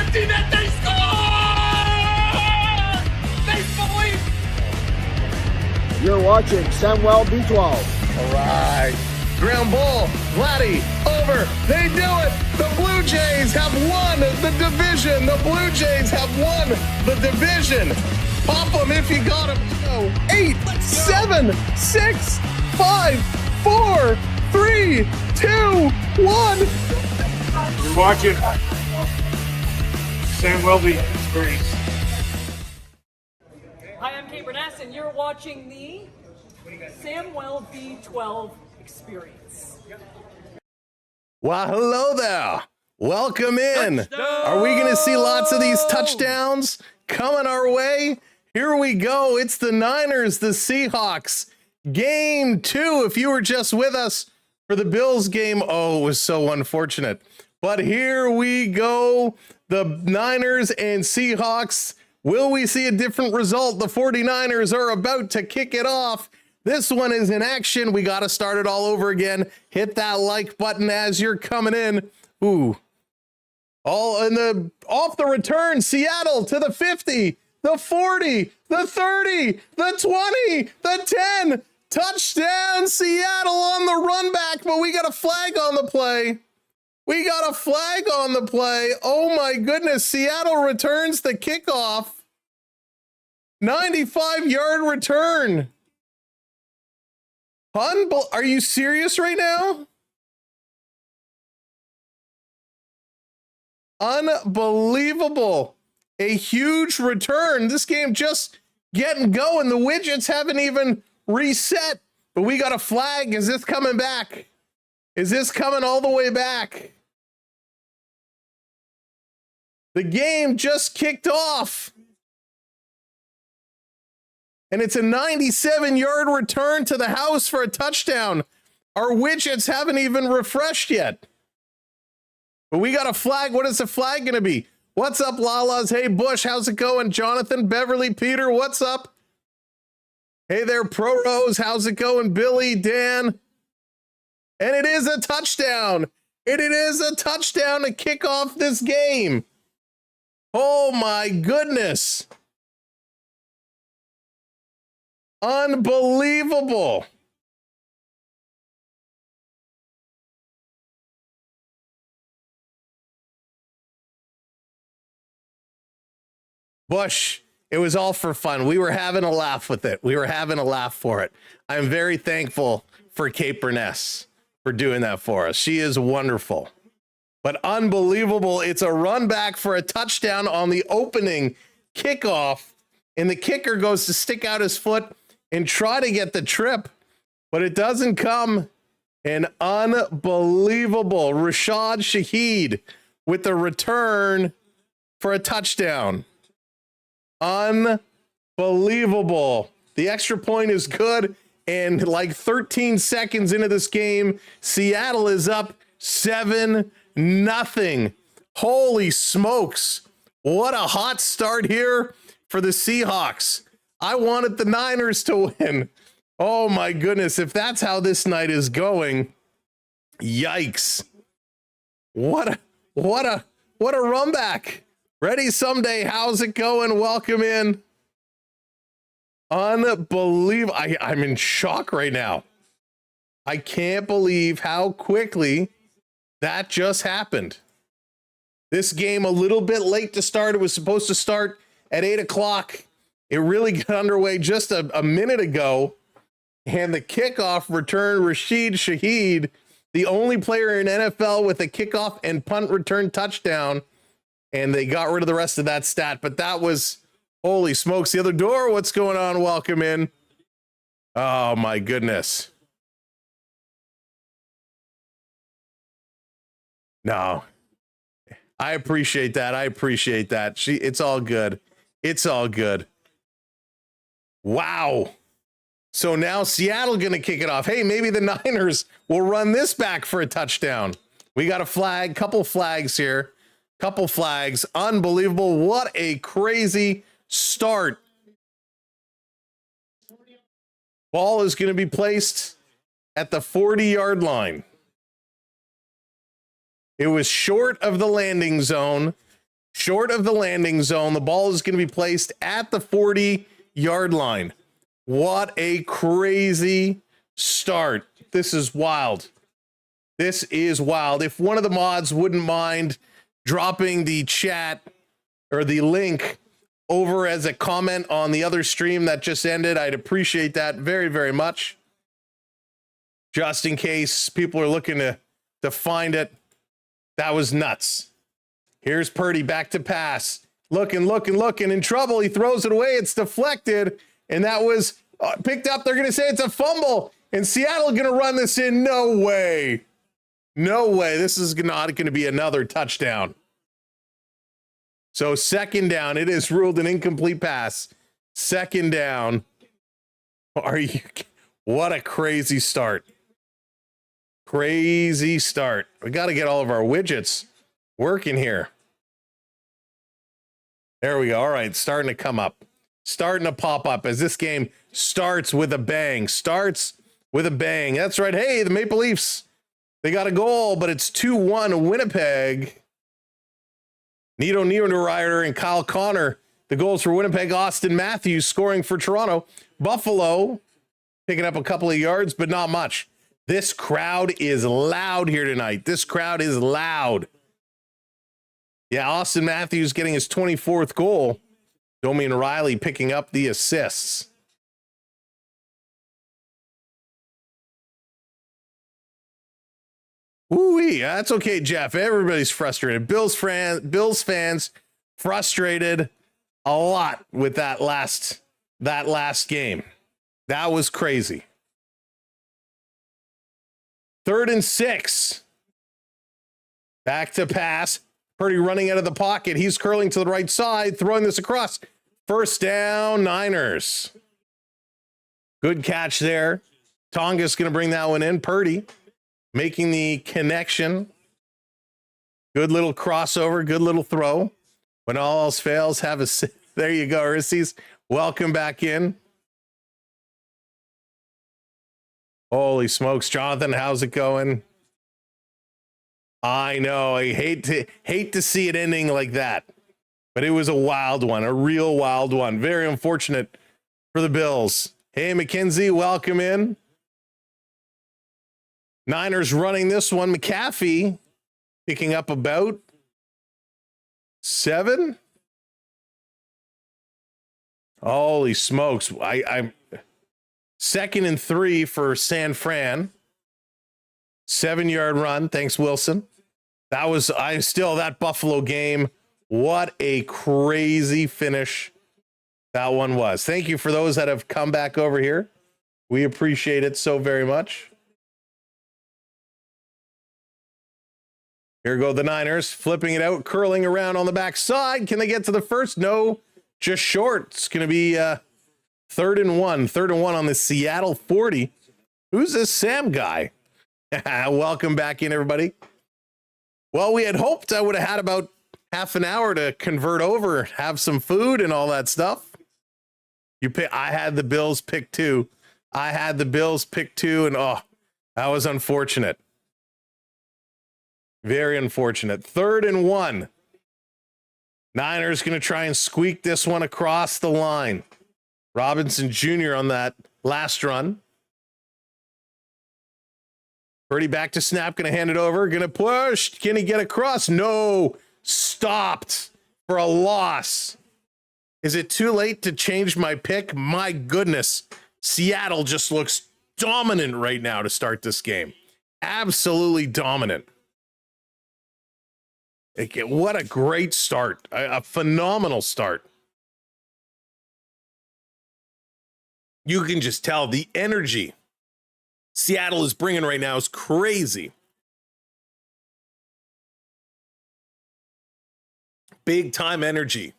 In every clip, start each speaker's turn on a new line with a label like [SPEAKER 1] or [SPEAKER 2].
[SPEAKER 1] empty net, they score! Make believe!
[SPEAKER 2] You're watching Samwell B12.
[SPEAKER 3] All right. Ground ball. Vladdy over. They do it. The Blue Jays have won the division. The Blue Jays have won the division. Pop them if you got them. 8, 7, 6, 5, 4, 3, 2, 1.
[SPEAKER 4] You're watching Samwell B12.
[SPEAKER 5] Hi, I'm Kate Burness, and you're watching the Samwell B12 Experience.
[SPEAKER 3] Well, hello there. Welcome in. Touchdown! Are we going to see lots of these touchdowns coming our way? Here we go. It's the Niners, the Seahawks. Game 2. If you were just with us for the Bills game, oh, it was so unfortunate. But here we go. The Niners and Seahawks. Will we see a different result? The 49ers are about to kick it off. This one is in action. We got to start it all over again. Hit that like button as you're coming in. Ooh. All in the off the return. Seattle to the 50, the 40, the 30, the 20, the 10. Touchdown, Seattle on the run back, but we got a flag on the play. We got a flag on the play. Oh my goodness. Seattle returns the kickoff. 95-yard return. Are you serious right now? Unbelievable. A huge return. This game just getting going. The widgets haven't even reset, but we got a flag. Is this coming back? Is this coming all the way back? The game just kicked off. And it's a 97-yard return to the house for a touchdown. Our widgets haven't even refreshed yet. But we got a flag. What is the flag going to be? What's up, Lalas? Hey, Bush, how's it going? Jonathan, Beverly, Peter, what's up? Hey there, Pro Rose, how's it going? Billy, Dan. And it is a touchdown. It is a touchdown to kick off this game. Oh, my goodness. Unbelievable. Bush, it was all for fun. We were having a laugh with it. We were having a laugh for it. I'm very thankful for Kate Burness for doing that for us. She is wonderful. But unbelievable. It's a run back for a touchdown on the opening kickoff. And the kicker goes to stick out his foot and try to get the trip, but it doesn't come. An unbelievable Rashad Shaheed with the return for a touchdown. Unbelievable. The extra point is good, and like 13 seconds into this game, Seattle is up 7-0. Holy smokes. What a hot start here for the Seahawks. I wanted the Niners to win. Oh my goodness. If that's how this night is going, yikes. What a run back. Ready someday. How's it going? Welcome in. Unbelievable. I'm in shock right now. I can't believe how quickly that just happened. This game a little bit late to start. It was supposed to start at 8 o'clock. It really got underway just a minute ago, and the kickoff return, Rashid Shaheed, the only player in NFL with a kickoff and punt return touchdown, and they got rid of the rest of that stat, but that was, holy smokes. The other door, what's going on? Welcome in. Oh, my goodness. No, I appreciate that. I appreciate that. It's all good. It's all good. Wow. So now Seattle going to kick it off. Hey, maybe the Niners will run this back for a touchdown. We got a flag, couple flags here, couple flags. Unbelievable. What a crazy start. Ball is going to be placed at the 40-yard line. It was short of the landing zone. short of the landing zone. The ball is going to be placed at the 40-yard line. What a crazy start. This is wild. This is wild. If one of the mods wouldn't mind dropping the chat or the link over as a comment on the other stream that just ended, I'd appreciate that very, very much. Just in case people are looking to find it. That was nuts. Here's Purdy back to pass. Looking, in trouble. He throws it away. It's deflected. And that was picked up. They're going to say it's a fumble. And Seattle going to run this in. No way. No way. This is not going to be another touchdown. So second down. It is ruled an incomplete pass. Second down. What a crazy start. Crazy start. We got to get all of our widgets working here. There we go. All right. Starting to come up. Starting to pop up as this game starts with a bang. Starts with a bang. That's right. Hey, the Maple Leafs, they got a goal, but it's 2-1 Winnipeg. Nito Niederreiter and Kyle Connor. The goals for Winnipeg. Austin Matthews scoring for Toronto. Buffalo picking up a couple of yards, but not much. This crowd is loud here tonight. This crowd is loud. Yeah, Austin Matthews getting his 24th goal. Domian Riley picking up the assists. Ooh-wee, that's okay, Jeff. Everybody's frustrated. Bills fans frustrated a lot with that last game. That was crazy. 3rd and 6. Back to pass. Purdy running out of the pocket. He's curling to the right side, throwing this across. First down, Niners. Good catch there. Tonga's going to bring that one in. Purdy making the connection. Good little crossover. Good little throw. When all else fails, have a... There you go, Rissies. Welcome back in. Holy smokes, Jonathan, how's it going? I know, I hate to see it ending like that, but it was a wild one, a real wild one. Very unfortunate for the Bills. Hey, McKenzie, welcome in. Niners running this one. McAfee picking up about 7. Holy smokes. I'm 2nd and 3 for San Fran. 7-yard run. Thanks, Wilson. That was, that Buffalo game. What a crazy finish that one was. Thank you for those that have come back over here. We appreciate it so very much. Here go the Niners, flipping it out, curling around on the backside. Can they get to the first? No, just short. It's going to be 3rd and 1. 3rd and 1 on the Seattle 40. Who's this Sam guy? Welcome back in, everybody. Well, we had hoped I would have had about half an hour to convert over, have some food and all that stuff. I had the Bills pick 2. And oh, that was unfortunate. Very unfortunate. 3rd and 1. Niners going to try and squeak this one across the line. Robinson Jr. on that last run. Purdy back to snap, going to hand it over, going to push. Can he get across? No, stopped for a loss. Is it too late to change my pick? My goodness, Seattle just looks dominant right now to start this game. Absolutely dominant. What a great start, a phenomenal start. You can just tell the energy Seattle is bringing right now is crazy. Big time energy.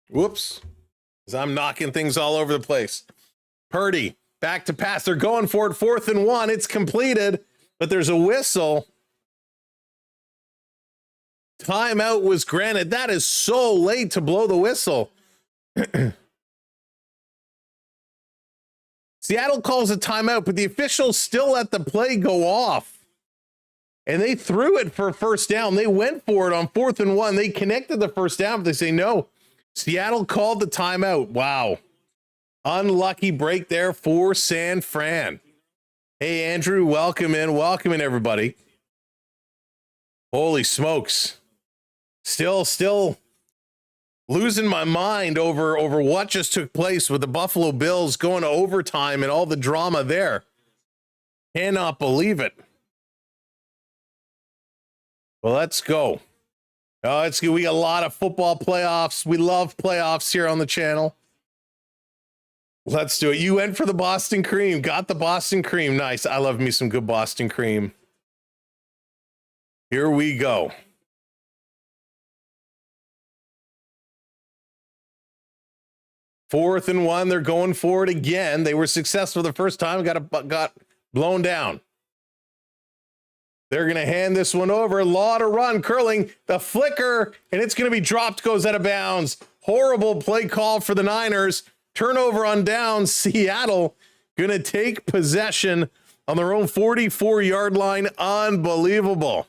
[SPEAKER 3] Whoops. As I'm knocking things all over the place. Purdy back to pass. They're going for it. 4th and 1. It's completed, but there's a whistle. Timeout was granted. That is so late to blow the whistle. Seattle calls a timeout, but the officials still let the play go off. and they threw it for a first down. They went for it on 4th and 1. They connected the first down, but they say no. Seattle called the timeout. Wow. Unlucky break there for San Fran. Hey, Andrew, welcome in. Welcome in, everybody. Holy smokes. Still losing my mind over what just took place with the Buffalo Bills going to overtime and all the drama there. Cannot believe it. Well, let's go. Oh, it's good. We got a lot of football playoffs. We love playoffs here on the channel. Let's do it. You went for the Boston cream. Got the Boston cream. Nice. I love me some good Boston cream. Here we go. Fourth and 1. They're going for it again. They were successful the first time. Got blown down. They're going to hand this one over. Law to run. Curling. The flicker. And it's going to be dropped. Goes out of bounds. Horrible play call for the Niners. Turnover on downs. Seattle going to take possession on their own 44-yard line. Unbelievable.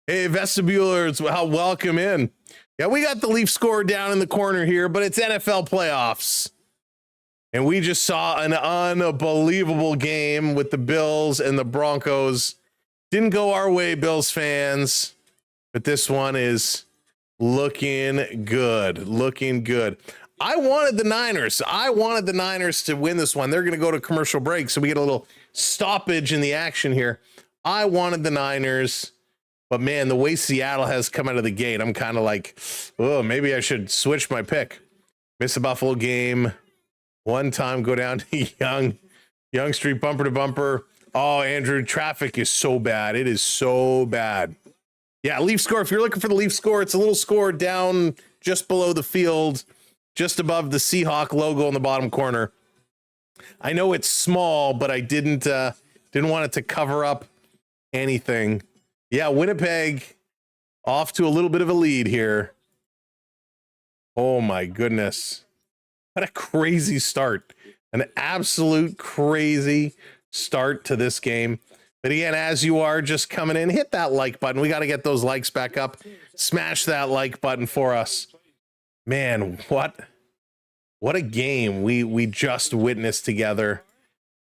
[SPEAKER 3] Hey, vestibulars, welcome in. Yeah, we got the Leaf score down in the corner here, but it's NFL playoffs. And we just saw an unbelievable game with the Bills and the Broncos. Didn't go our way, Bills fans, but this one is looking good. Looking good. I wanted the Niners. To win this one. They're going to go to commercial break, so we get a little stoppage in the action here. I wanted the Niners. But man, the way Seattle has come out of the gate, I'm kind of like, oh, maybe I should switch my pick. Miss a Buffalo game. One time, go down to Young Street bumper to bumper. Oh, Andrew, traffic is so bad. It is so bad. Yeah, Leaf score. If you're looking for the Leaf score, it's a little score down just below the field, just above the Seahawk logo in the bottom corner. I know it's small, but I didn't want it to cover up anything. Yeah, Winnipeg off to a little bit of a lead here. Oh my goodness. What a crazy start. An absolute crazy start to this game. But again, as you are just coming in, hit that like button. We got to get those likes back up. Smash that like button for us. Man, what a game we just witnessed together.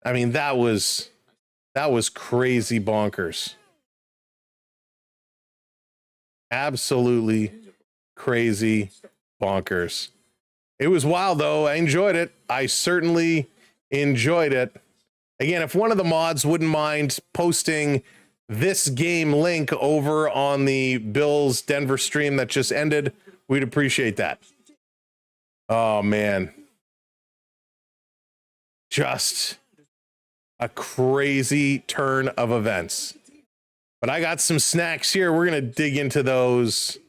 [SPEAKER 3] I mean, that was crazy bonkers. Absolutely crazy bonkers. It was wild, though. I enjoyed it. I certainly enjoyed it. Again, if one of the mods wouldn't mind posting this game link over on the Bills Denver stream that just ended, we'd appreciate that. Oh, man. Just a crazy turn of events. But I got some snacks here. We're going to dig into those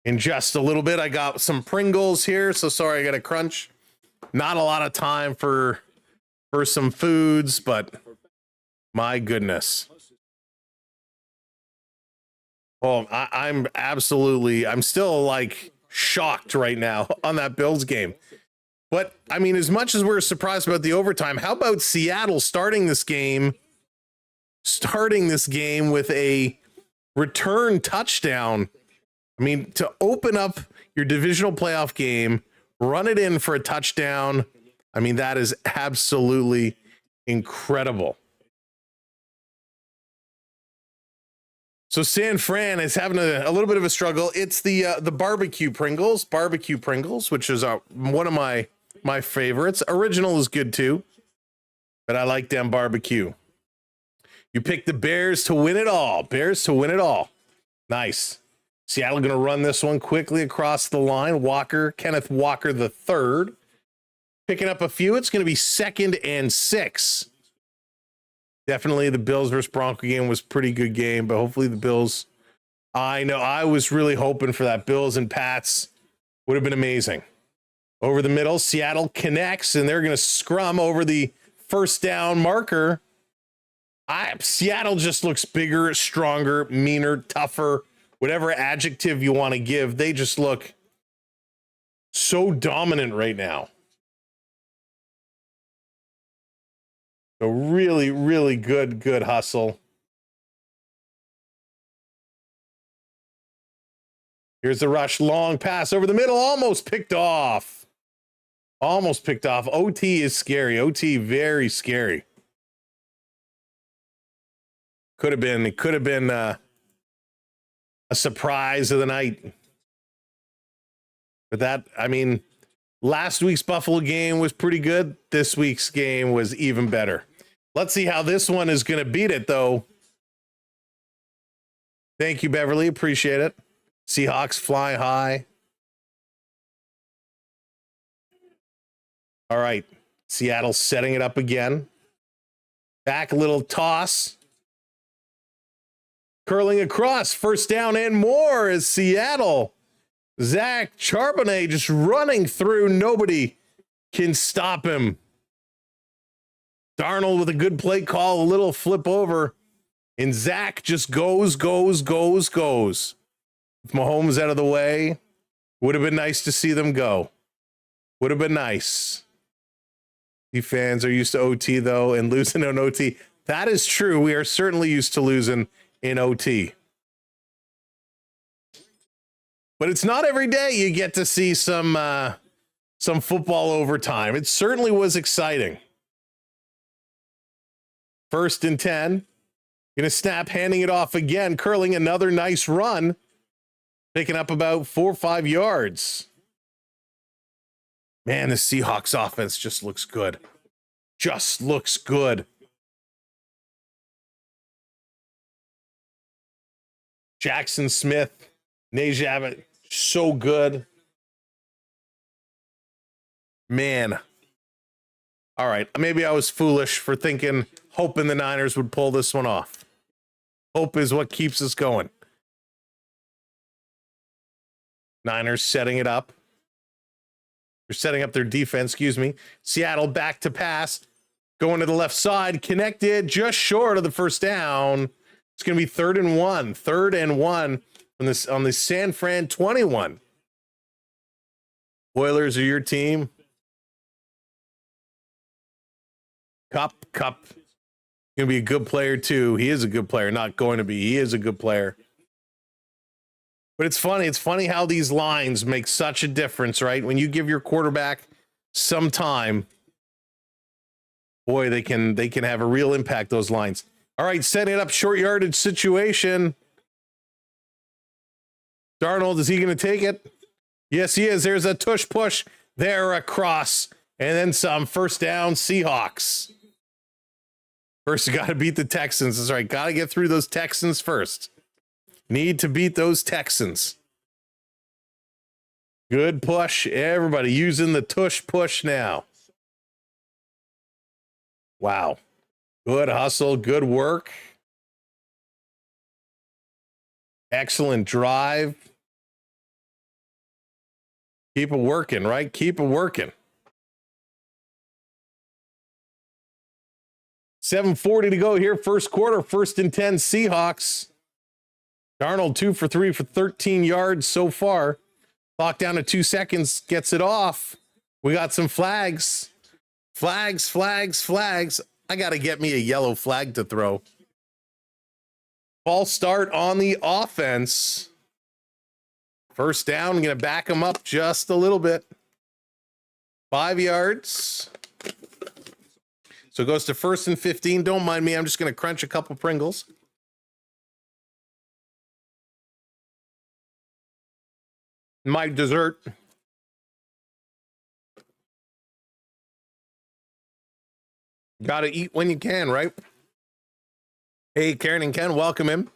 [SPEAKER 3] in just a little bit. I got some Pringles here, so sorry I got to crunch. Not a lot of time for some foods, but my goodness. Oh, I'm still like shocked right now on that Bills game. But I mean, as much as we're surprised about the overtime, how about Seattle starting this game with a return touchdown? I mean, to open up your divisional playoff game, run it in for a touchdown. I mean, that is absolutely incredible. So San Fran is having a little bit of a struggle. It's the barbecue Pringles, which is one of my favorites. Original is good too, but I like them barbecue. You picked the Bears to win it all. Nice. Seattle going to run this one quickly across the line. Kenneth Walker III. Picking up a few. It's going to be 2nd and 6. Definitely the Bills versus Bronco game was a pretty good game, but hopefully the Bills. I know I was really hoping for that. Bills and Pats would have been amazing. Over the middle, Seattle connects, and they're going to scrum over the first down marker. Seattle just looks bigger, stronger, meaner, tougher, whatever adjective you want to give. They just look so dominant right now. So really, really good hustle. Here's the rush, long pass over the middle, almost picked off. Almost picked off. OT is scary. OT very scary. It could have been a surprise of the night. But that, I mean, last week's Buffalo game was pretty good. This week's game was even better. Let's see how this one is going to beat it, though. Thank you, Beverly. Appreciate it. Seahawks fly high. All right. Seattle setting it up again. Back, a little toss. Curling across. First down and more is Seattle. Zach Charbonnet just running through. Nobody can stop him. Darnold with a good play call, a little flip over. And Zach just goes. If Mahomes out of the way, would have been nice to see them go. Would have been nice. The fans are used to OT, though, and losing in OT. That is true. We are certainly used to losing in OT. But it's not every day you get to see some football overtime. It certainly was exciting. 1st and 10. Going to snap, handing it off again. Curling, another nice run. Picking up about 4 or 5 yards. Man, the Seahawks offense just looks good. Just looks good. Jackson Smith, Najee Abbott, so good. Man. All right, maybe I was foolish for hoping the Niners would pull this one off. Hope is what keeps us going. Niners setting it up. They're setting up their defense, Seattle back to pass. Going to the left side, connected just short of the first down. It's going to be 3rd and 1. 3rd and 1 on the San Fran 21. Oilers are your team. Cup. Going to be a good player, too. He is a good player. Not going to be. He is a good player. But it's funny. It's funny how these lines make such a difference, right? When you give your quarterback some time, boy, they can have a real impact, those lines. All right, setting it up, short yardage situation. Darnold, is he going to take it? Yes, he is. There's a tush push there across, and then some. First down, Seahawks. First, you got to beat the Texans. That's right. Got to get through those Texans first. Need to beat those Texans. Good push. Everybody using the tush push now. Wow. Good hustle. Good work. Excellent drive. Keep it working, right? Keep it working. 7:40 to go here. First quarter, 1st and 10 Seahawks. Darnold 2 for 3 for 13 yards so far. Clock down to 2 seconds. Gets it off. We got some flags. Flags. I got to get me a yellow flag to throw. False start on the offense. First down. I'm going to back them up just a little bit. 5 yards. So it goes to 1st and 15. Don't mind me. I'm just going to crunch a couple Pringles. My dessert. Got to eat when you can, right? Hey, Karen and Ken, welcome him.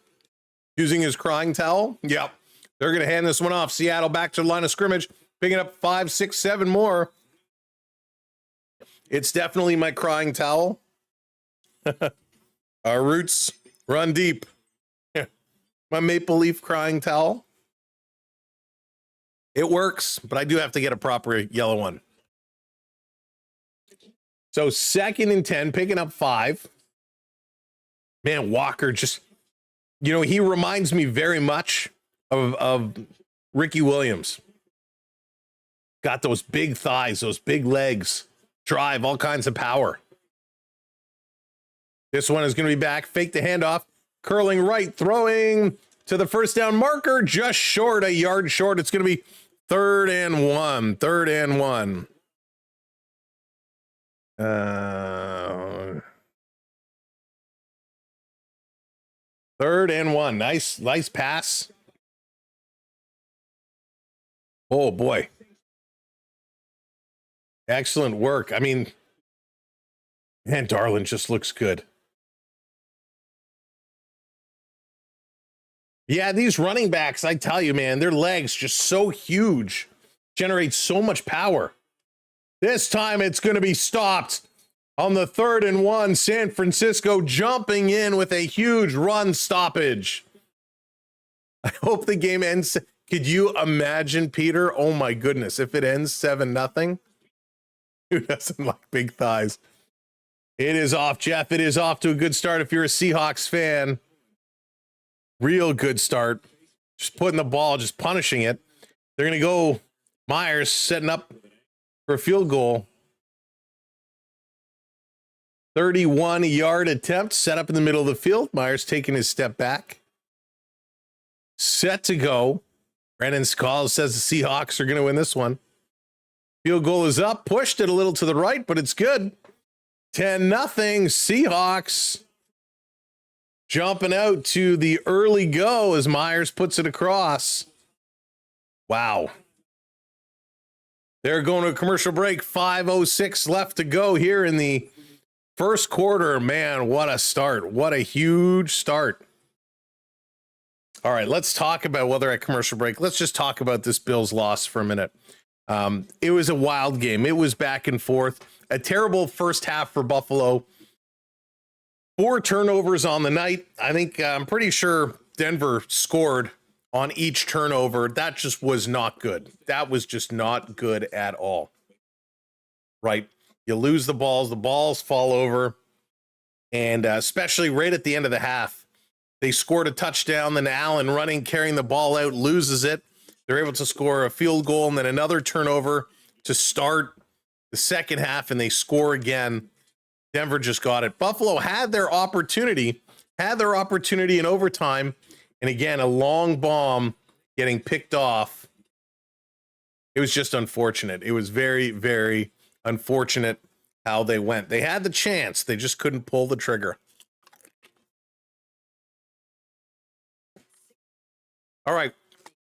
[SPEAKER 3] Using his crying towel. Yep. They're going to hand this one off. Seattle back to the line of scrimmage. Picking up 5, 6, 7 more. It's definitely my crying towel. Our roots run deep. My maple leaf crying towel. It works, but I do have to get a proper yellow one. So 2nd and 10, picking up 5. Man, Walker just, he reminds me very much of Ricky Williams. Got those big thighs, those big legs, drive, all kinds of power. This one is going to be back. Fake the handoff. Curling right. Throwing to the first down marker. Just short. A yard short. It's going to be 3rd and 1. 3rd and 1. 3rd and 1. Nice pass. Oh, boy. Excellent work. I mean, man, Darlin just looks good. Yeah, these running backs, I tell you, man, their legs just so huge, generate so much power. This time it's going to be stopped on the 3rd and 1. San Francisco jumping in with a huge run stoppage. I hope the game ends. Could you imagine, Peter? Oh my goodness, if it ends 7-0. Who doesn't like big thighs? It is off, Jeff. It is off to a good start if you're a Seahawks fan. Real good start. Just putting the ball, just punishing it. They're going to go Myers setting up for a field goal. 31-yard attempt set up in the middle of the field. Myers taking his step back. Set to go. Brandon Scalls says the Seahawks are going to win this one. Field goal is up. Pushed it a little to the right, but it's good. 10-0 Seahawks. Jumping out to the early go as Myers puts it across. Wow. They're going to a commercial break. 5:06 left to go here in the first quarter. Man, what a start. What a huge start. All right, let's talk about while they're at commercial break. Let's just talk about this Bills loss for a minute. It was a wild game. It was back and forth. A terrible first half for Buffalo. 4 turnovers on the night. I think I'm pretty sure Denver scored on each turnover. That just was not good. That was just not good at all. Right? You lose the balls fall over. And especially right at the end of the half, they scored a touchdown. Then Allen running, carrying the ball out, loses it. They're able to score a field goal and then another turnover to start the second half, and they score again. Denver just got it. Buffalo had their opportunity in overtime. And again, a long bomb getting picked off. It was just unfortunate. It was very, very unfortunate how they went. They had the chance. They just couldn't pull the trigger. All right.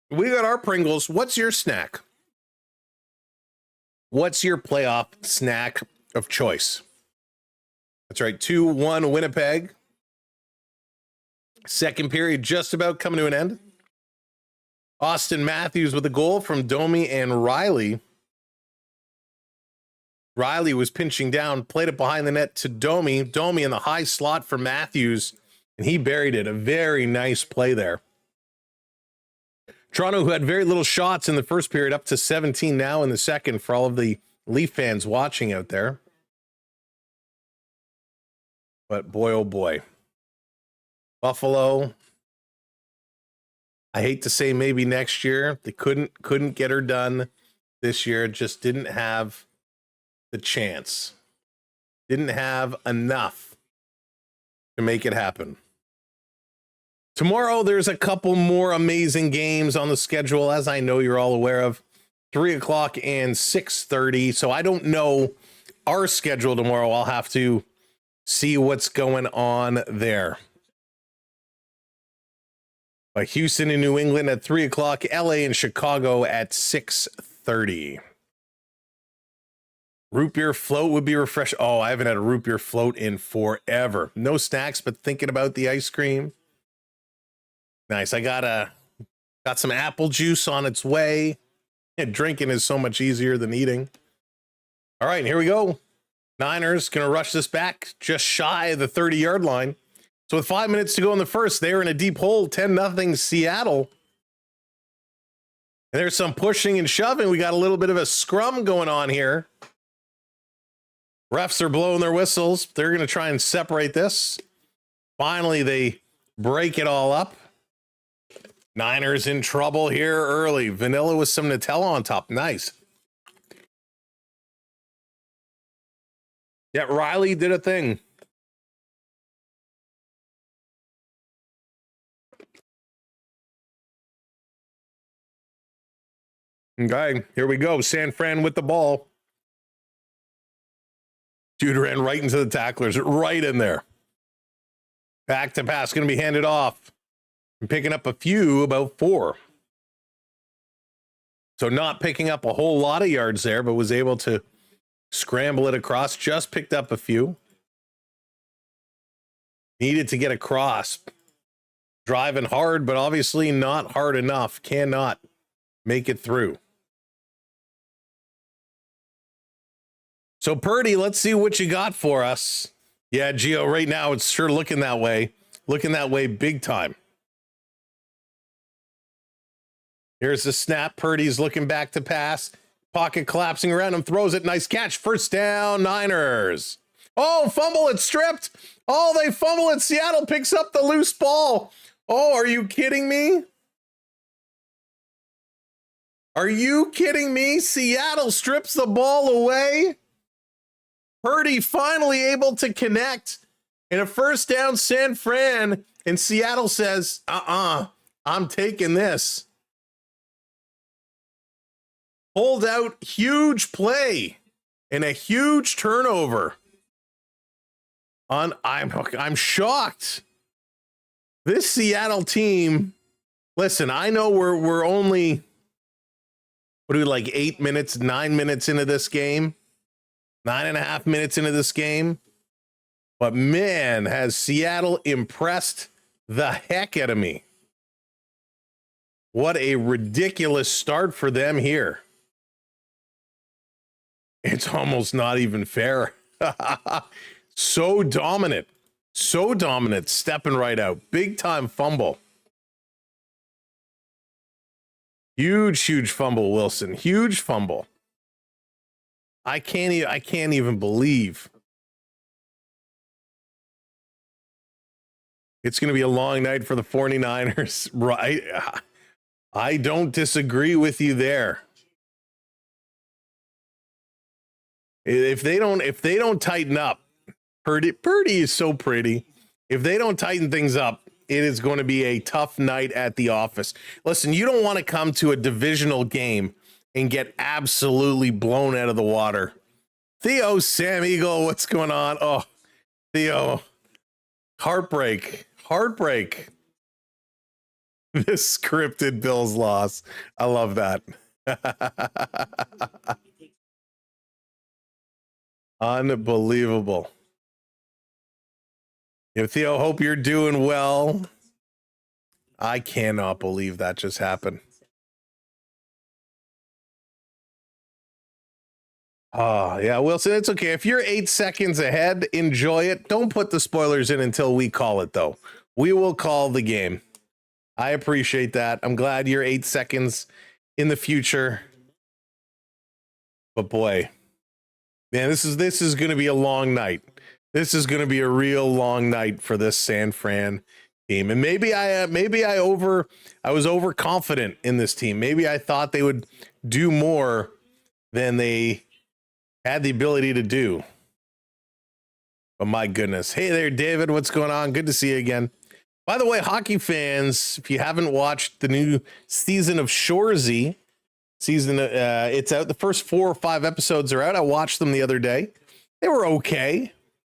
[SPEAKER 3] We got our Pringles. What's your snack? What's your playoff snack of choice? That's right, 2-1 Winnipeg. Second period just about coming to an end. Austin Matthews with a goal from Domi and Riley. Riley was pinching down, played it behind the net to Domi. Domi in the high slot for Matthews, and he buried it. A very nice play there. Toronto, who had very little shots in the first period, up to 17 now in the second for all of the Leaf fans watching out there. But boy, oh boy. Buffalo, I hate to say maybe next year. They couldn't get her done this year. Just didn't have the chance. Didn't have enough to make it happen. Tomorrow, there's a couple more amazing games on the schedule, as I know you're all aware of. 3 o'clock and 6:30. So I don't know our schedule tomorrow. I'll have to see what's going on there. But Houston and New England at 3 o'clock. LA and Chicago at 6:30. Root beer float would be refreshing. Oh, I haven't had a root beer float in forever. No snacks, but thinking about the ice cream. Nice. I got some apple juice on its way. And drinking is so much easier than eating. All right, here we go. Niners going to rush this back just shy of the 30-yard line. So with 5 minutes to go in the first, they're in a deep hole, 10-0 Seattle. And there's some pushing and shoving. We got a little bit of a scrum going on here. Refs are blowing their whistles. They're going to try and separate this. Finally, they break it all up. Niners in trouble here early. Vanilla with some Nutella on top. Nice. Yeah, Riley did a thing. Okay, here we go. San Fran with the ball. Dude ran right into the tacklers, right in there. Back to pass, going to be handed off. I'm picking up a few, about 4. So not picking up a whole lot of yards there, but was able to scramble it across. Just picked up a few. Needed to get across. Driving hard, but obviously not hard enough. Cannot make it through. So Purdy, let's see what you got for us. Yeah, Gio, right now it's sure looking that way. Looking that way big time. Here's the snap. Purdy's looking back to pass. Pocket collapsing around him. Throws it. Nice catch. First down, Niners. Oh, fumble. It's stripped. Oh, they fumble it. Seattle picks up the loose ball. Oh, are you kidding me? Are you kidding me? Seattle strips the ball away. Purdy finally able to connect. In a first down, San Fran. And Seattle says, I'm taking this. Pulled out, huge play and a huge turnover. I'm shocked. This Seattle team, listen, I know we're only, what are we, like 8 minutes, 9 minutes into this game? 9.5 minutes into this game. But man, has Seattle impressed the heck out of me. What a ridiculous start for them here. It's almost not even fair. So dominant, stepping right out. Big time fumble. Huge fumble, Wilson. Huge fumble. I can't even believe. It's going to be a long night for the 49ers, right? I don't disagree with you there. If they don't tighten up, Purdy is so pretty. If they don't tighten things up, it is going to be a tough night at the office. Listen, you don't want to come to a divisional game and get absolutely blown out of the water. Theo, Sam Eagle, what's going on? Oh, Theo, heartbreak. This scripted Bills loss. I love that. Unbelievable. Theo, hope you're doing well. I cannot believe that just happened. Oh, yeah, Wilson, it's okay. If you're 8 seconds ahead, enjoy it. Don't put the spoilers in until we call it, though. We will call the game. I appreciate that. I'm glad you're 8 seconds in the future. But boy, man, this is going to be a long night. This is going to be a real long night for this San Fran team. And maybe I was overconfident in this team. Maybe I thought they would do more than they had the ability to do. But my goodness. Hey there, David. What's going on? Good to see you again. By the way, hockey fans, if you haven't watched the new season of Shoresy, it's out. The first 4 or 5 episodes are out. I watched them the other day. They were okay.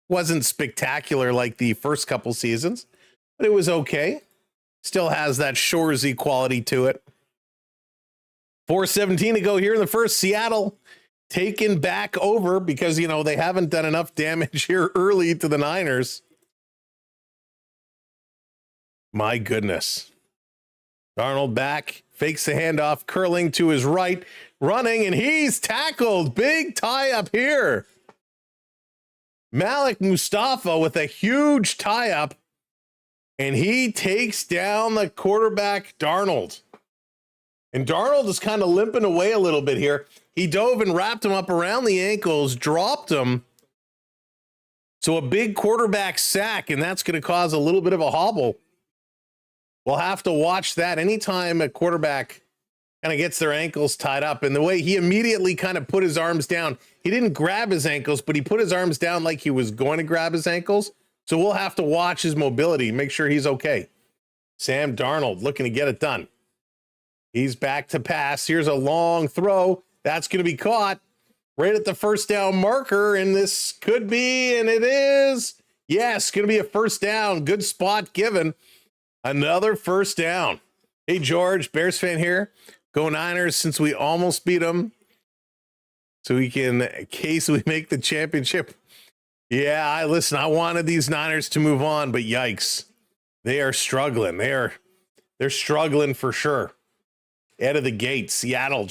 [SPEAKER 3] Wasn't spectacular like the first couple seasons, but it was okay. Still has that Shoresy quality to it. 4:17 to go here in the first. Seattle taken back over because, they haven't done enough damage here early to the Niners. My goodness. Darnold back, fakes the handoff, curling to his right, running, and he's tackled. Big tie up here. Malik Mustafa with a huge tie up, and he takes down the quarterback, Darnold. And Darnold is kind of limping away a little bit here. He dove and wrapped him up around the ankles, dropped him. So a big quarterback sack, and that's going to cause a little bit of a hobble. We'll have to watch that. Anytime a quarterback kind of gets their ankles tied up, and the way he immediately kind of put his arms down, he didn't grab his ankles, but he put his arms down like he was going to grab his ankles. So we'll have to watch his mobility, make sure he's okay. Sam Darnold looking to get it done. He's back to pass. Here's a long throw. That's going to be caught right at the first down marker, and this could be, and it is. Yes, going to be a first down. Good spot given. Another first down. Hey, George, Bears fan here. Go Niners since we almost beat them. So we can, in case we make the championship. Yeah, I wanted these Niners to move on, but yikes. They are struggling. They're struggling for sure. Out of the gate, Seattle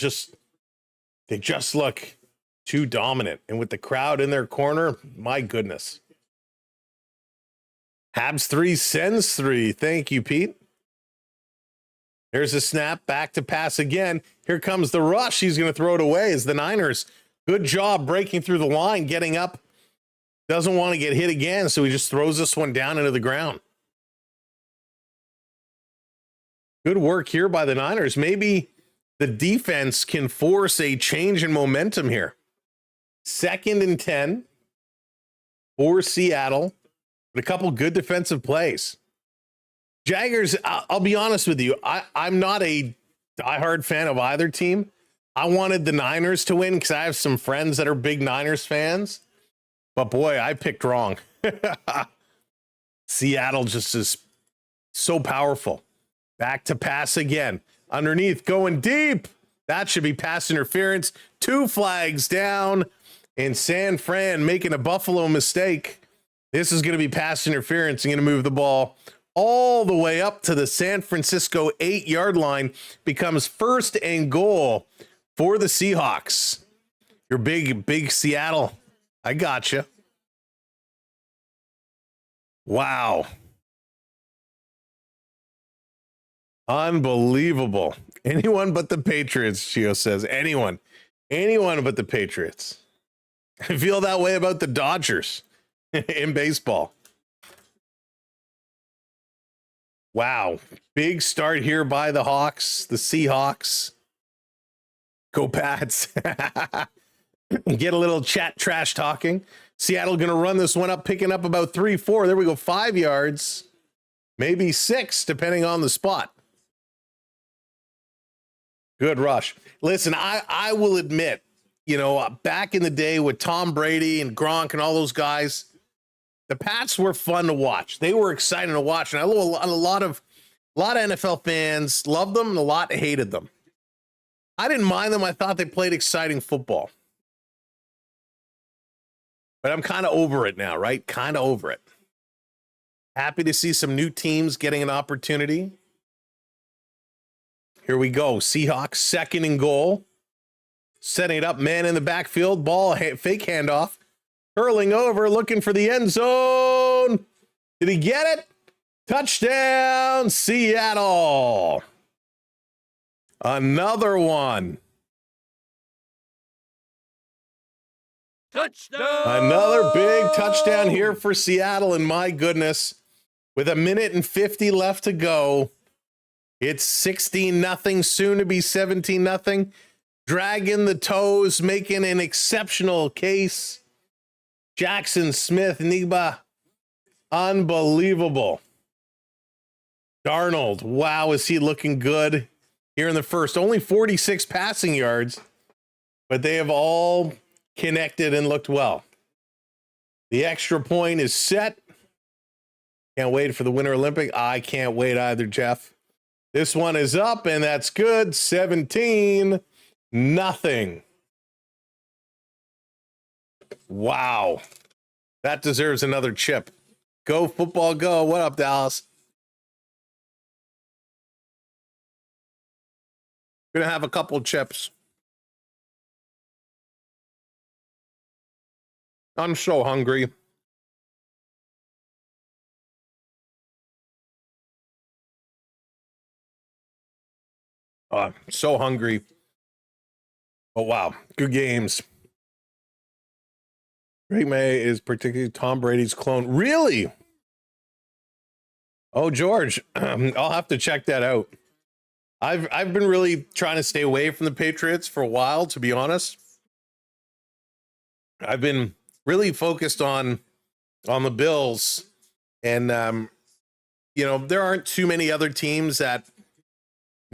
[SPEAKER 3] they just look too dominant. And with the crowd in their corner, my goodness. Habs 3 sends 3. Thank you, Pete. There's a snap, back to pass again. Here comes the rush. He's going to throw it away as the Niners. Good job breaking through the line, getting up. Doesn't want to get hit again, so he just throws this one down into the ground. Good work here by the Niners. Maybe the defense can force a change in momentum here. 2nd and 10 for Seattle. But a couple good defensive plays. Jaggers, I'll be honest with you. I'm not a diehard fan of either team. I wanted the Niners to win because I have some friends that are big Niners fans. But boy, I picked wrong. Seattle just is so powerful. Back to pass again. Underneath, going deep. That should be pass interference. 2 flags down. And San Fran making a Buffalo mistake. This is going to be pass interference and going to move the ball all the way up to the San Francisco 8-yard line. Becomes 1st and goal for the Seahawks. Your big Seattle. I gotcha. Wow. Unbelievable. Anyone but the Patriots, Chio says. Anyone but the Patriots. I feel that way about the Dodgers in baseball. Wow. Big start here by the Hawks, the Seahawks. Go Pats. Get a little chat trash talking. Seattle going to run this one up, picking up about 3-4. There we go, 5 yards. Maybe 6, depending on the spot. Good rush. Listen, I will admit, back in the day with Tom Brady and Gronk and all those guys, the Pats were fun to watch. They were exciting to watch. And I know a lot of NFL fans loved them and a lot hated them. I didn't mind them. I thought they played exciting football. But I'm kind of over it now, right? Kind of over it. Happy to see some new teams getting an opportunity. Here we go. Seahawks 2nd and goal. Setting it up, man in the backfield. Ball, fake handoff. Hurling over, looking for the end zone. Did he get it? Touchdown, Seattle. Another one.
[SPEAKER 4] Touchdown!
[SPEAKER 3] Another big touchdown here for Seattle, and my goodness, with 1:50 left to go, it's 16-0, soon to be 17-0. Dragging the toes, making an exceptional case. Jackson Smith, Nigba, unbelievable. Darnold, wow, is he looking good here in the first. Only 46 passing yards, but they have all connected and looked well. The extra point is set. Can't wait for the Winter Olympic. I can't wait either, Jeff. This one is up, and that's good. 17-0. Wow. That deserves another chip. Go football, go. What up, Dallas? Gonna have a couple chips. I'm so hungry. So hungry. Oh, wow. Good games. Drake May is particularly Tom Brady's clone. Really? Oh, George, I'll have to check that out. I've been really trying to stay away from the Patriots for a while, to be honest. I've been really focused on the Bills, and there aren't too many other teams that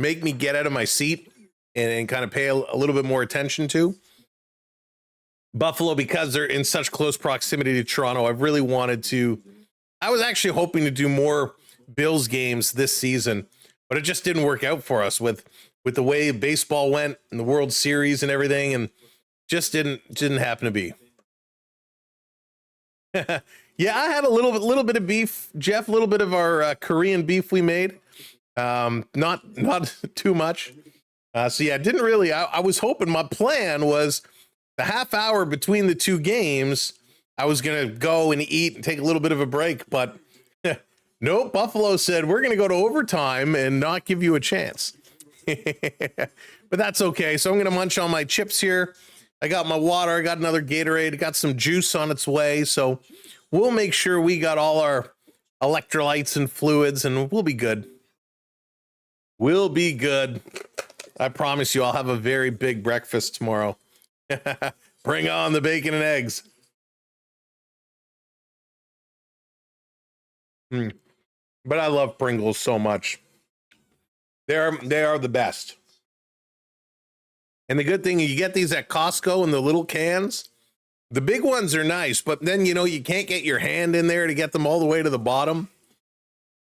[SPEAKER 3] make me get out of my seat and kind of pay a little bit more attention to. Buffalo, because they're in such close proximity to Toronto, I've really wanted to. I was actually hoping to do more Bills games this season, but it just didn't work out for us with the way baseball went and the World Series and everything, and just didn't happen to be. Yeah, I had a little bit of beef, Jeff. A little bit of our Korean beef we made. Not too much. So yeah, didn't really. I was hoping. My plan was the half hour between the two games. I was gonna go and eat and take a little bit of a break, but nope. Buffalo said we're gonna go to overtime and not give you a chance. But that's okay. So I'm gonna munch on my chips here. I got my water. I got another Gatorade. I got some juice on its way. So we'll make sure we got all our electrolytes and fluids, and we'll be good. We'll be good. I promise you, I'll have a very big breakfast tomorrow. Bring on the bacon and eggs. But I love Pringles so much. They are the best. And the good thing, you get these at Costco in the little cans. The big ones are nice, but then, you know, you can't get your hand in there to get them all the way to the bottom.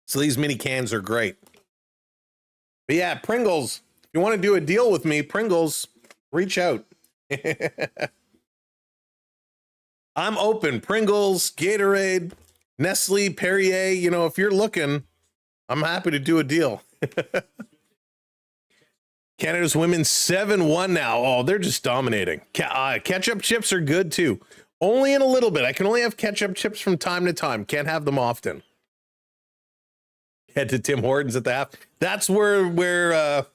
[SPEAKER 3] So these mini cans are great. But yeah, Pringles, if you want to do a deal with me, Pringles, reach out. I'm open. Pringles, Gatorade, Nestle, Perrier, you know, if you're looking, I'm happy to do a deal. Canada's women 7-1 now. Oh, they're just dominating. Ketchup chips are good too. Only in a little bit. I can only have ketchup chips from time to time. Can't have them often. Head to Tim Hortons at the half. That's where the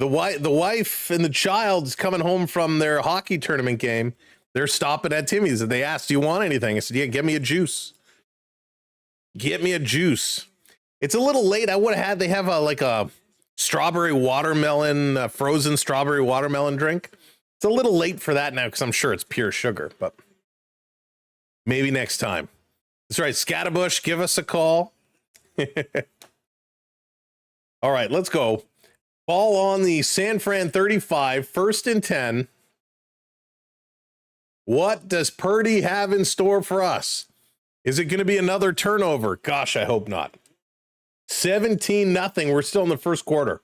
[SPEAKER 3] wife and the child's coming home from their hockey tournament game. They're stopping at Timmy's and they asked, "Do you want anything?" I said, "Yeah, get me a juice. Get me a juice." It's a little late. I would have had. They have a strawberry watermelon, frozen strawberry watermelon drink. It's a little late for that now because I'm sure it's pure sugar, but maybe next time. That's right. Scatterbush, give us a call. All right, let's go. Ball on the San Fran 35, 1st and 10. What does Purdy have in store for us? Is it going to be another turnover? Gosh, I hope not. 17-0. We're still in the first quarter.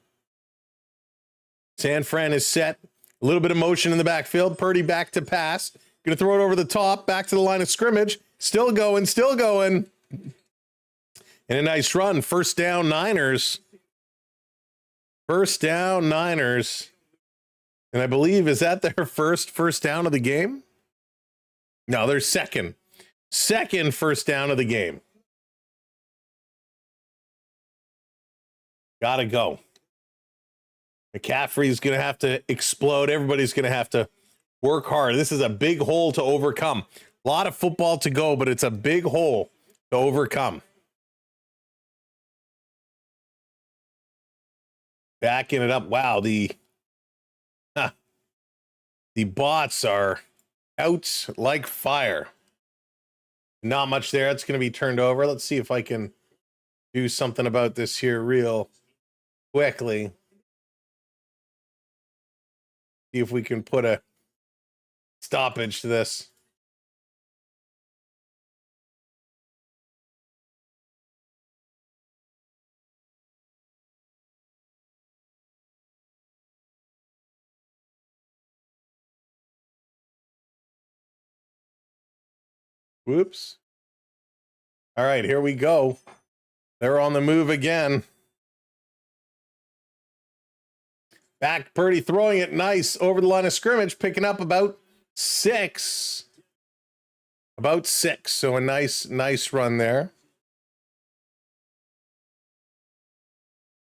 [SPEAKER 3] San Fran is set. A little bit of motion in the backfield. Purdy back to pass. Going to throw it over the top. Back to the line of scrimmage. Still going. Still going. And a nice run. First down, Niners. First down, Niners. And I believe, is that their first down of the game? No, their second. Second first down of the game. Gotta go. McCaffrey's going to have to explode. Everybody's going to have to work hard. This is a big hole to overcome. A lot of football to go, but it's a big hole to overcome. Backing it up. Wow, the bots are out like fire. Not much there. It's going to be turned over. Let's see if I can do something about this here real quickly. See if we can put a stoppage to this. Whoops. All right, here we go. They're on the move again. Back Purdy throwing it nice over the line of scrimmage, picking up about 6. About 6. So a nice run there.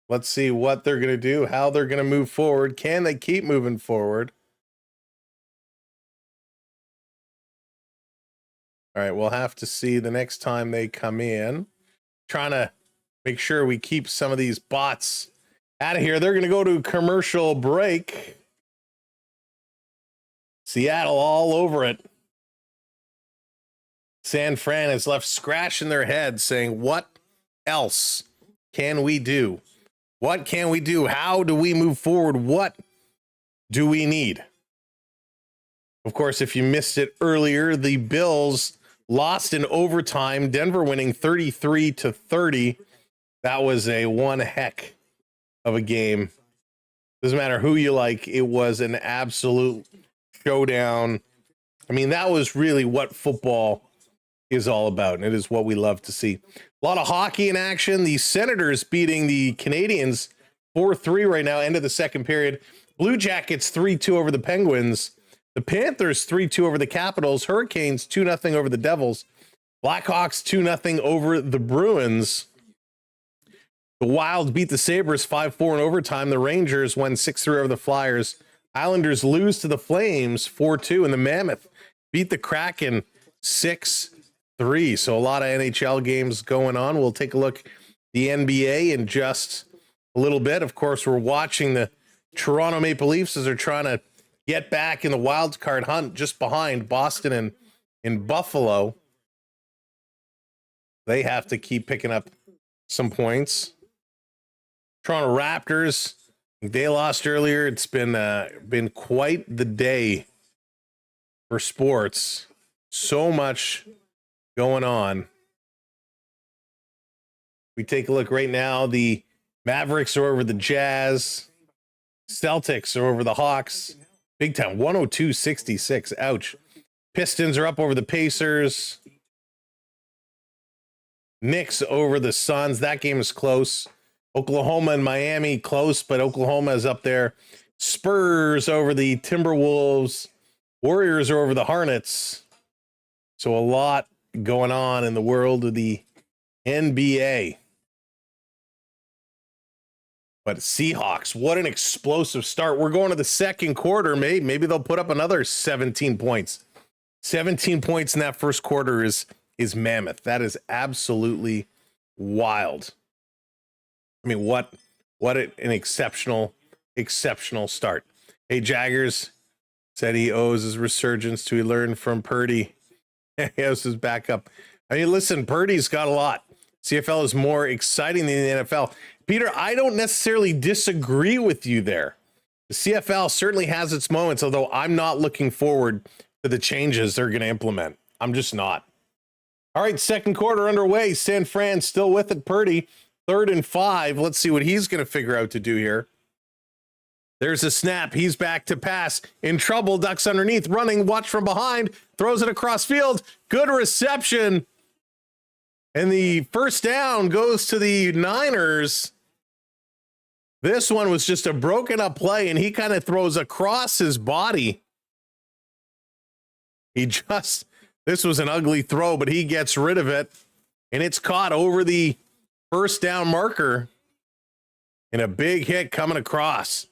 [SPEAKER 3] Let's see what they're going to do, how they're going to move forward. Can they keep moving forward? All right, we'll have to see the next time they come in. Trying to make sure we keep some of these bots out of here. They're going to go to commercial break. Seattle all over it. San Fran is left scratching their heads saying, what else can we do? What can we do? How do we move forward? What do we need? Of course, if you missed it earlier, the Bills lost in overtime. Denver winning 33-30. That was a one heck of a game. Doesn't matter who you like. It was an absolute showdown. I mean, that was really what football is all about, and it is what we love to see. A lot of hockey in action. The Senators beating the Canadians 4-3 right now, end of the second period. Blue Jackets 3-2 over the Penguins. The Panthers 3-2 over the Capitals. Hurricanes 2-0 over the Devils. Blackhawks 2-0 over the Bruins. The Wild beat the Sabres 5-4 in overtime. The Rangers won 6-3 over the Flyers. Islanders lose to the Flames 4-2, and the Mammoth beat the Kraken 6-3. So a lot of NHL games going on. We'll take a look at the NBA in just a little bit. Of course, we're watching the Toronto Maple Leafs as they're trying to get back in the wild card hunt, just behind Boston and in Buffalo. They have to keep picking up some points. Toronto Raptors, they lost earlier. It's been quite the day for sports. So much going on. We take a look right now. The Mavericks are over the Jazz. Celtics are over the Hawks. Big time, 102-66. Ouch. Pistons are up over the Pacers. Knicks over the Suns. That game is close. Oklahoma and Miami, close, but Oklahoma is up there. Spurs over the Timberwolves. Warriors are over the Hornets. So a lot going on in the world of the NBA. But Seahawks, what an explosive start. We're going to the second quarter. Maybe they'll put up another 17 points. 17 points in that first quarter is mammoth. That is absolutely wild. I mean, what an exceptional start. Hey, Jaggers said he owes his resurgence to he learned from Purdy. He owes his backup. I mean, listen, Purdy's got a lot. CFL is more exciting than the NFL. Peter, I don't necessarily disagree with you there. The CFL certainly has its moments, although I'm not looking forward to the changes they're going to implement. I'm just not. All right, second quarter underway. San Fran still with it. Purdy, 3rd and 5. Let's see what he's going to figure out to do here. There's a snap. He's back to pass. In trouble. Ducks underneath. Running. Watch from behind. Throws it across field. Good reception. And the first down goes to the Niners. This one was just a broken up play, and he kind of throws across his body. This was an ugly throw, but he gets rid of it, and it's caught over the first down marker. And a big hit coming across.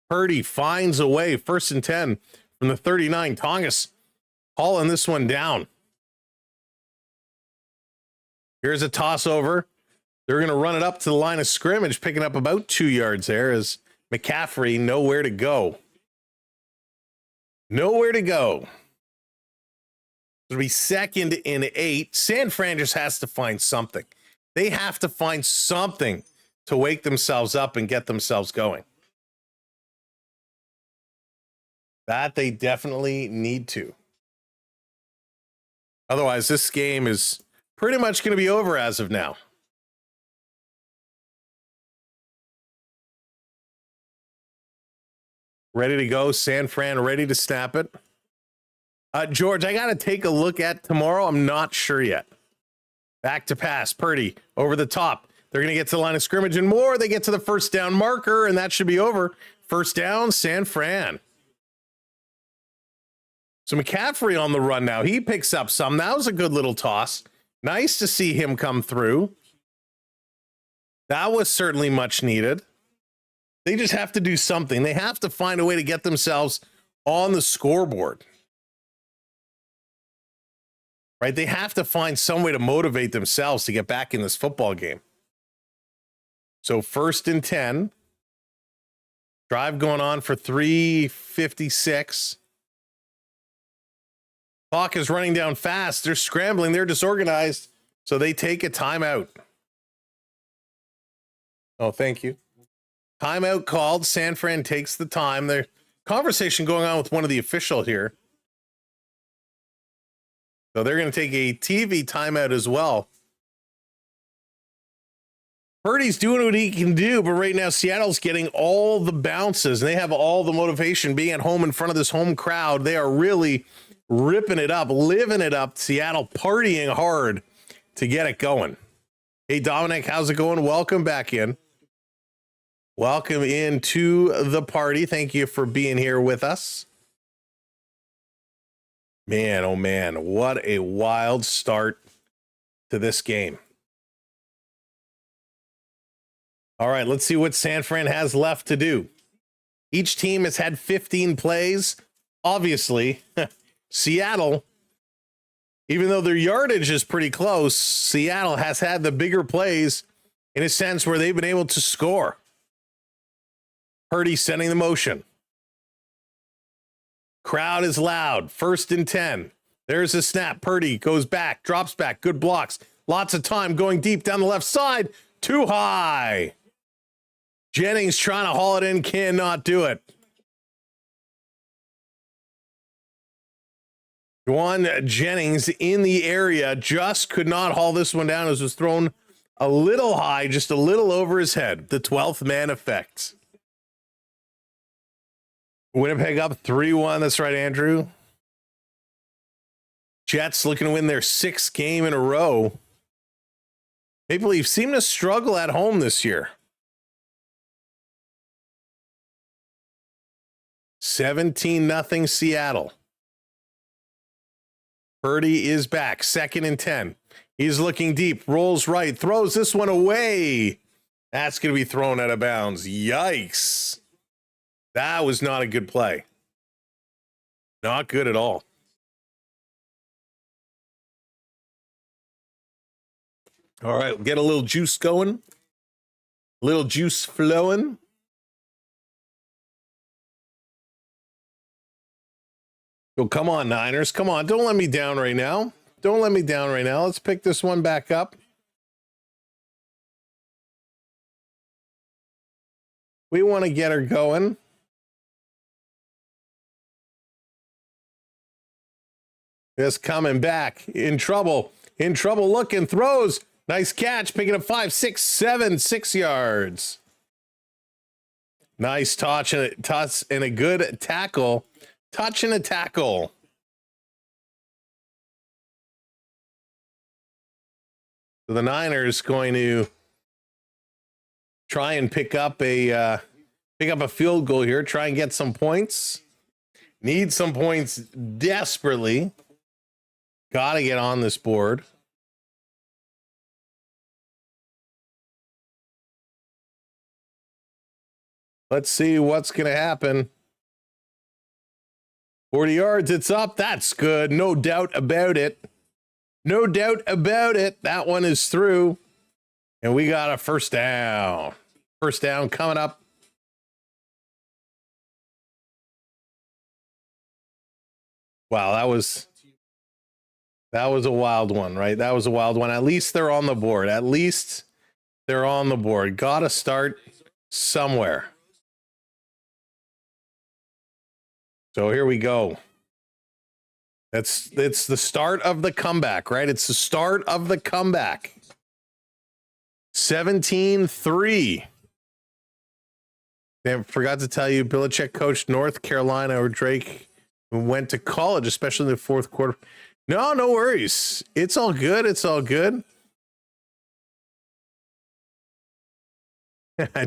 [SPEAKER 3] Purdy finds a way. 1st and 10 from the 39. Tongas hauling this one down. Here's a toss over. They're going to run it up to the line of scrimmage, picking up about 2 yards there as McCaffrey nowhere to go. Nowhere to go. It'll be 2nd and 8. San Fran just has to find something. They have to find something to wake themselves up and get themselves going. That they definitely need to. Otherwise, this game is pretty much going to be over as of now. Ready to go. San Fran ready to snap it. George, I got to take a look at tomorrow. I'm not sure yet. Back to pass. Purdy over the top. They're going to get to the line of scrimmage and more. They get to the first down marker, and that should be over. First down, San Fran. So McCaffrey on the run now. He picks up some. That was a good little toss. Nice to see him come through. That was certainly much needed. They just have to do something. They have to find a way to get themselves on the scoreboard. Right? They have to find some way to motivate themselves to get back in this football game. So 1st and 10. Drive going on for 3:56. Clock is running down fast. They're scrambling. They're disorganized. So they take a timeout. Oh, thank you. Timeout called. San Fran takes the time. There's conversation going on with one of the officials here. So they're going to take a TV timeout as well. Purdy's doing what he can do, but right now Seattle's getting all the bounces, and they have all the motivation being at home in front of this home crowd. They are really ripping it up, living it up. Seattle partying hard to get it going. Hey, Dominic, how's it going? Welcome back in. Welcome into the party. Thank you for being here with us. Man, oh man, what a wild start to this game. All right, let's see what San Fran has left to do. Each team has had 15 plays. Obviously, Seattle, even though their yardage is pretty close, Seattle has had the bigger plays in a sense where they've been able to score. Purdy setting the motion. Crowd is loud. 1st and 10. There's a snap. Purdy goes back, drops back. Good blocks. Lots of time going deep down the left side. Too high. Jennings trying to haul it in. Cannot do it. Juwan Jennings in the area just could not haul this one down as it was thrown a little high, just a little over his head. The 12th man effect. Winnipeg up 3-1. That's right, Andrew. Jets looking to win their 6th game in a row. Maple Leafs seem to struggle at home this year. 17-0 Seattle. Purdy is back. 2nd and 10. He's looking deep. Rolls right. Throws this one away. That's going to be thrown out of bounds. Yikes. That was not a good play. Not good at all. All right, we'll get a little juice going. A little juice flowing. Oh, come on, Niners. Come on. Don't let me down right now. Don't let me down right now. Let's pick this one back up. We want to get her going. Just coming back. In trouble. In trouble looking. Throws. Nice catch. Picking up 5, 6, 7, 6 yards. Nice touch and a good tackle. Touch and a tackle. So the Niners going to try and pick up a field goal here. Try and get some points. Need some points desperately. Got to get on this board. Let's see what's going to happen. 40 yards, it's up. That's good. No doubt about it. No doubt about it. That one is through. And we got a first down. First down coming up. Wow, that was a wild one, right? That was a wild one. At least they're on the board. At least they're on the board. Got to start somewhere. So here we go. It's the start of the comeback, right? It's the start of the comeback. 17-3. I forgot to tell you, Belichick coached North Carolina or Drake went to college, especially in the 4th quarter. No worries. It's all good. It's all good.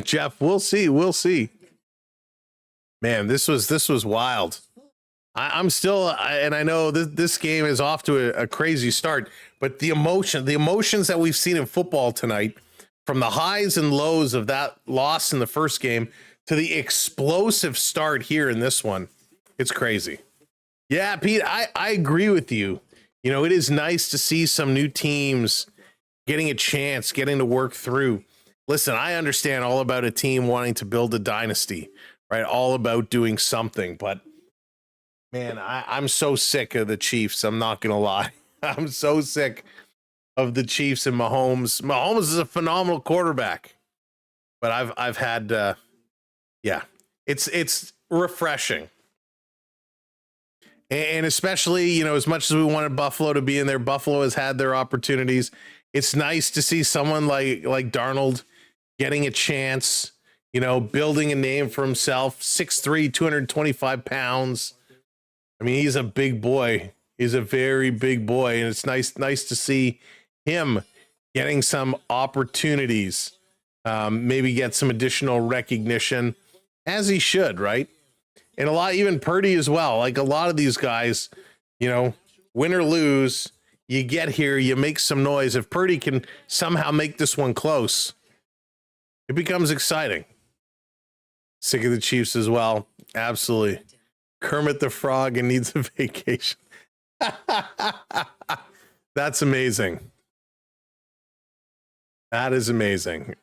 [SPEAKER 3] Jeff, we'll see. We'll see. Man, this was wild. I'm still, and I know this game is off to a crazy start, but the emotions that we've seen in football tonight, from the highs and lows of that loss in the first game to the explosive start here in this one, it's crazy. Yeah, Pete, I agree with you. You know, it is nice to see some new teams getting a chance, getting to work through. Listen, I understand all about a team wanting to build a dynasty, right? All about doing something, but man, I'm so sick of the Chiefs. I'm not going to lie. I'm so sick of the Chiefs and Mahomes. Mahomes is a phenomenal quarterback, but I've had Yeah, it's refreshing. And especially, you know, as much as we wanted Buffalo to be in there, Buffalo has had their opportunities. It's nice to see someone like Darnold getting a chance, you know, building a name for himself. 6'3", 225 pounds. I mean, he's a big boy. He's a very big boy, and it's nice to see him getting some opportunities. Maybe get some additional recognition, as he should, right? And a lot, even Purdy as well. Like a lot of these guys, you know, win or lose, you get here, you make some noise. If Purdy can somehow make this one close, it becomes exciting. Sick of the Chiefs as well. Absolutely. Kermit the Frog and needs a vacation. That's amazing. That is amazing.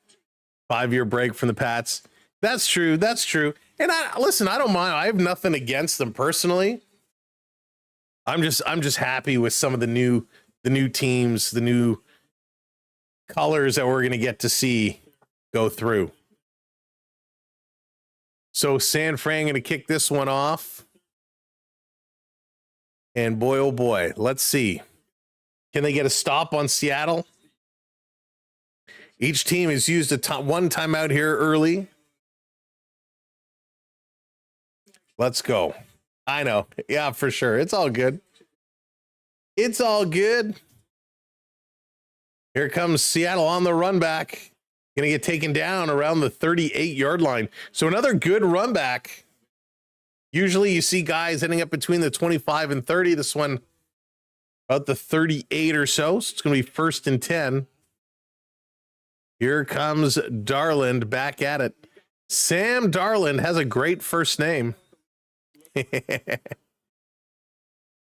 [SPEAKER 3] 5-year break from the Pats. That's true. That's true. And listen, I don't mind. I have nothing against them personally. I'm just happy with some of the new teams, the new colors that we're going to get to see go through. So San Fran going to kick this one off. And boy, oh boy, let's see. Can they get a stop on Seattle? Each team has used one timeout here early. Let's go. I know. Yeah, for sure. It's all good. It's all good. Here comes Seattle on the run back. Going to get taken down around the 38-yard line. So another good run back. Usually you see guys ending up between the 25 and 30. This one about the 38 or so. So it's going to be 1st and 10. Here comes Darland back at it. Sam Darland has a great first name.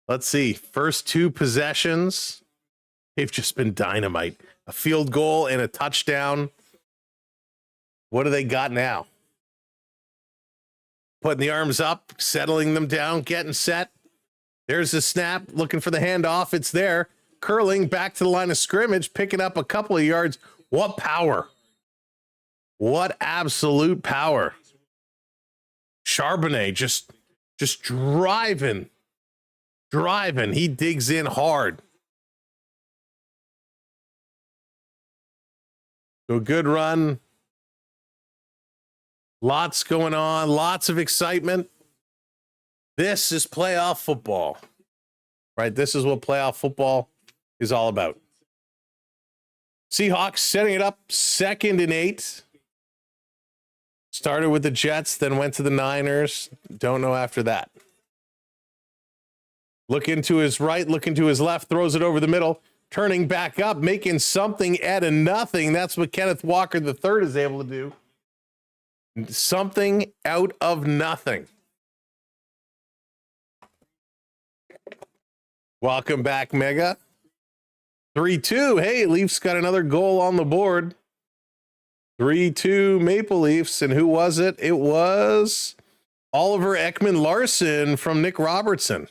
[SPEAKER 3] Let's see. First 2 possessions. They've just been dynamite. A field goal and a touchdown. What do they got now? Putting the arms up, settling them down, getting set. There's the snap, looking for the handoff. It's there. Curling back to the line of scrimmage, picking up a couple of yards. What power. What absolute power. Charbonnet just driving. He digs in hard. So good run. Lots going on. Lots of excitement. This is playoff football. Right? This is what playoff football is all about. Seahawks setting it up 2nd and 8. Started with the Jets, then went to the Niners. Don't know after that. Looking to his right, looking to his left, throws it over the middle, turning back up, making something out of nothing. That's what Kenneth Walker III is able to do. Something out of nothing. Welcome back, Mega. 3-2. Hey, Leafs got another goal on the board. 3-2 Maple Leafs. And who was it? It was Oliver Ekman-Larsson from Nick Robertson.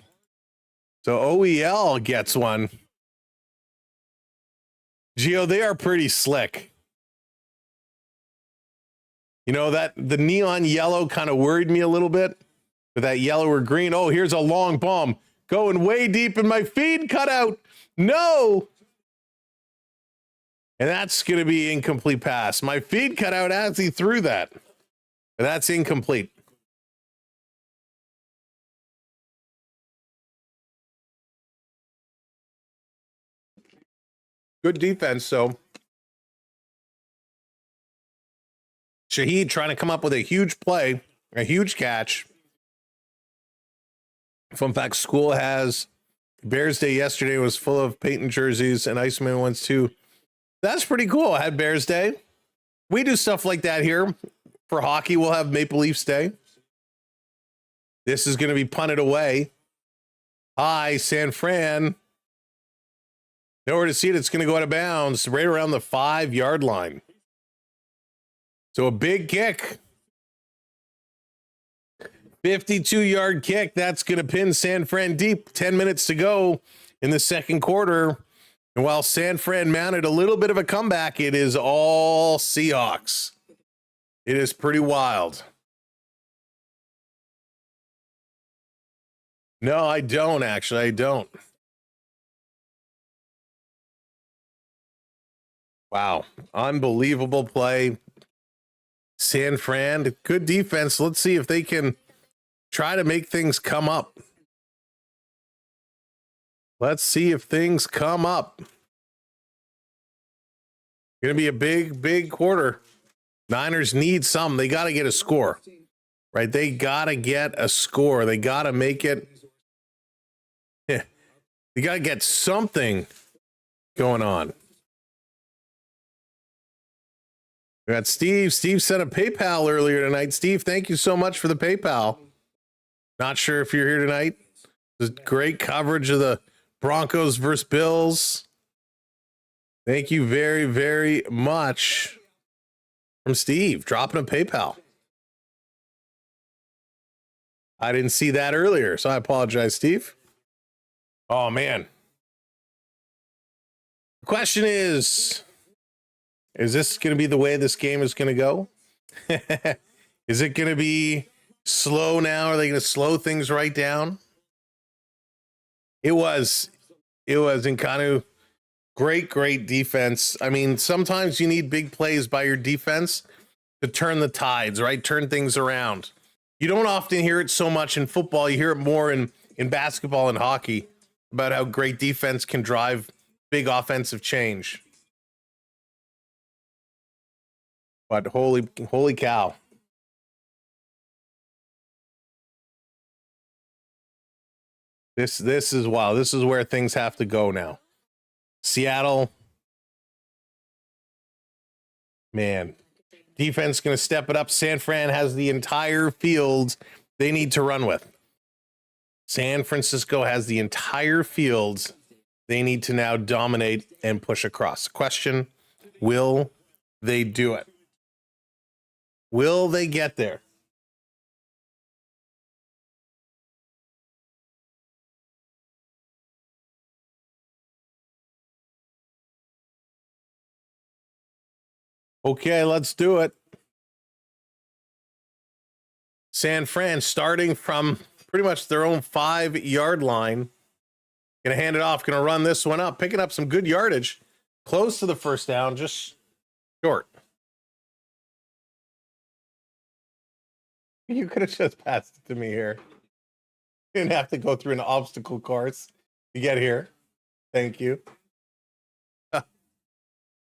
[SPEAKER 3] So OEL gets one. Gio, they are pretty slick. You know, that the neon yellow kind of worried me a little bit. With that yellow or green. Oh, here's a long bomb. Going way deep in my feed cutout. No. And that's going to be incomplete pass. My feed cut out as he threw that. But that's incomplete. Good defense, so. Shaheed trying to come up with a huge play, a huge catch. Fun fact, school has Bears Day yesterday was full of Peyton jerseys and Iceman ones too. That's pretty cool. I had Bears Day. We do stuff like that here. For hockey, we'll have Maple Leafs Day. This is going to be punted away. Hi, San Fran. Nowhere to see it. It's going to go out of bounds right around the 5-yard line. So a big kick. 52-yard kick. That's going to pin San Fran deep. 10 minutes to go in the second quarter. And while San Fran mounted a little bit of a comeback, it is all Seahawks. It is pretty wild. No, I don't actually. I don't. Wow. Unbelievable play. San Fran, good defense. Let's see if they can try to make things come up. Let's see if things come up. Going to be a big, big quarter. Niners need some. They got to get a score, right? They got to get a score. They got to make it. They got to get something going on. We got Steve. Steve sent a PayPal earlier tonight. Steve, thank you so much for the PayPal. Not sure if you're here tonight. This great coverage of the Broncos versus Bills. Thank you very, very much from Steve, dropping a PayPal. I didn't see that earlier, so I apologize, Steve. Oh, man. The question is this going to be the way this game is going to go? Is it going to be slow now? Are they going to slow things right down? It was Nkannou. Great defense. I mean, sometimes you need big plays by your defense to turn the tides, right? Turn things around. You don't often hear it so much in football. You hear it more in basketball and hockey about how great defense can drive big offensive change. But holy cow. This is wow. This is where things have to go now. Seattle, man, defense going to step it up. San Fran has the entire field they need to run with. San Francisco has the entire field they need to now dominate and push across. Question, will they do it? Will they get there? Okay, let's do it. San Fran starting from pretty much their own 5-yard line. Going to hand it off, going to run this one up, picking up some good yardage. Close to the first down, just short. You could have just passed it to me here. You didn't have to go through an obstacle course to get here. Thank you.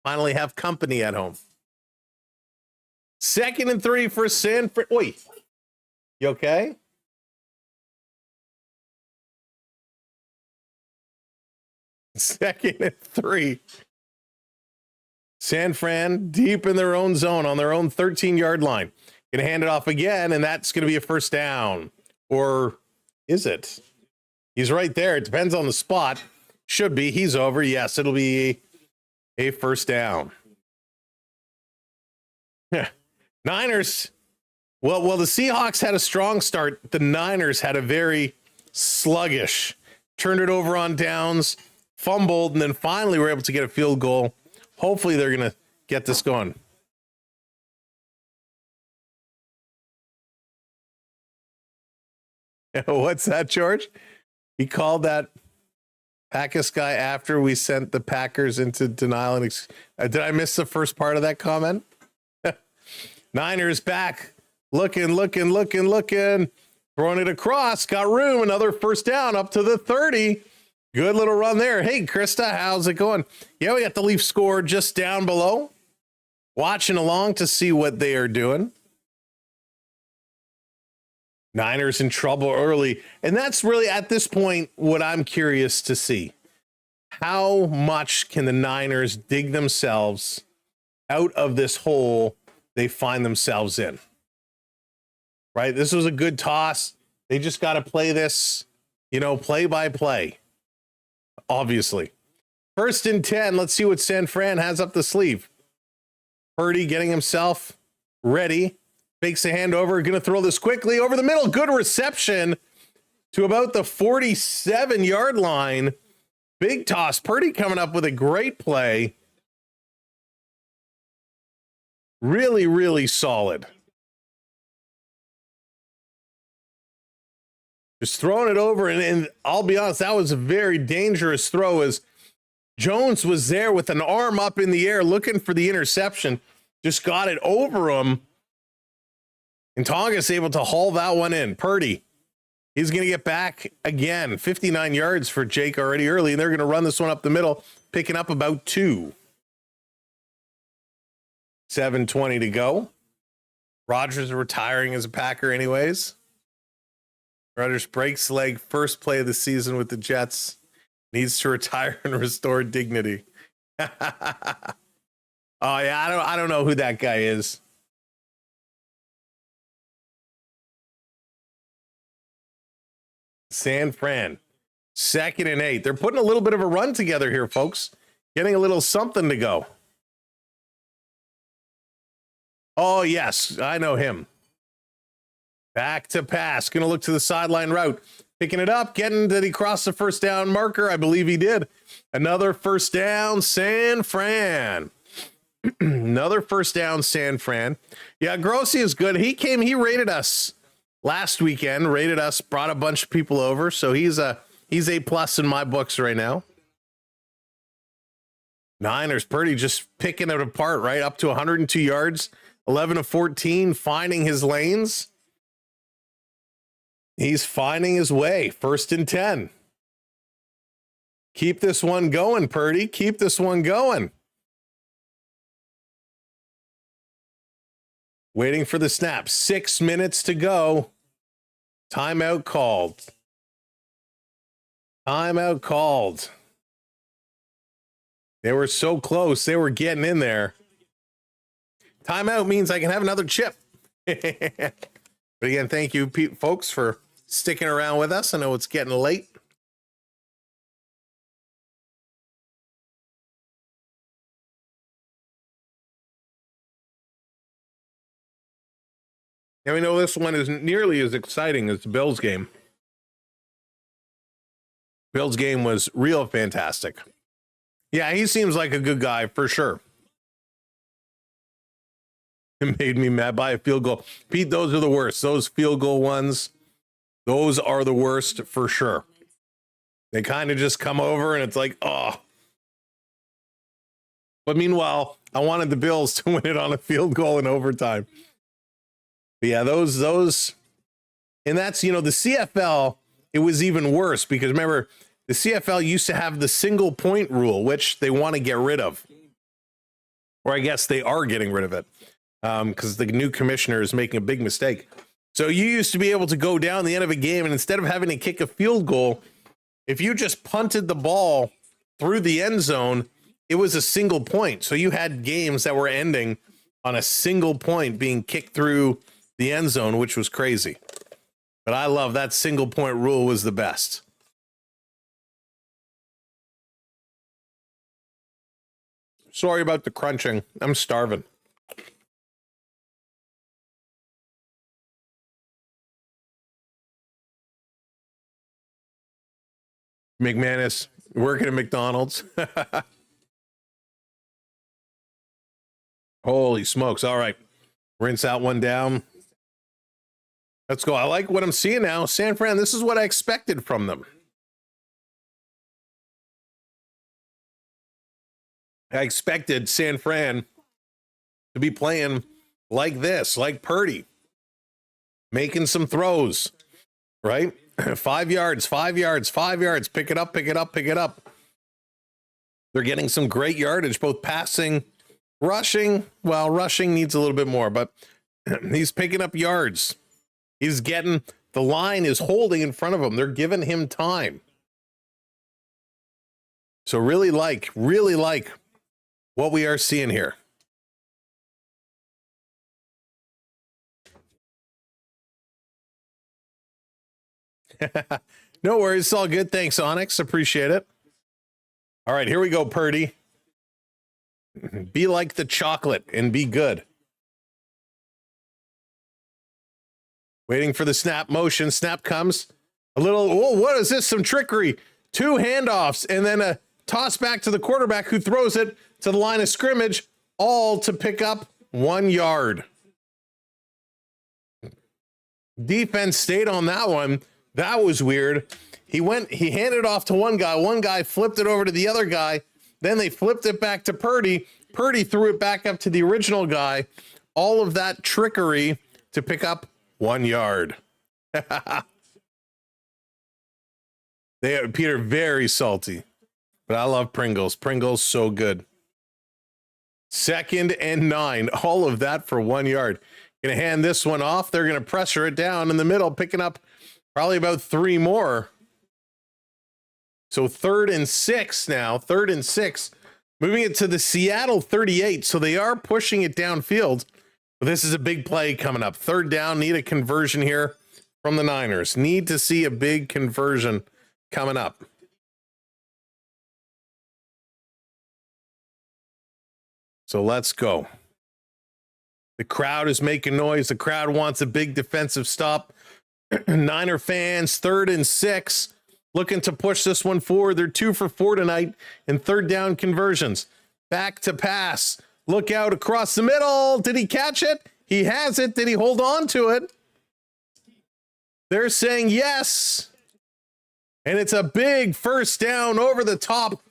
[SPEAKER 3] Finally have company at home. 2nd and 3 for San Fran. Wait, you okay? Second and 3. San Fran deep in their own zone on their own 13-yard line. Gonna hand it off again, and that's gonna be a first down. Or is it? He's right there. It depends on the spot. Should be. He's over. Yes, it'll be a first down. Niners. Well, the Seahawks had a strong start. The Niners had a very sluggish. Turned it over on downs, fumbled, and then finally were able to get a field goal. Hopefully they're going to get this going. What's that, George? He called that Packers guy after we sent the Packers into denial. And did I miss the first part of that comment? Niners back. Looking. Throwing it across. Got room. Another first down up to the 30. Good little run there. Hey, Krista, how's it going? Yeah, we got the Leafs score just down below. Watching along to see what they are doing. Niners in trouble early. And that's really, at this point, what I'm curious to see. How much can the Niners dig themselves out of this hole they find themselves in? Right? This was a good toss. They just got to play this, play by play. Obviously. 1st and 10. Let's see what San Fran has up the sleeve. Purdy getting himself ready. Fakes a handover. Going to throw this quickly over the middle. Good reception to about the 47-yard line. Big toss. Purdy coming up with a great play. Really, really solid. Just throwing it over, and I'll be honest, that was a very dangerous throw as Jones was there with an arm up in the air looking for the interception, just got it over him, and Tonga's able to haul that one in. Purdy, he's going to get back again. 59 yards for Jake already early, and they're going to run this one up the middle, picking up about 2. 7:20 to go. Rodgers retiring as a Packer anyways. Rodgers breaks leg, first play of the season with the Jets. Needs to retire and restore dignity. Oh yeah, I don't know who that guy is. San Fran, 2nd and 8. They're putting a little bit of a run together here, folks. Getting a little something to go. Oh yes, I know him. Back to pass. Going to look to the sideline route. Picking it up. Did he cross the first down marker? I believe he did. Another first down, San Fran. Another first down, San Fran. Yeah, Grossi is good. He rated us last weekend. Rated us, brought a bunch of people over. So he's A+ in my books right now. Niners, Purdy just picking it apart, right? Up to 102 yards. 11 of 14, finding his lanes. He's finding his way. 1st and 10. Keep this one going, Purdy. Keep this one going. Waiting for the snap. 6 minutes to go. Timeout called. Timeout called. They were so close. They were getting in there. Timeout means I can have another chip. But again, thank you, folks, for sticking around with us. I know it's getting late. And we know this one isn't nearly as exciting as the Bills game. Bills game was real fantastic. Yeah, he seems like a good guy for sure. It made me mad by a field goal. Pete, those are the worst. Those field goal ones, those are the worst for sure. They kind of just come over and it's like, oh. But meanwhile, I wanted the Bills to win it on a field goal in overtime. But yeah, those, and that's, the CFL, it was even worse because remember, the CFL used to have the single point rule, which they want to get rid of. Or I guess they are getting rid of it. Because the new commissioner is making a big mistake. So you used to be able to go down the end of a game, and instead of having to kick a field goal, if you just punted the ball through the end zone, it was a single point. So you had games that were ending on a single point being kicked through the end zone, which was crazy. But I love that single point rule was the best. Sorry about the crunching. I'm starving. McManus working at McDonald's. Holy smokes. All right. Rinse that one down. Let's go. I like what I'm seeing now. San Fran, this is what I expected from them. I expected San Fran to be playing like this, like Purdy, making some throws, right? 5 yards, 5 yards, 5 yards. Pick it up, pick it up, pick it up. They're getting some great yardage, both passing, rushing. Well, rushing needs a little bit more, but he's picking up yards. He's getting, the line is holding in front of him. They're giving him time. So really like what we are seeing here. No worries. It's all good. Thanks, Onyx. Appreciate it. All right, here we go, Purdy. Be like the chocolate and be good. Waiting for the snap motion. Snap comes. A little, oh, what is this? Some trickery. 2 handoffs and then a toss back to the quarterback who throws it to the line of scrimmage, all to pick up 1 yard. Defense stayed on that one. That was weird. He handed it off to one guy flipped it over to the other guy. Then they flipped it back to Purdy. Purdy threw it back up to the original guy. All of that trickery to pick up 1 yard. Peter, very salty, but I love Pringles. Pringles, so good. 2nd and 9, all of that for 1 yard. Gonna hand this one off. They're gonna pressure it down in the middle, picking up probably about 3 more. So 3rd and 6 now, 3rd and 6, moving it to the Seattle 38. So they are pushing it downfield, but this is a big play coming up. 3rd down, need a conversion here from the Niners. Need to see a big conversion coming up. So let's go. The crowd is making noise. The crowd wants a big defensive stop. Niner fans, 3rd and 6, looking to push this one forward. They're 2 for 4 tonight in 3rd down conversions. Back to pass. Look out across the middle. Did he catch it? He has it. Did he hold on to it? They're saying yes. And it's a big 1st down over the top.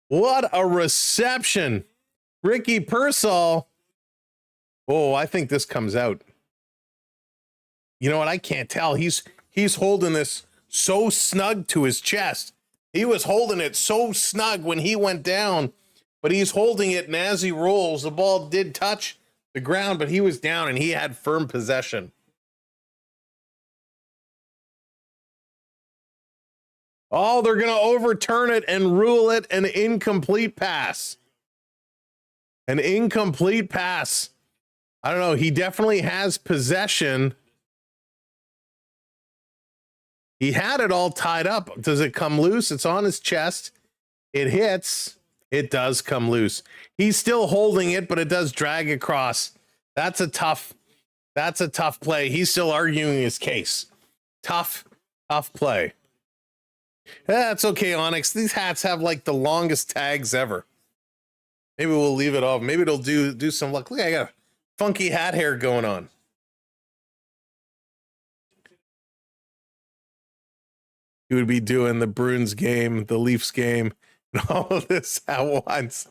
[SPEAKER 3] What a reception. Ricky Pearsall. Oh, I think this comes out. You know what? I can't tell. He's holding this so snug to his chest. He was holding it so snug when he went down, but he's holding it, and as he rolls, the ball did touch the ground, but he was down and he had firm possession. Oh, they're going to overturn it and rule it an incomplete pass. An incomplete pass. I don't know. He definitely has possession. He had it all tied up. Does it come loose? It's on his chest. It hits. It does come loose. He's still holding it, but it does drag across. That's a tough play. He's still arguing his case. Tough play. That's okay, Onyx. These hats have like the longest tags ever. Maybe we'll leave it off. Maybe it'll do some luck. Look, I got funky hat hair going on. He would be doing the Bruins game, the Leafs game, and all of this at once.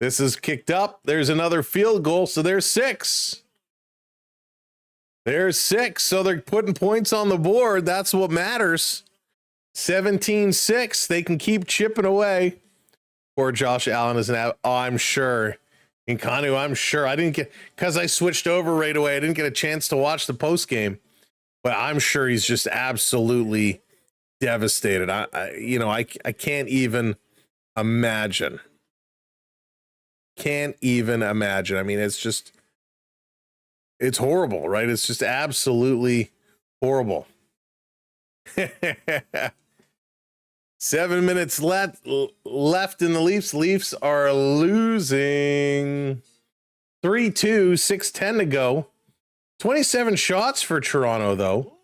[SPEAKER 3] This is kicked up. There's another field goal, so there's 6. There's 6, so they're putting points on the board. That's what matters. 17-6. They can keep chipping away. Poor Josh Allen is out. Oh, I'm sure. In Kanu, I'm sure. I didn't get, because I switched over right away, I didn't get a chance to watch the post game. But I'm sure he's just absolutely devastated. I can't even imagine. Can't even imagine. I mean, it's horrible, right? It's just absolutely horrible. 7 minutes left in the Leafs. Leafs are losing 3-2, 6:10 to go. 27 shots for Toronto, though.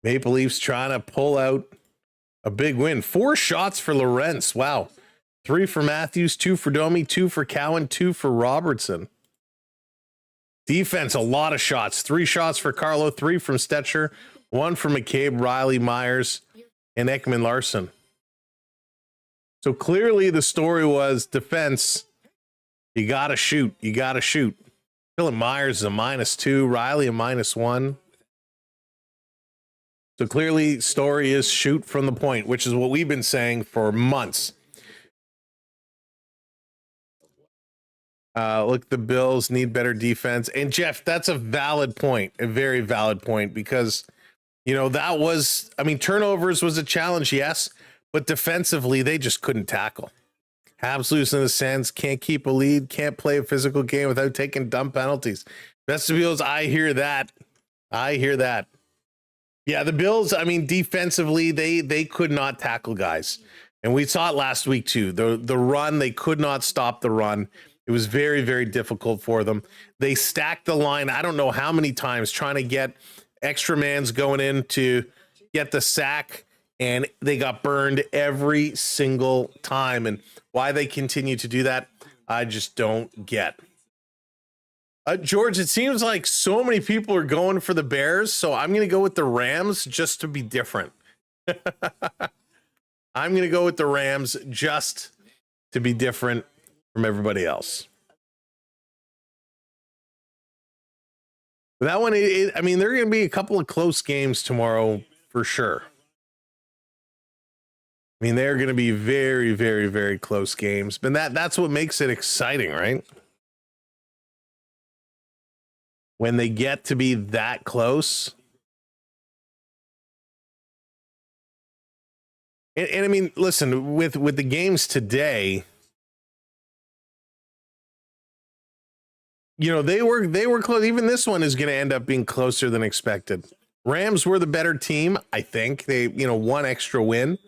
[SPEAKER 3] Maple Leafs trying to pull out a big win. 4 shots for Lorentz. Wow. 3 for Matthews, 2 for Domi, 2 for Cowan, 2 for Robertson. Defense, a lot of shots. 3 shots for Carlo, 3 from Stetcher, 1 for McCabe, Riley, Myers, and Ekman Larson. So clearly the story was defense. You got to shoot. You got to shoot. Philip Myers is a -2, Riley a -1. So clearly story is shoot from the point, which is what we've been saying for months. Look, the Bills need better defense. And Jeff, that's a valid point, a very valid point, because, that was, turnovers was a challenge, yes, but defensively, they just couldn't tackle. Habs loose in the sense, can't keep a lead, can't play a physical game without taking dumb penalties. Vestibules, I hear that. Yeah, the Bills, defensively, they could not tackle guys. And we saw it last week too. The run, they could not stop the run. It was very, very difficult for them. They stacked the line, I don't know how many times, trying to get extra mans going in to get the sack, and they got burned every single time. And why they continue to do that, I just don't get. George, it seems like so many people are going for the Bears, so I'm going to go with the Rams just to be different. I'm going to go with the Rams just to be different from everybody else. That one, I mean, there are going to be a couple of close games tomorrow for sure. I mean, they're going to be very, very, very close games, but that's what makes it exciting, right? When they get to be that close. And I mean, listen, with the games today, you know, they were close. Even this one is going to end up being closer than expected. Rams were the better team, I think. They, you know, one extra win.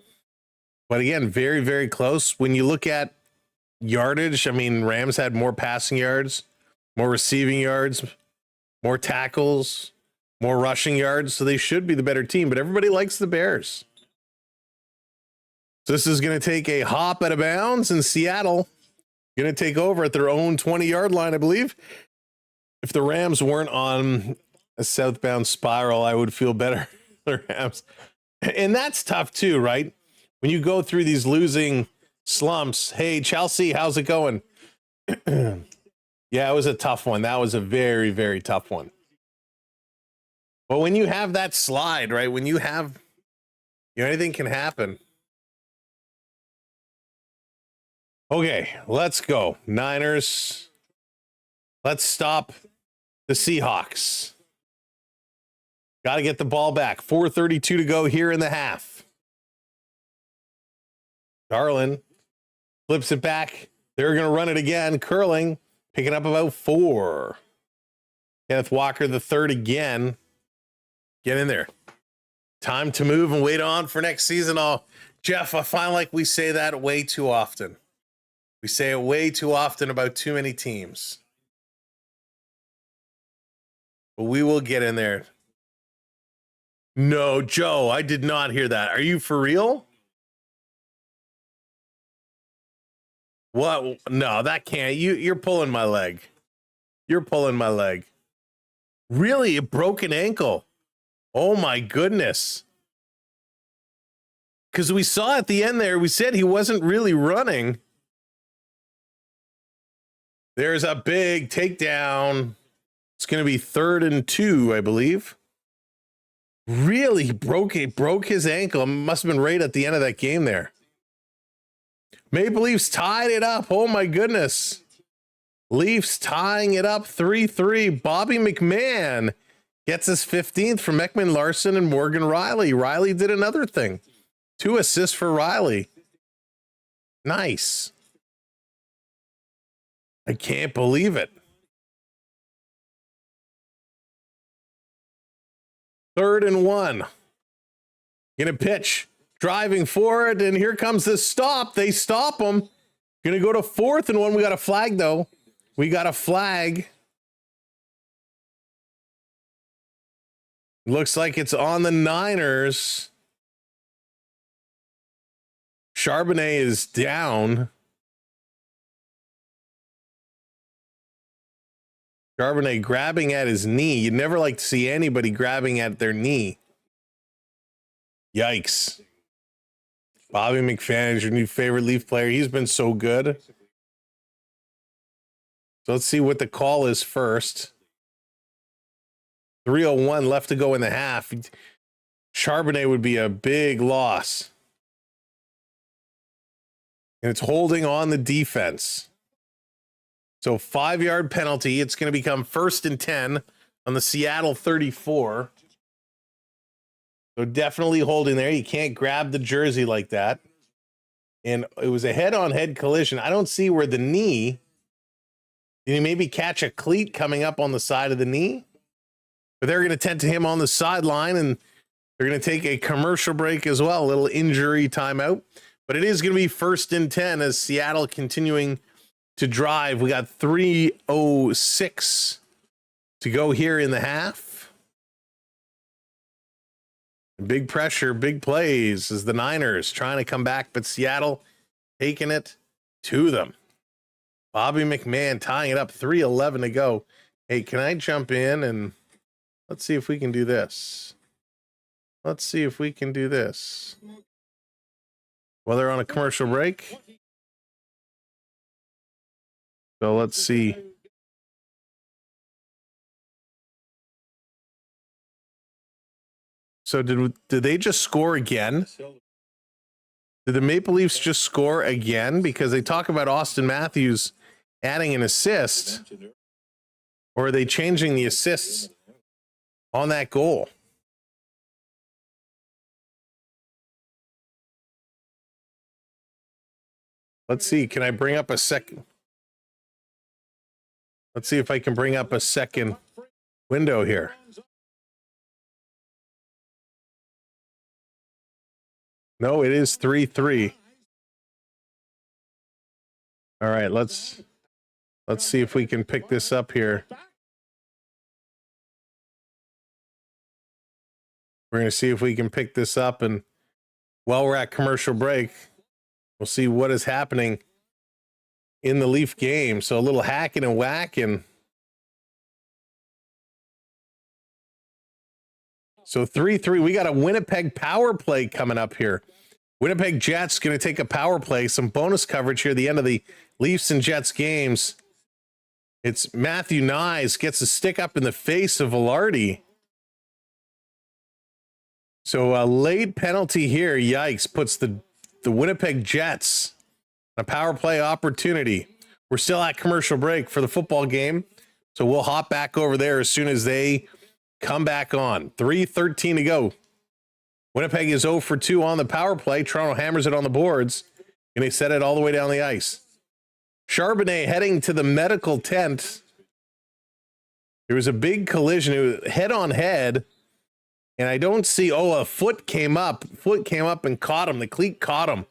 [SPEAKER 3] But again, very, very close. When you look at yardage, I mean, Rams had more passing yards, more receiving yards, more tackles, more rushing yards. So they should be the better team, but everybody likes the Bears. So this is going to take a hop out of bounds in Seattle. Going to take over at their own 20-yard line, I believe. If the Rams weren't on a southbound spiral, I would feel better. The Rams. And that's tough too, right? When you go through these losing slumps. Hey, Chelsea, how's it going? Yeah, it was a tough one. That was a very, very tough one. But when you have that slide, right? When you have, you know, anything can happen. Okay, let's go. Niners. Let's stop the Seahawks. Got to get the ball back. 4:32 to go here in the half. Garland flips it back. They're going to run it again. Curling, picking up about 4. Kenneth Walker, the third again. Get in there. Time to move and wait on for next season. Oh, Jeff, I find like we say that way too often. We say it way too often about too many teams. But we will get in there. No, Joe, I did not hear that. Are you for real? What? No, that can't. You're pulling my leg. You're pulling my leg. Really? A broken ankle? Oh my goodness. Because we saw at the end there, we said he wasn't really running. There's a big takedown. It's going to be 3rd and 2, I believe. Really broke his ankle. Must have been right at the end of that game there. Maple Leafs tied it up. Oh my goodness. Leafs tying it up 3-3. Bobby McMahon gets his 15th from Ekman Larson and Morgan Riley. Riley did another thing. 2 assists for Riley. Nice. I can't believe it. 3rd and 1. Gonna pitch. Driving forward, and here comes this stop. They stop him. Gonna go to 4th and 1. We got a flag, though. We got a flag. Looks like it's on the Niners. Charbonnet is down. Charbonnet grabbing at his knee. You'd never like to see anybody grabbing at their knee. Yikes. Bobby McFadden is your new favorite Leaf player. He's been so good. So let's see what the call is first. 3:01 left to go in the half. Charbonnet would be a big loss. And it's holding on the defense. So 5-yard penalty. It's going to become 1st and 10 on the Seattle 34. So definitely holding there. You can't grab the jersey like that. And it was a head-on-head collision. I don't see where the knee. Did he maybe catch a cleat coming up on the side of the knee? But they're going to tend to him on the sideline, and they're going to take a commercial break as well. A little injury timeout. But it is going to be 1st and 10 as Seattle continuing to drive. We got 3:06 to go here in the half. Big pressure, big plays as the Niners trying to come back, but Seattle taking it to them. Bobby McMahon tying it up, 3:11 to go. Hey, can I jump in and let's see if we can do this. Let's see if we can do this. Well, they're on a commercial break. So let's see. So did they just score again? Did the Maple Leafs just score again? Because they talk about Austin Matthews adding an assist. Or are they changing the assists on that goal? Let's see. Can I bring up a second? Let's see if I can bring up a second window here. No, it is 3-3. All right, let's see if we can pick this up here. We're going to see if we can pick this up, and while we're at commercial break, we'll see what is happening in the Leaf game. So a little hacking and whacking. So 3-3, we got a Winnipeg power play coming up here. Winnipeg Jets going to take a power play, some bonus coverage here at the end of the Leafs and Jets games. It's Matthew Nyes gets a stick up in the face of Velarde. So a late penalty here, yikes, puts the Winnipeg Jets on a power play opportunity. We're still at commercial break for the football game, so we'll hop back over there as soon as they come back on. 3:13 to go. Winnipeg is 0 for 2 on the power play. Toronto hammers it on the boards, and they set it all the way down the ice. Charbonnet heading to the medical tent. There was a big collision. It was head on head, and I don't see, a foot came up. Foot came up and caught him. The cleat caught him.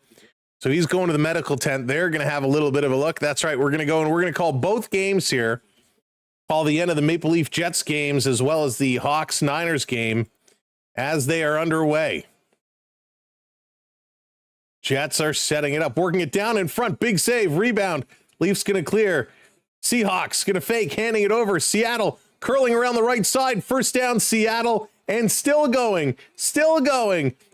[SPEAKER 3] So he's going to the medical tent. They're going to have a little bit of a look. That's right. We're going to go and we're going to call both games here. Call the end of the Maple Leaf Jets games as well as the Hawks Niners game as they are underway. Jets are setting it up, working it down in front. Big save, rebound. Leafs going to clear. Seahawks going to fake, handing it over. Seattle curling around the right side. First down, Seattle, and still going.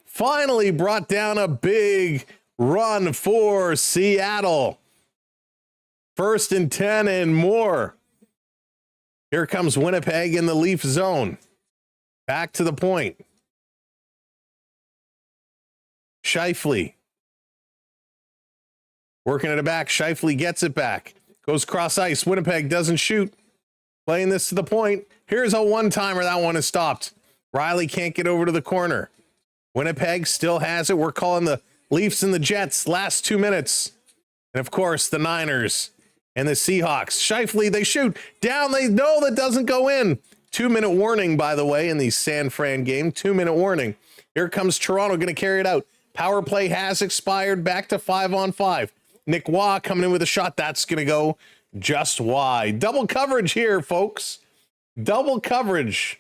[SPEAKER 3] Finally brought down a big run for Seattle. 1st and 10 and more. Here comes Winnipeg in the Leaf zone. Back to the point. Scheifele. Working it back. Scheifele gets it back. Goes cross ice. Winnipeg doesn't shoot. Playing this to the point. Here's a one-timer. That one is stopped. Riley can't get over to the corner. Winnipeg still has it. We're calling the Leafs and the Jets last 2 minutes. And of course, the Niners and the Seahawks. Scheifele, they shoot. Down, they know that doesn't go in. 2-minute warning, by the way, in the San Fran game. 2-minute warning. Here comes Toronto, going to carry it out. Power play has expired. Back to 5-on-5. Nick Waugh coming in with a shot. That's going to go just wide. Double coverage here, folks. Double coverage.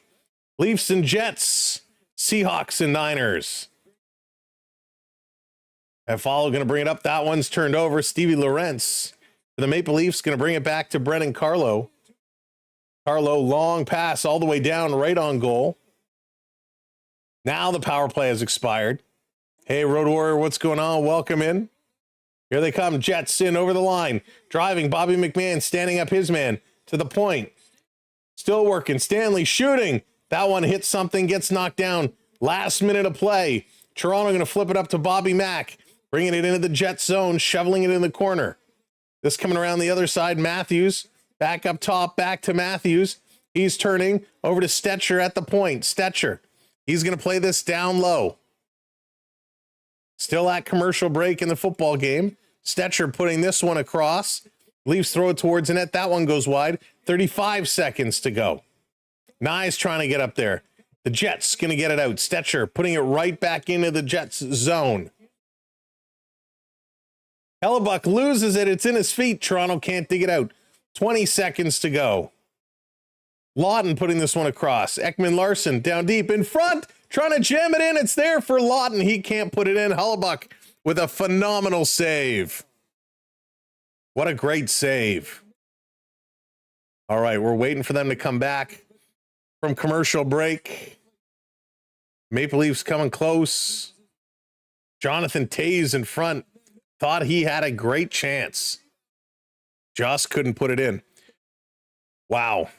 [SPEAKER 3] Leafs and Jets. Seahawks and Niners. And follow going to bring it up. That one's turned over. Stevie Lorentz. The Maple Leafs going to bring it back to Brennan Carlo. Carlo, long pass all the way down, right on goal. Now the power play has expired. Hey, Road Warrior, what's going on? Welcome in. Here they come. Jets in over the line. Driving. Bobby McMahon standing up his man to the point. Still working. Stanley shooting. That one hits something, gets knocked down. Last minute of play. Toronto going to flip it up to Bobby Mack. Bringing it into the Jet zone, shoveling it in the corner. This coming around the other side. Matthews. Back up top. Back to Matthews. He's turning over to Stetcher at the point. Stetcher. He's going to play this down low. Still at commercial break in the football game. Stetcher putting this one across. Leafs throw it towards the net. That one goes wide. 35 seconds to go. Nyes trying to get up there. The Jets going to get it out. Stetcher putting it right back into the Jets zone. Hellebuck loses it. It's in his feet. Toronto can't dig it out. 20 seconds to go. Lawton putting this one across. Ekman Larson down deep in front. Trying to jam it in. It's there for Lawton. He can't put it in. Hellebuck with a phenomenal save. What a great save. All right, we're waiting for them to come back from commercial break. Maple Leafs coming close. Jonathan Toews in front. Thought he had a great chance. Just couldn't put it in. Wow.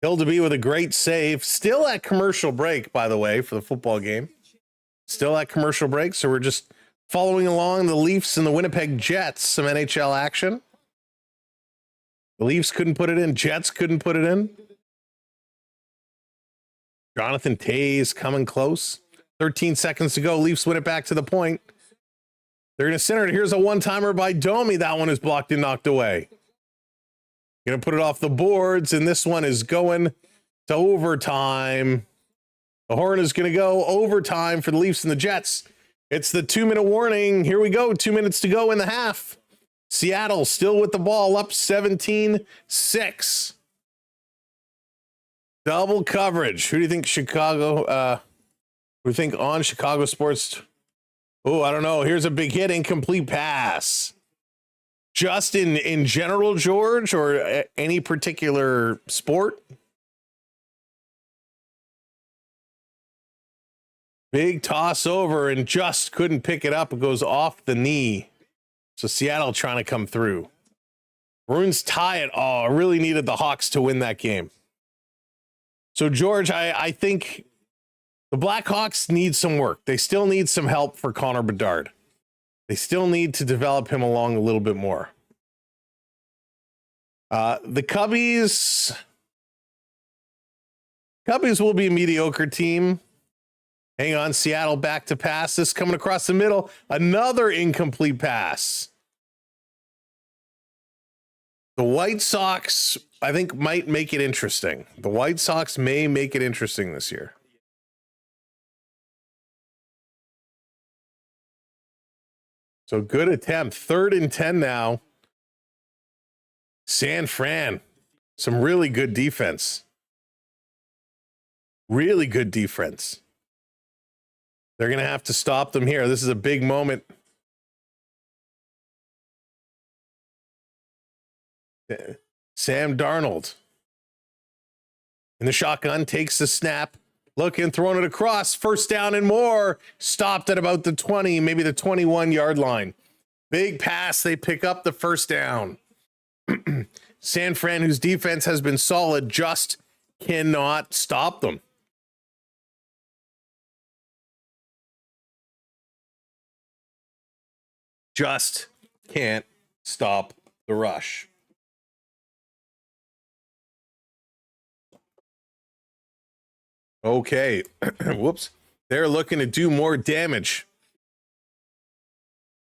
[SPEAKER 3] Hildeby with a great save. Still at commercial break, by the way, for the football game. Still at commercial break, so we're just following along the Leafs and the Winnipeg Jets, some NHL action. The Leafs couldn't put it in. Jets couldn't put it in. Jonathan Toews coming close. 13 seconds to go. Leafs win it back to the point. They're going to center it. Here's a one-timer by Domi. That one is blocked and knocked away. Going to put it off the boards, and this one is going to overtime. The horn is going to go overtime for the Leafs and the Jets. It's the 2-minute warning. Here we go. 2 minutes to go in the half. Seattle still with the ball, up 17-6. Double coverage. Who do you think Chicago, who do you think on Chicago Sports? Oh, I don't know. Here's a big hit, incomplete pass. Just in general, George, or any particular sport? Big toss over and just couldn't pick it up. It goes off the knee. So Seattle trying to come through. Bruins tie it. Oh, I really needed the Hawks to win that game. So, George, I think the Blackhawks need some work. They still need some help for Connor Bedard. They still need to develop him along a little bit more. The Cubbies will be a mediocre team. Hang on, Seattle back to pass. This coming across the middle. Another incomplete pass. The White Sox, I think, might make it interesting. The White Sox may make it interesting this year. So good attempt. 3rd and 10 now. San Fran. Some really good defense. Really good defense. They're going to have to stop them here. This is a big moment. Sam Darnold in the shotgun takes the snap, looking, throwing it across, first down and more, stopped at about the 20, maybe the 21-yard line. Big pass, they pick up the first down. San Fran, whose defense has been solid, just cannot stop them. Just can't stop the rush. Okay. Whoops. They're looking to do more damage.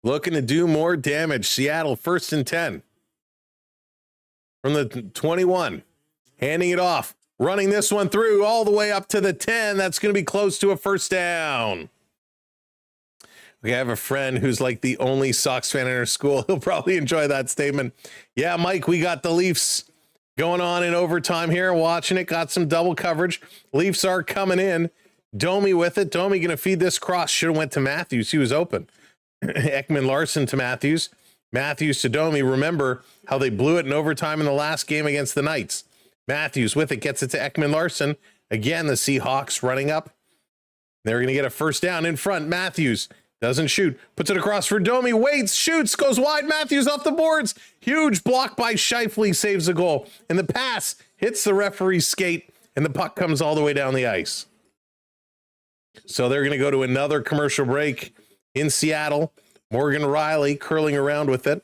[SPEAKER 3] Looking to do more damage. Seattle, 1st and 10. From the 21. Handing it off. Running this one through all the way up to the 10. That's going to be close to a first down. Okay, I have a friend who's like the only Sox fan in our school. He'll probably enjoy that statement. Yeah, Mike, we got the Leafs going on in overtime here. Watching it. Got some double coverage. Leafs are coming in. Domi with it. Domi going to feed this cross. Should have went to Matthews. He was open. Ekman Larson to Matthews. Matthews to Domi. Remember how they blew it in overtime in the last game against the Knights. Matthews with it. Gets it to Ekman Larson. Again, the Seahawks running up. They're going to get a first down in front. Matthews doesn't shoot. Puts it across for Domi. Waits. Shoots. Goes wide. Matthews off the boards. Huge block by Scheifele. Saves the goal. And the pass hits the referee's skate. And the puck comes all the way down the ice. So they're going to go to another commercial break in Seattle. Morgan Riley curling around with it.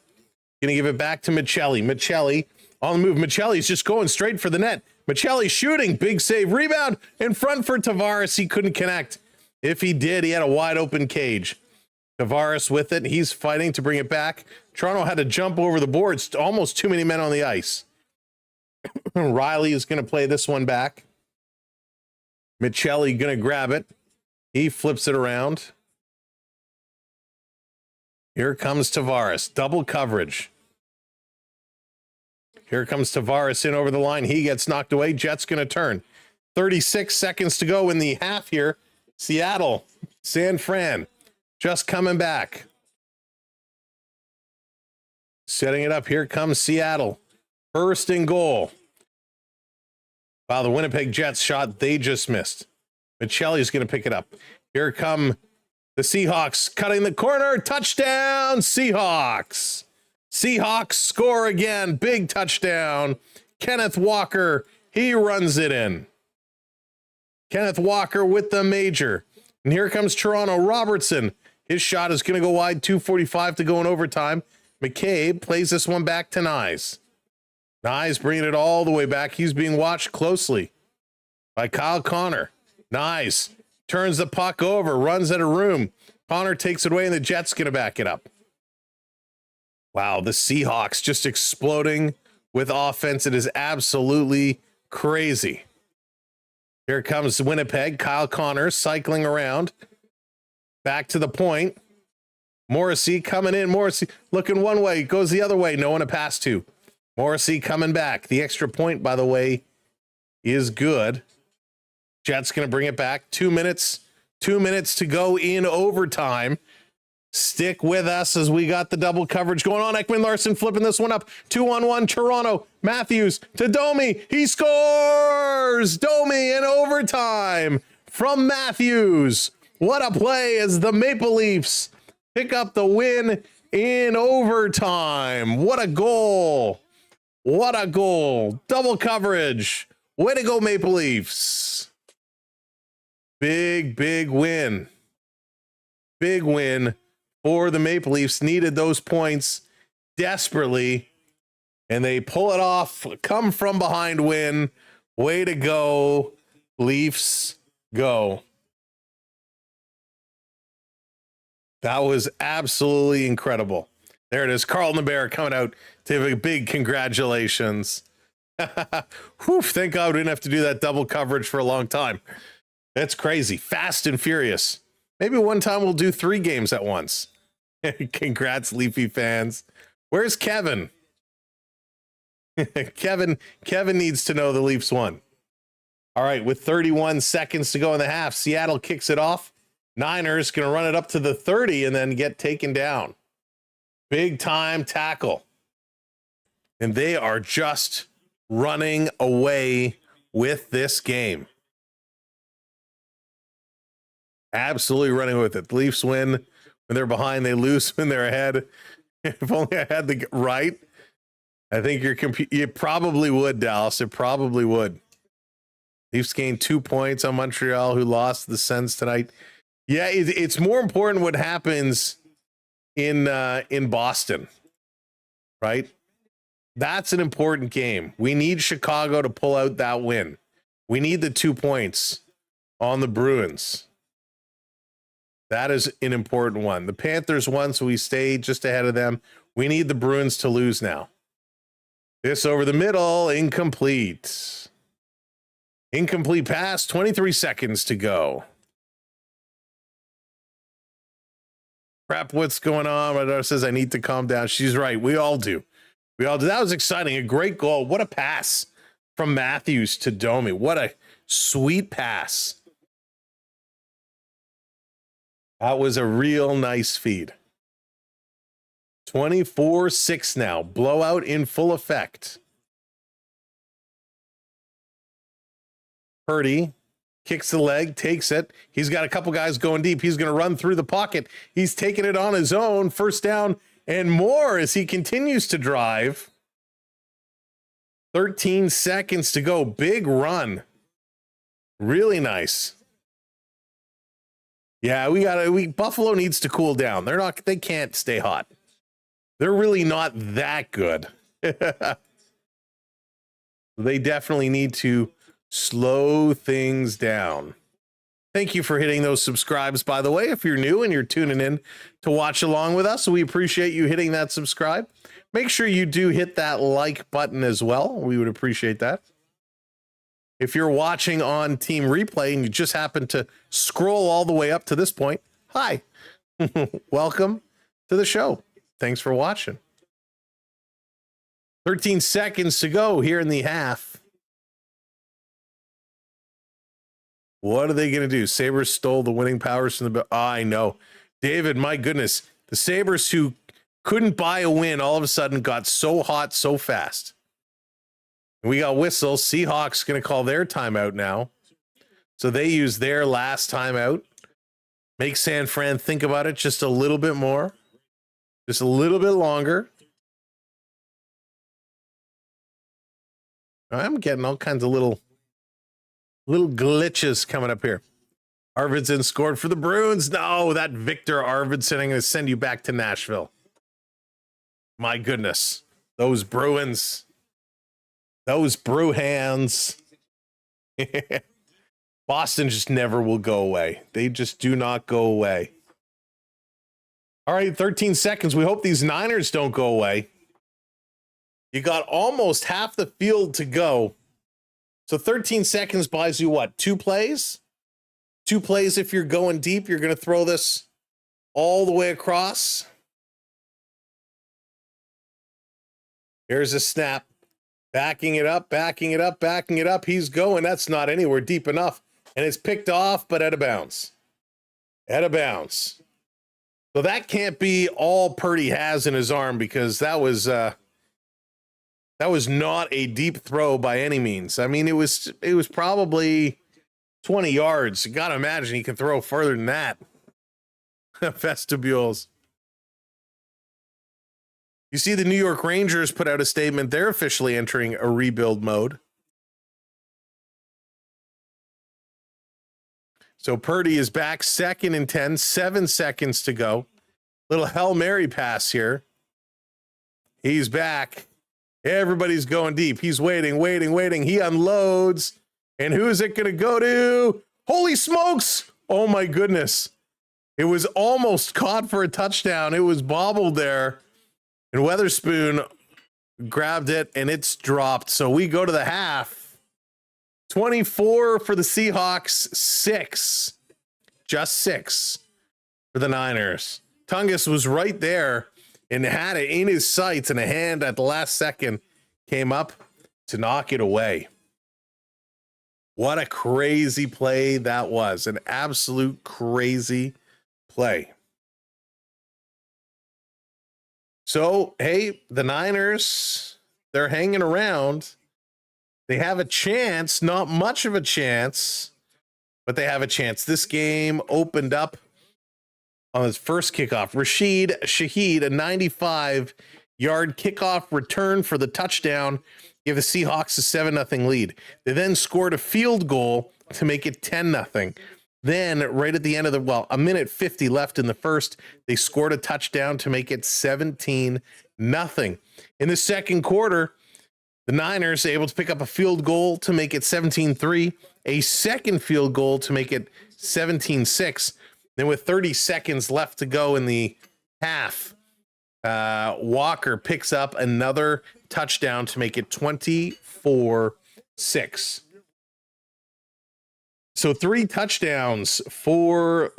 [SPEAKER 3] Going to give it back to Michelli. Michelli on the move. Michelli's just going straight for the net. Michelli shooting. Big save. Rebound in front for Tavares. He couldn't connect. If he did, he had a wide open cage. Tavares with it. He's fighting to bring it back. Toronto had to jump over the boards. Almost too many men on the ice. Riley is going to play this one back. Michelli going to grab it. He flips it around. Here comes Tavares. Double coverage. Here comes Tavares in over the line. He gets knocked away. Jets going to turn. 36 seconds to go in the half here. Seattle, San Fran, just coming back. Setting it up. Here comes Seattle. First and goal. Wow, the Winnipeg Jets shot, they just missed. Michelli's going to pick it up. Here come the Seahawks cutting the corner. Touchdown, Seahawks. Seahawks score again. Big touchdown. Kenneth Walker, he runs it in. Kenneth Walker with the major. And here comes Toronto. Robertson. His shot is going to go wide. 2:45 to go in overtime. McCabe plays this one back to Nyes. Nyes bringing it all the way back. He's being watched closely by Kyle Connor. Nyes turns the puck over, runs out of room. Connor takes it away, and the Jets going to back it up. Wow, the Seahawks just exploding with offense. It is absolutely crazy. Here comes Winnipeg. Kyle Connor cycling around. Back to the point. Morrissey coming in. Morrissey looking one way, goes the other way. No one to pass to. Morrissey coming back. The extra point, by the way, is good. Jets going to bring it back. 2 minutes. 2 minutes to go in overtime. Stick with us as we got the double coverage going on. Ekman Larson flipping this one up. 2-on-1 Toronto. Matthews to Domi. He scores! Domi in overtime from Matthews. What a play as the Maple Leafs pick up the win in overtime. What a goal. What a goal. Double coverage. Way to go, Maple Leafs. Big, big win. Big win for the Maple Leafs. Needed those points desperately, and they pull it off. Come from behind win. Way to go, Leafs. Go. That was absolutely incredible. There it is. Carlton the Bear coming out to have a big congratulations. Whew, thank God we didn't have to do that double coverage for a long time. That's crazy. Fast and furious. Maybe one time we'll do 3 games at once. Congrats, Leafy fans. Where's Kevin? Kevin needs to know the Leafs won. All right, with 31 seconds to go in the half, Seattle kicks it off. Niners going to run it up to the 30 and then get taken down. Big time tackle. And they are just running away with this game. Absolutely running with it. The Leafs win when they're behind. They lose when they're ahead. If only I had the right. I think you probably would, Dallas. It probably would. Leafs gained 2 points on Montreal, who lost the Sens tonight. Yeah, it's more important what happens in Boston, right? That's an important game. We need Chicago to pull out that win. We need the 2 points on the Bruins. That is an important one. The Panthers won, so we stay just ahead of them. We need the Bruins to lose now. This over the middle, incomplete. Incomplete pass, 23 seconds to go. Crap, what's going on? My daughter says I need to calm down. She's right. We all do. We all do. That was exciting. A great goal. What a pass from Matthews to Domi. What a sweet pass. That was a real nice feed. 24-6 now. Blowout in full effect. Purdy kicks the leg, takes it. He's got a couple guys going deep. He's going to run through the pocket. He's taking it on his own. First down and more as he continues to drive. 13 seconds to go. Big run. Really nice. Yeah, Buffalo needs to cool down. They can't stay hot. They're really not that good. They definitely need to slow things down. Thank you for hitting those subscribes, by the way. If you're new and you're tuning in to watch along with us, we appreciate you hitting that subscribe. Make sure you do hit that like button as well. We would appreciate that. If you're watching on Team Replay and you just happen to scroll all the way up to this point, hi. Welcome to the show. Thanks for watching. 13 seconds to go here in the half. What are they going to do? Sabres stole the winning powers from the... I know. David, my goodness. The Sabres, who couldn't buy a win, all of a sudden got so hot so fast. We got whistles. Seahawks going to call their timeout now. So they use their last timeout. Make San Fran think about it just a little bit more. Just a little bit longer. I'm getting all kinds of little glitches coming up here. Arvidsson scored for the Bruins. No, that Victor Arvidsson, I'm going to send you back to Nashville. My goodness. Those Bruins. Those brew hands. Boston just never will go away. They just do not go away. All right, 13 seconds. We hope these Niners don't go away. You got almost half the field to go. So 13 seconds buys you what? 2 plays? 2 plays if you're going deep. You're going to throw this all the way across. Here's a snap. Backing it up, backing it up, backing it up. He's going. That's not anywhere deep enough. And it's picked off, but out of bounds. Out of bounds. So that can't be all Purdy has in his arm, because that was not a deep throw by any means. I mean, it was probably 20 yards. You got to imagine he can throw further than that. Vestibules. You see the New York Rangers put out a statement. They're officially entering a rebuild mode. So Purdy is back, 2nd and 10, 7 seconds to go. Little Hail Mary pass here. He's back. Everybody's going deep. He's waiting. He unloads. And who's it going to go to? Holy smokes. Oh, my goodness. It was almost caught for a touchdown. It was bobbled there. And Weatherspoon grabbed it, and it's dropped. So we go to the half. 24 for the Seahawks, 6. Just 6 for the Niners. Tungus was right there and had it in his sights, and a hand at the last second came up to knock it away. What a crazy play that was. An absolute crazy play. So, hey, the Niners, they're hanging around. They have a chance, not much of a chance, but they have a chance. This game opened up on his first kickoff. Rashid Shaheed, a 95-yard kickoff return for the touchdown, gave the Seahawks a 7-0 lead. They then scored a field goal to make it 10-0. Then, right at the end of a minute 50 left in the first, they scored a touchdown to make it 17-0. In the second quarter, the Niners able to pick up a field goal to make it 17-3, a second field goal to make it 17-6. Then with 30 seconds left to go in the half, Walker picks up another touchdown to make it 24-6. So 3 touchdowns for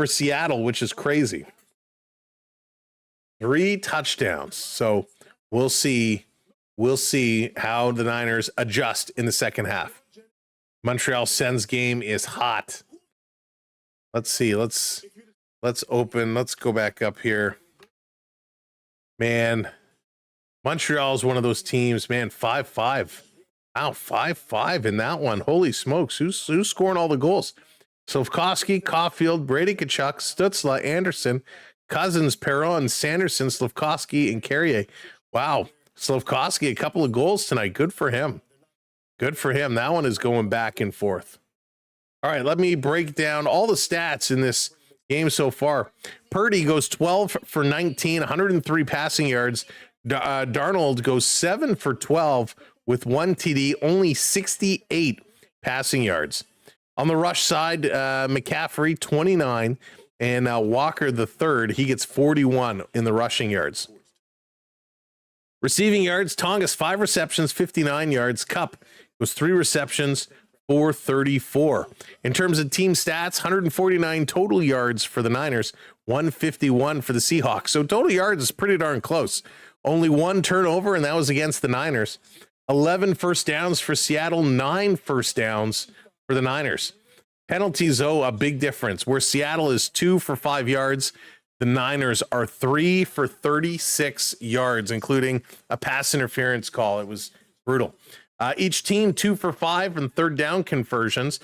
[SPEAKER 3] Seattle, which is crazy. 3 touchdowns. So we'll see how the Niners adjust in the second half. Montreal Sens game is hot. Let's see. Let's open. Let's go back up here. Man, Montreal is one of those teams, man, 5-5. Wow, 5-5 in that one. Holy smokes. Who's scoring all the goals? Slavkovsky, Caulfield, Brady Tkachuk, Stutzla, Anderson, Cousins, Perron, Sanderson, Slavkovsky, and Carrier. Wow. Slavkovsky, a couple of goals tonight. Good for him. Good for him. That one is going back and forth. All right, let me break down all the stats in this game so far. Purdy goes 12 for 19, 103 passing yards. Darnold goes 7 for 12 with 1 TD, only 68 passing yards. On the rush side, McCaffrey, 29, and Walker, the third, he gets 41 in the rushing yards. Receiving yards, Tongas, 5 receptions, 59 yards. Cup was 3 receptions, 434. In terms of team stats, 149 total yards for the Niners, 151 for the Seahawks. So total yards is pretty darn close. Only 1 turnover, and that was against the Niners. 11 first downs for Seattle, 9 first downs for the Niners. Penalties, though, a big difference. Where Seattle is 2 for 5 yards, The Niners are 3 for 36 yards, including a pass interference call. It was brutal. Each team 2 for 5 in third down conversions.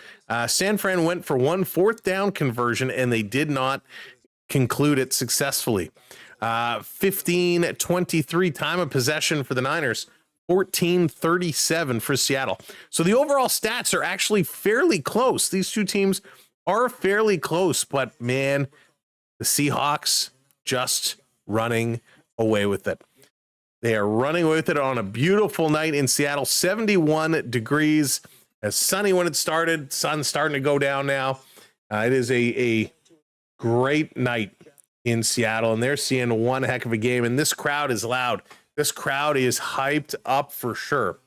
[SPEAKER 3] San Fran went for 1 fourth down conversion, and they did not conclude it successfully. 15-23 time of possession for the Niners, 14-37 for Seattle. So the overall stats are actually fairly close. These two teams are fairly close, but man, the Seahawks just running away with it. They are running with it on a beautiful night in Seattle, 71 degrees. As sunny when it started, sun's starting to go down now. It is a great night in Seattle, and they're seeing one heck of a game, and this crowd is loud. This crowd is hyped up for sure.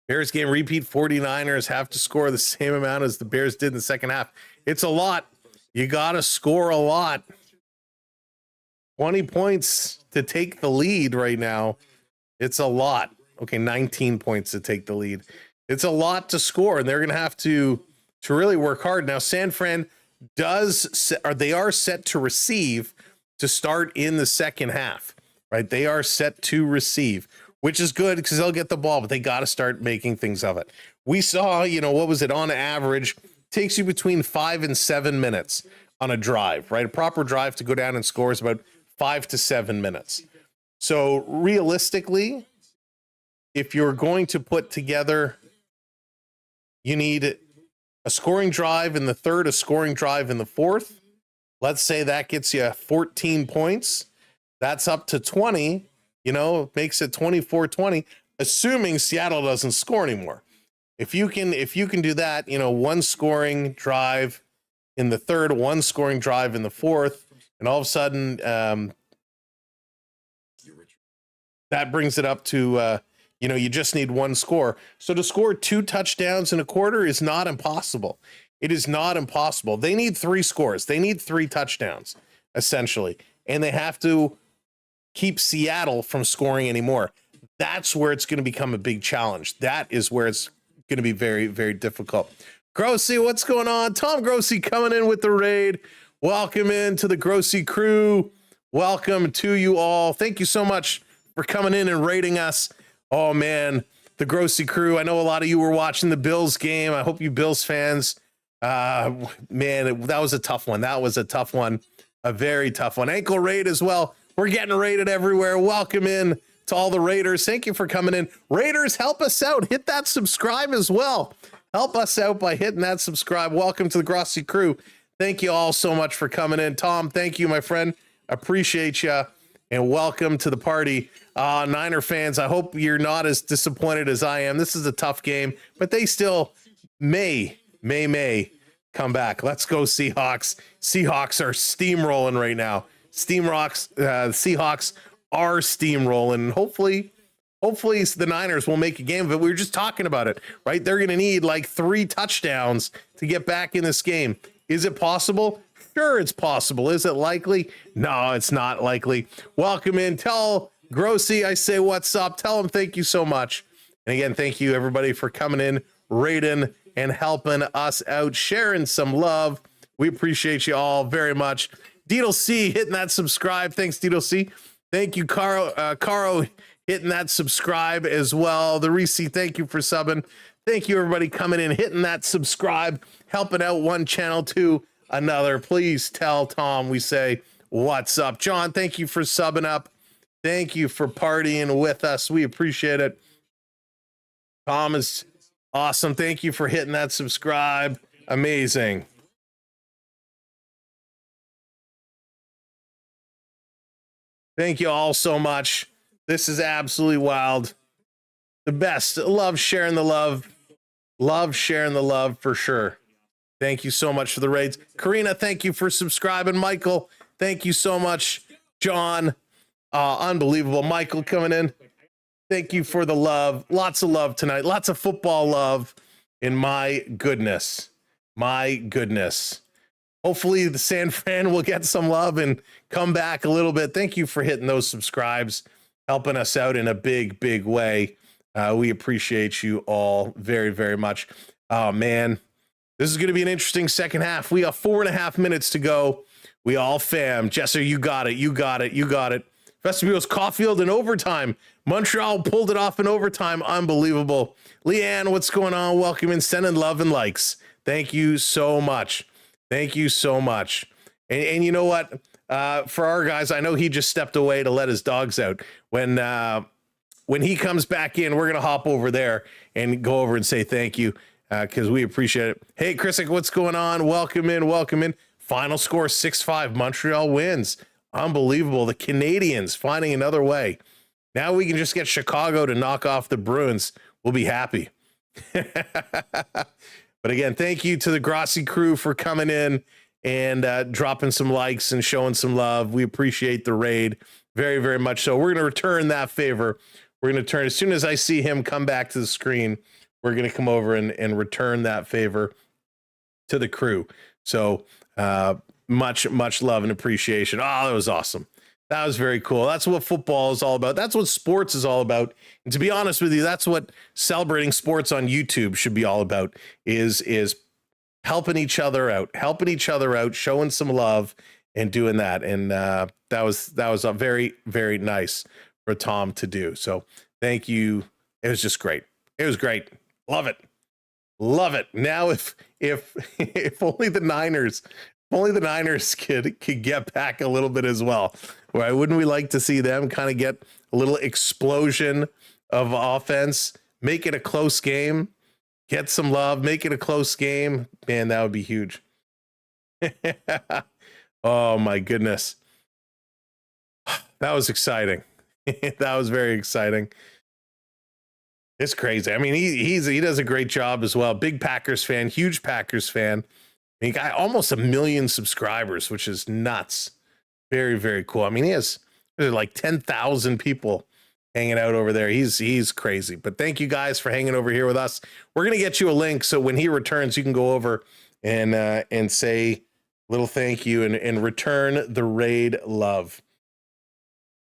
[SPEAKER 3] Bears game repeat, 49ers have to score the same amount as the Bears did in the second half. It's a lot. You got to score a lot. 20 points to take the lead right now. It's a lot. Okay, 19 points to take the lead. It's a lot to score, and they're going to have to really work hard. Now, San Fran they are set to receive to start in the second half, right? They are set to receive, which is good because they'll get the ball, but they got to start making things of it. We saw, what was it on average? Takes you between 5 and 7 minutes on a drive, right? A proper drive to go down and score is about 5 to 7 minutes. So realistically, if you're going to put together, you need a scoring drive in the third, a scoring drive in the fourth. Let's say that gets you 14 points. That's up to 20, makes it 24-20, assuming Seattle doesn't score anymore. If you can do that, one scoring drive in the third, one scoring drive in the fourth, and all of a sudden that brings it up to you just need one score. So to score 2 touchdowns in a quarter is not impossible. It is not impossible. They need 3 scores. They need 3 touchdowns, essentially. And they have to keep Seattle from scoring anymore. That's where it's going to become a big challenge. That is where it's going to be very, very difficult. Grossi, what's going on? Tom Grossi coming in with the raid. Welcome into the Grossi crew. Welcome to you all. Thank you so much for coming in and raiding us. Oh, man, the Grossi crew. I know a lot of you were watching the Bills game. I hope you Bills fans. That was a tough one. That was a tough one. A very tough one. Ankle raid as well. We're getting raided everywhere. Welcome in to all the Raiders. Thank you for coming in. Raiders, help us out. Hit that subscribe as well. Help us out by hitting that subscribe. Welcome to the Grossi crew. Thank you all so much for coming in. Tom, thank you, my friend. Appreciate you. And welcome to the party. Niner fans, I hope you're not as disappointed as I am. This is a tough game, but they still may come back. Let's go, Seahawks. Seahawks are steamrolling right now. Seahawks are steamrolling. Hopefully the Niners will make a game of it. We were just talking about it, right? They're going to need like 3 touchdowns to get back in this game. Is it possible? Sure, it's possible. Is it likely? No, it's not likely. Welcome in. Tell Grossi I say what's up. Tell him thank you so much. And again, thank you everybody for coming in, raiding, and helping us out, sharing some love. We appreciate you all very much. Deedle C hitting that subscribe. Thanks, Deedle C. Thank you, Caro hitting that subscribe as well. The Reese, thank you for subbing. Thank you, everybody coming in, hitting that subscribe, helping out one channel to another. Please tell Tom we say what's up. John, thank you for subbing up. Thank you for partying with us. We appreciate it. Tom is awesome. Thank you for hitting that subscribe. Amazing. Thank you all so much. This is absolutely wild. The best. Love sharing the love. Love sharing the love for sure. Thank you so much for the raids. Karina, thank you for subscribing. Michael, thank you so much. John, unbelievable. Michael coming in. Thank you for the love. Lots of love tonight. Lots of football love. And my goodness. Hopefully the San Fran will get some love and come back a little bit. Thank you for hitting those subscribes, helping us out in a big, big way. We appreciate you all very, very much. Oh, man. This is going to be an interesting second half. We have 4.5 minutes to go. We all fam. Jesser, you got it. You got it. You got it. Vestibule's Caulfield in overtime. Montreal pulled it off in overtime. Unbelievable. Leanne, what's going on? Welcome in. Sending love and likes. Thank you so much. Thank you so much. And you know what? For our guys, I know he just stepped away to let his dogs out. When he comes back in, we're going to hop over there and go over and say thank you because we appreciate it. Hey, Chrisick, what's going on? Welcome in. Welcome in. Final score 6-5. Montreal wins. Unbelievable. The Canadians finding another way. Now we can just get Chicago to knock off the Bruins. We'll be happy. But again, thank you to the Grossi crew for coming in and dropping some likes and showing some love. We appreciate the raid very, very much so. We're going to return that favor. We're going to turn, as soon as I see him come back to the screen, we're going to come over and return that favor to the crew. So much, much love and appreciation. Oh, that was awesome. That was very cool. That's what football is all about. That's what sports is all about. And to be honest with you, that's what celebrating sports on YouTube should be all about, is helping each other out, showing some love and doing that. And that was a very, very nice for Tom to do. So thank you. It was just great. It was great. Love it. Love it. Now if only the Niners could get back a little bit as well. Why wouldn't we like to see them kind of get a little explosion of offense, make it a close game, get some love, make it a close game? Man, that would be huge. Oh my goodness. That was exciting. That was very exciting. It's crazy. I mean, he does a great job as well. Big Packers fan, huge Packers fan. He got almost 1 million subscribers, which is nuts. Very, very cool. I mean, there's like 10,000 people hanging out over there. He's crazy. But thank you guys for hanging over here with us. We're going to get you a link so when he returns, you can go over and say a little thank you and return the raid love.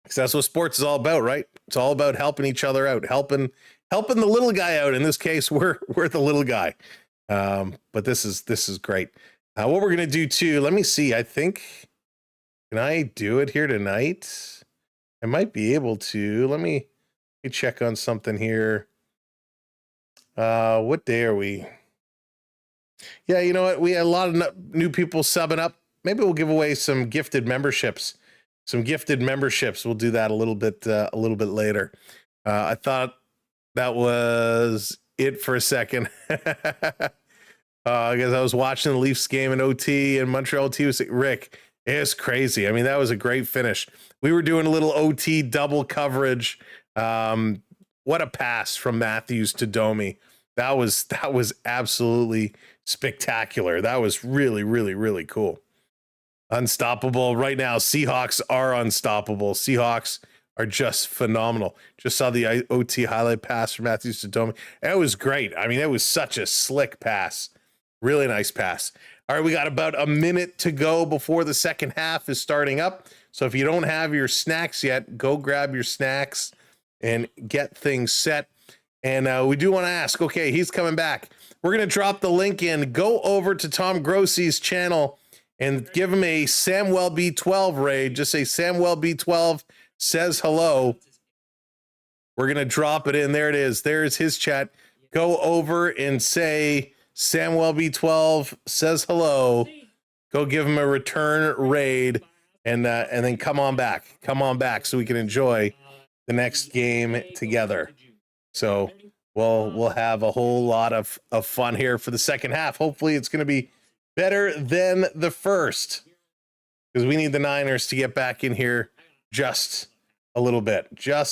[SPEAKER 3] Because that's what sports is all about, right? It's all about helping each other out, helping the little guy out. In this case, we're the little guy. But this is great. What we're going to do too, let me see. I think, can I do it here tonight? I might be able to. Let me check on something here. What day are we? Yeah, you know what? We had a lot of new people subbing up. Maybe we'll give away some gifted memberships. We'll do that a little bit later. I thought that was it for a second. I guess I was watching the Leafs game in OT and Montreal OT was Rick. It's crazy. I mean, that was a great finish. We were doing a little OT double coverage. What a pass from Matthews to Domi. That was absolutely spectacular. That was really, really, really cool. Unstoppable right now. Seahawks are unstoppable. Seahawks are just phenomenal. Just saw the OT highlight pass from Matthews to Domi. It was great. I mean, it was such a slick pass. Really nice pass. All right, we got about a minute to go before the second half is starting up. So if you don't have your snacks yet, go grab your snacks and get things set. And we do want to ask, okay, he's coming back. We're going to drop the link in. Go over to Tom Grossi's channel and give him a Samwell B12 raid. Just say Samwell B12 says hello. We're going to drop it in. There it is. There's his chat. Go over and say Samwell B12 says hello. Go give him a return raid and then come on back so we can enjoy the next game together. So we'll have a whole lot of fun here for the second half. Hopefully it's going to be better than the first, because we need the Niners to get back in here just a little bit. So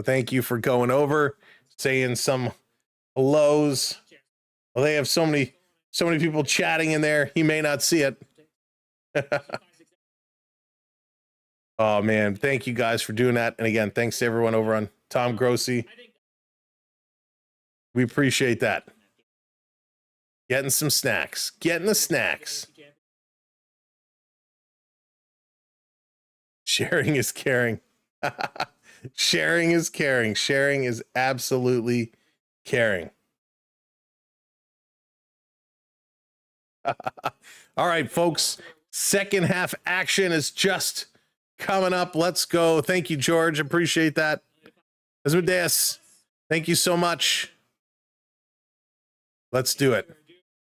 [SPEAKER 3] thank you for going over, saying some hellos. Well, they have so many people chatting in there. He may not see it. Oh man, thank you guys for doing that. And again, thanks to everyone over on Tom Grossi. We appreciate that. Getting some snacks. Getting the snacks. Sharing is caring. Sharing is caring. Sharing is absolutely caring. All right, folks. Second half action is just coming up. Let's go. Thank you, George. Appreciate that. Asmodeus, thank you so much. Let's do it.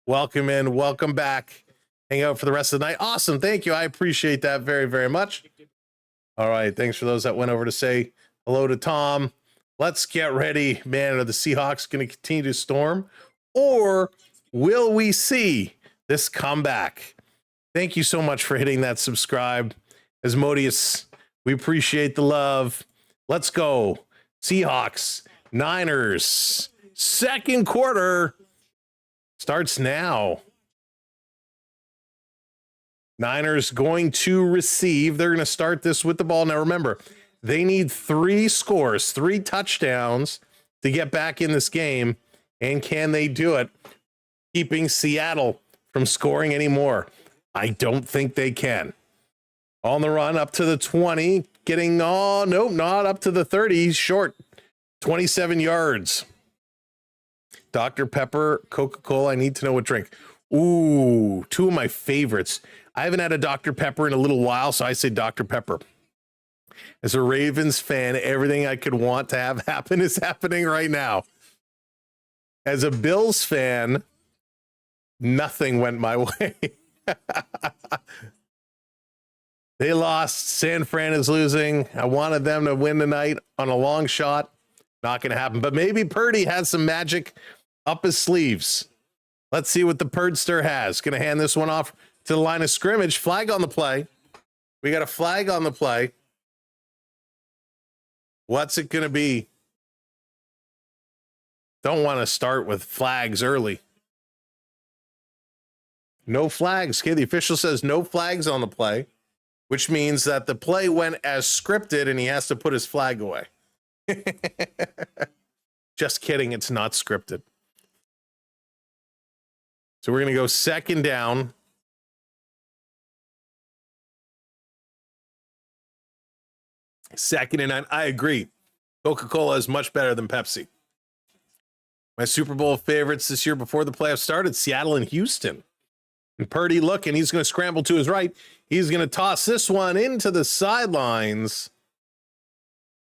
[SPEAKER 3] Welcome in. Welcome back. Hang out for the rest of the night. Awesome. Thank you. I appreciate that very, very much. All right. Thanks for those that went over to say hello to Tom. Let's get ready. Man, are the Seahawks going to continue to storm? Or will we see this comeback? Thank you so much for hitting that subscribe. Asmodeus, we appreciate the love. Let's go. Seahawks, Niners, second quarter starts now. Niners going to receive. They're going to start this with the ball. Now, remember, they need 3 scores, 3 touchdowns to get back in this game. And can they do it? Keeping Seattle from scoring anymore. I don't think they can. On the run up to the 20, getting, oh, nope, not up to the 30. He's short, 27 yards. Dr. Pepper, Coca-Cola, I need to know what drink. Ooh, 2 of my favorites. I haven't had a Dr. Pepper in a little while, so I say Dr. Pepper. As a Ravens fan, everything I could want to have happen is happening right now. As a Bills fan, nothing went my way. They lost. San Fran is losing. I wanted them to win tonight on a long shot. Not going to happen. But maybe Purdy has some magic up his sleeves. Let's see what the Purdster has. Going to hand this one off to the line of scrimmage. Flag on the play. We got a flag on the play. What's it going to be? Don't want to start with flags early. No flags. Okay, the official says no flags on the play, which means that the play went as scripted and he has to put his flag away. Just kidding. It's not scripted. So we're going to go second down. Second and 9. I agree. Coca-Cola is much better than Pepsi. My Super Bowl favorites this year before the playoffs started, Seattle and Houston. And Purdy looking, he's going to scramble to his right. He's going to toss this one into the sidelines.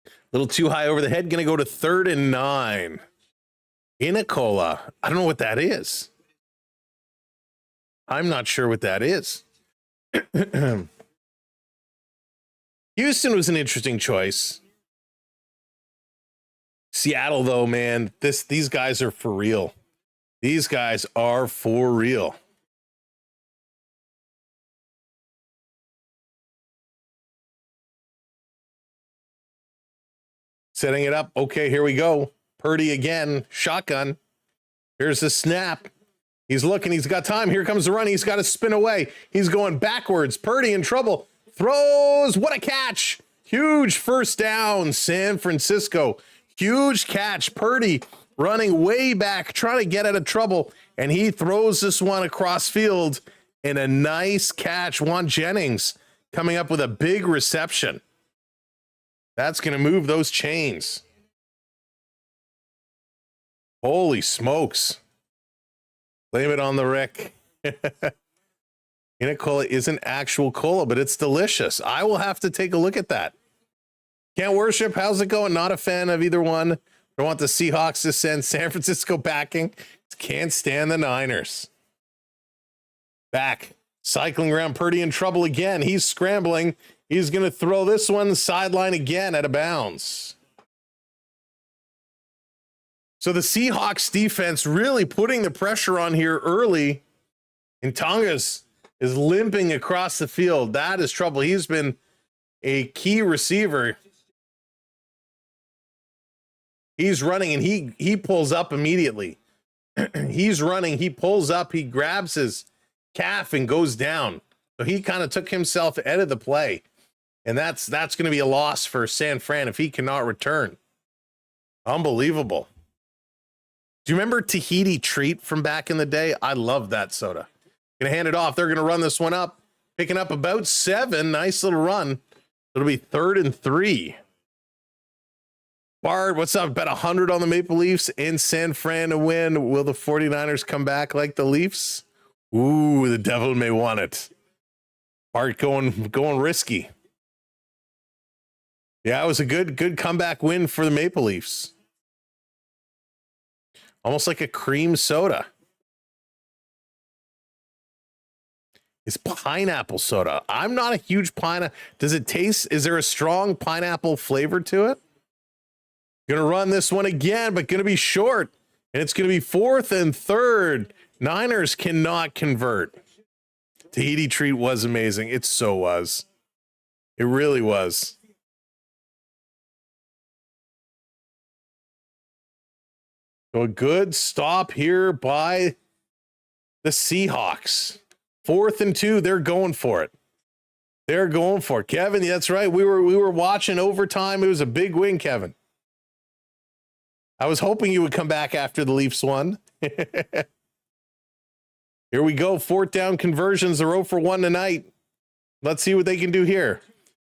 [SPEAKER 3] A little too high over the head. Going to go to 3rd and 9. Inicola. I don't know what that is. I'm not sure what that is. Houston was an interesting choice. Seattle, though, man, these guys are for real. These guys are for real. Setting it up. Okay, here we go. Purdy again. Shotgun. Here's the snap. He's looking. He's got time. Here comes the run. He's got to spin away. He's going backwards. Purdy in trouble. Throws. What a catch. Huge first down. San Francisco. Huge catch. Purdy running way back, trying to get out of trouble. And he throws this one across field in a nice catch. Juan Jennings coming up with a big reception. That's going to move those chains. Holy smokes. Blame it on the Rick. Cola isn't actual cola, but it's delicious. I will have to take a look at that. Can't worship. How's it going? Not a fan of either one. Don't want the Seahawks to send San Francisco backing. Can't stand the Niners. Back. Cycling around. Purdy in trouble again. He's scrambling. He's going to throw this one sideline again out of bounds. So the Seahawks defense really putting the pressure on here early. And Tongas is limping across the field. That is trouble. He's been a key receiver. He's running and he pulls up immediately. He's running. He pulls up. He grabs his calf and goes down. So he kind of took himself out of the play. And that's going to be a loss for San Fran if he cannot return. Unbelievable. Do you remember Tahiti Treat from back in the day? I love that soda. Going to hand it off. They're going to run this one up. Picking up about 7. Nice little run. It'll be 3rd and 3. Bard, what's up? Bet 100 on the Maple Leafs in San Fran to win. Will the 49ers come back like the Leafs? Ooh, the devil may want it. Bart going risky. Yeah, it was a good comeback win for the Maple Leafs. Almost like a cream soda. It's pineapple soda. I'm not a huge pineapple. Does it taste? Is there a strong pineapple flavor to it? Gonna run this one again, but gonna be short. And it's gonna be 4th and 3rd. Niners cannot convert. Tahiti treat was amazing. It so was. It really was. So a good stop here by the Seahawks. 4th and 2. They're going for it. They're going for it. Kevin, that's right. We were watching overtime. It was a big win, Kevin. I was hoping you would come back after the Leafs won. Here we go. 4th down conversions. They're 0 for 1 tonight. Let's see what they can do here.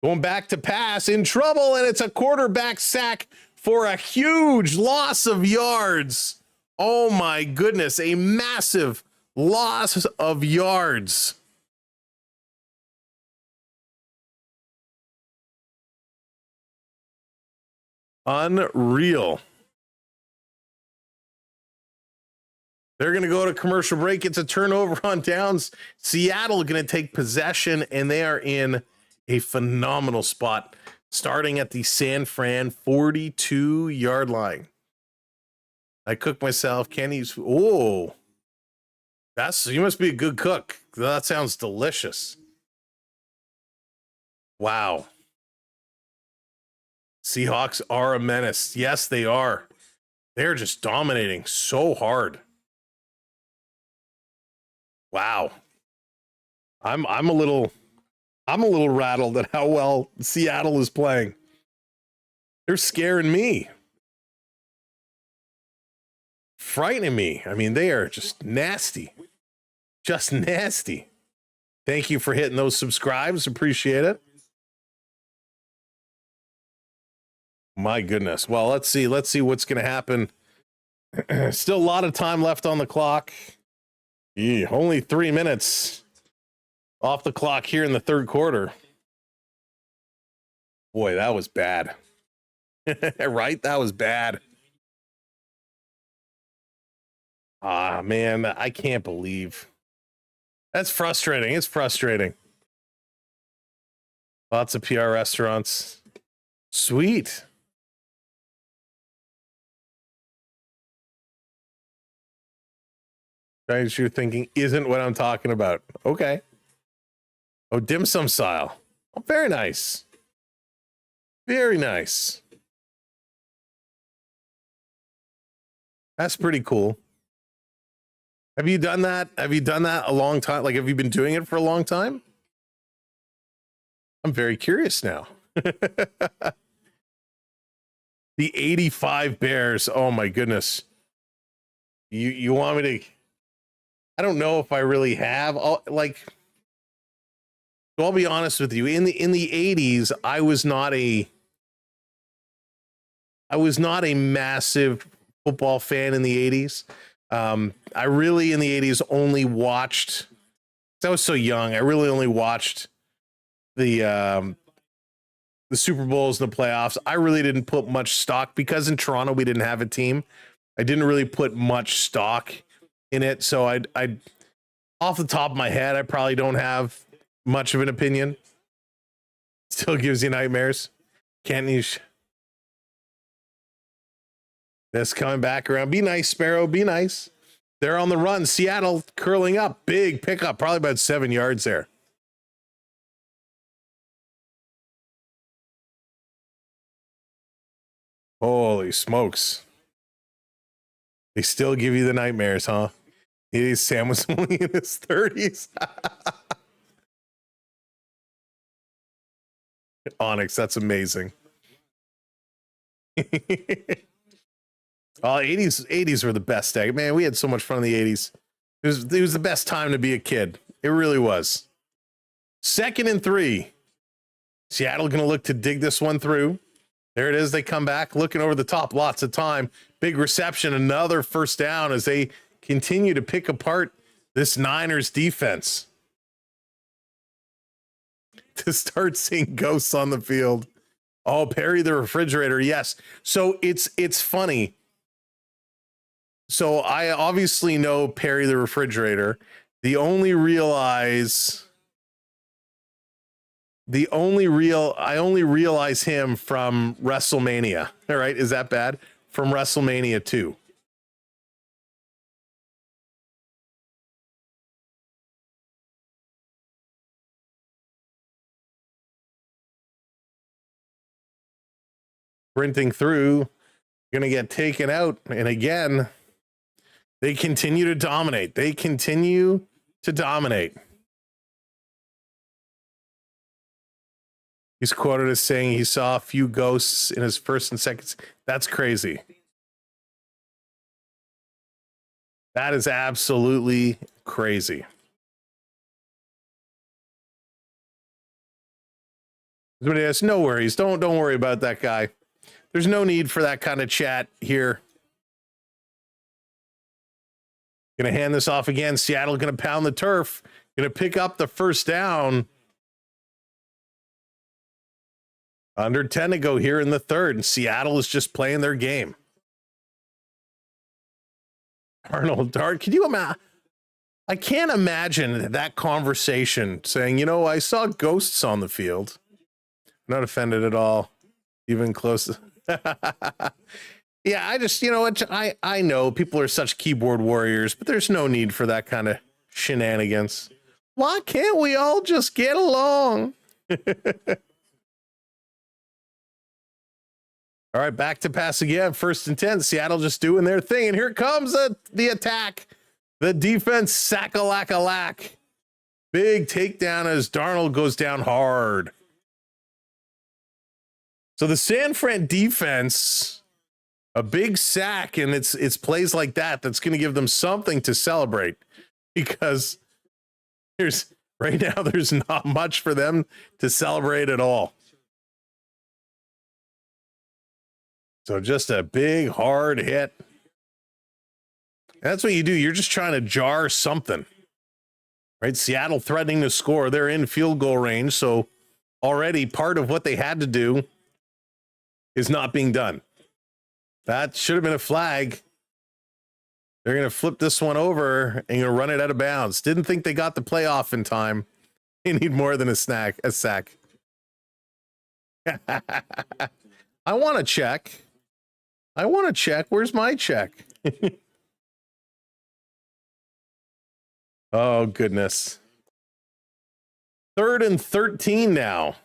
[SPEAKER 3] Going back to pass, in trouble, and it's a quarterback sack for a huge loss of yards. Oh my goodness, a massive loss of yards. Unreal. They're going to go to commercial break. It's a turnover on downs. Seattle going to take possession, and they are in a phenomenal spot, starting at the San Fran 42-yard line. I cook myself. Kenny's. Oh, you must be a good cook. That sounds delicious. Wow. Seahawks are a menace. Yes, they are. They're just dominating so hard. Wow. I'm a little rattled at how well Seattle is playing. They're scaring me. Frightening me. I mean, they are just nasty. Just nasty. Thank you for hitting those subscribes. Appreciate it. My goodness. Well, let's see what's going to happen. Still a lot of time left on the clock. Only 3 minutes off the clock here in the 3rd quarter. Boy, that was bad. Right? That was bad. Ah, man, I can't believe. That's frustrating. It's frustrating. Lots of PR restaurants. Sweet. Guys, you're thinking isn't what I'm talking about. Okay. Oh, dim sum style. Oh, very nice. Very nice. That's pretty cool. Have you done that? Have you done that a long time? Like, have you been doing it for a long time? I'm very curious now. The 85 Bears. Oh my goodness. You want me to? I don't know if I really have. I'll be honest with you. In the 80s, I was not a massive football fan in the 80s. I really in the 80s only watched. I was so young. I really only watched the Super Bowls and the playoffs. I really didn't put much stock because in Toronto we didn't have a team. I didn't really put much stock in it, so I off the top of my head, I probably don't have much of an opinion. Still gives you nightmares. Can't you? That's coming back around. Be nice, Sparrow. Be nice. They're on the run. Seattle curling up. Big pickup. Probably about 7 yards there. Holy smokes. They still give you the nightmares, huh? Sam was only in his 30s. Onyx, that's amazing. 80s were the best day. Man, we had so much fun in the 80s. It was the best time to be a kid. It really was. 2nd and 3. Seattle going to look to dig this one through. There it is. They come back looking over the top. Lots of time. Big reception. Another first down as they continue to pick apart this Niners defense to start seeing ghosts on the field. Oh, Perry the refrigerator. Yes. So it's funny. So I obviously know Perry the refrigerator. I only realize him from WrestleMania. All right. Is that bad? From WrestleMania 2. Sprinting through, going to get taken out. And again, they continue to dominate. He's quoted as saying he saw a few ghosts in his first and second. That's crazy. That is absolutely crazy. Somebody has no worries. Don't worry about that guy. There's no need for that kind of chat here. Gonna hand this off again. Seattle gonna pound the turf. Gonna pick up the first down. Under 10 to go here in the third, and Seattle is just playing their game. Arnold Dart, can you imagine? I can't imagine that conversation saying, I saw ghosts on the field. Not offended at all. Even close. Yeah, I just, I know people are such keyboard warriors, but there's no need for that kind of shenanigans. Why can't we all just get along? All right, back to pass again. 1st and 10. Seattle just doing their thing. And here comes the attack. The defense, sack-a-lack-a-lack. Big takedown as Darnold goes down hard. So the San Fran defense, a big sack, and it's plays like that's going to give them something to celebrate, because right now there's not much for them to celebrate at all. So just a big hard hit. That's what you do. You're just trying to jar something, right? Seattle threatening to score. They're in field goal range, so already part of what they had to do is not being done. That should have been a flag. They're going to flip this one over and going to run it out of bounds. Didn't think they got the playoff in time. They need more than a sack. I want to check. Where's my check? Oh, goodness. 3rd and 13 now.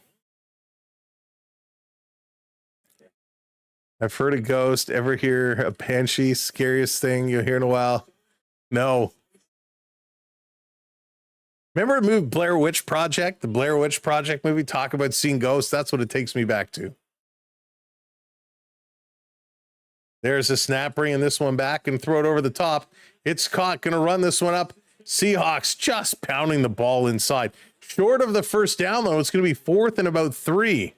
[SPEAKER 3] I've heard a ghost. Ever hear a banshee? Scariest thing you'll hear in a while. No. Remember the movie Blair Witch Project? The Blair Witch Project movie? Talk about seeing ghosts. That's what it takes me back to. There's a snap, bringing this one back and throw it over the top. It's caught. Going to run this one up. Seahawks just pounding the ball inside. Short of the first down, though. It's going to be 4th and about 3.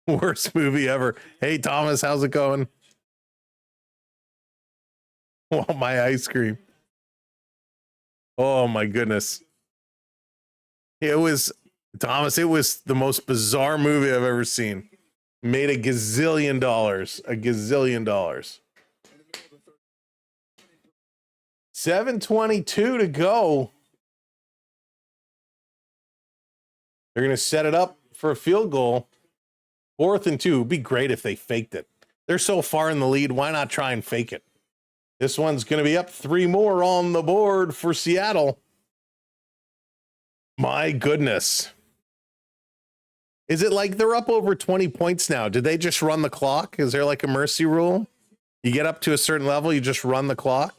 [SPEAKER 3] Worst movie ever. Hey, Thomas, how's it going? Oh, my ice cream. Oh, my goodness. It was, Thomas, it was the most bizarre movie I've ever seen. Made a gazillion dollars. 7:22 to go. They're going to set it up for a field goal. 4th and 2. It'd be great if they faked it. They're so far in the lead. Why not try and fake it? This one's going to be up 3 more on the board for Seattle. My goodness. Is it like they're up over 20 points now? Did they just run the clock? Is there like a mercy rule? You get up to a certain level, you just run the clock?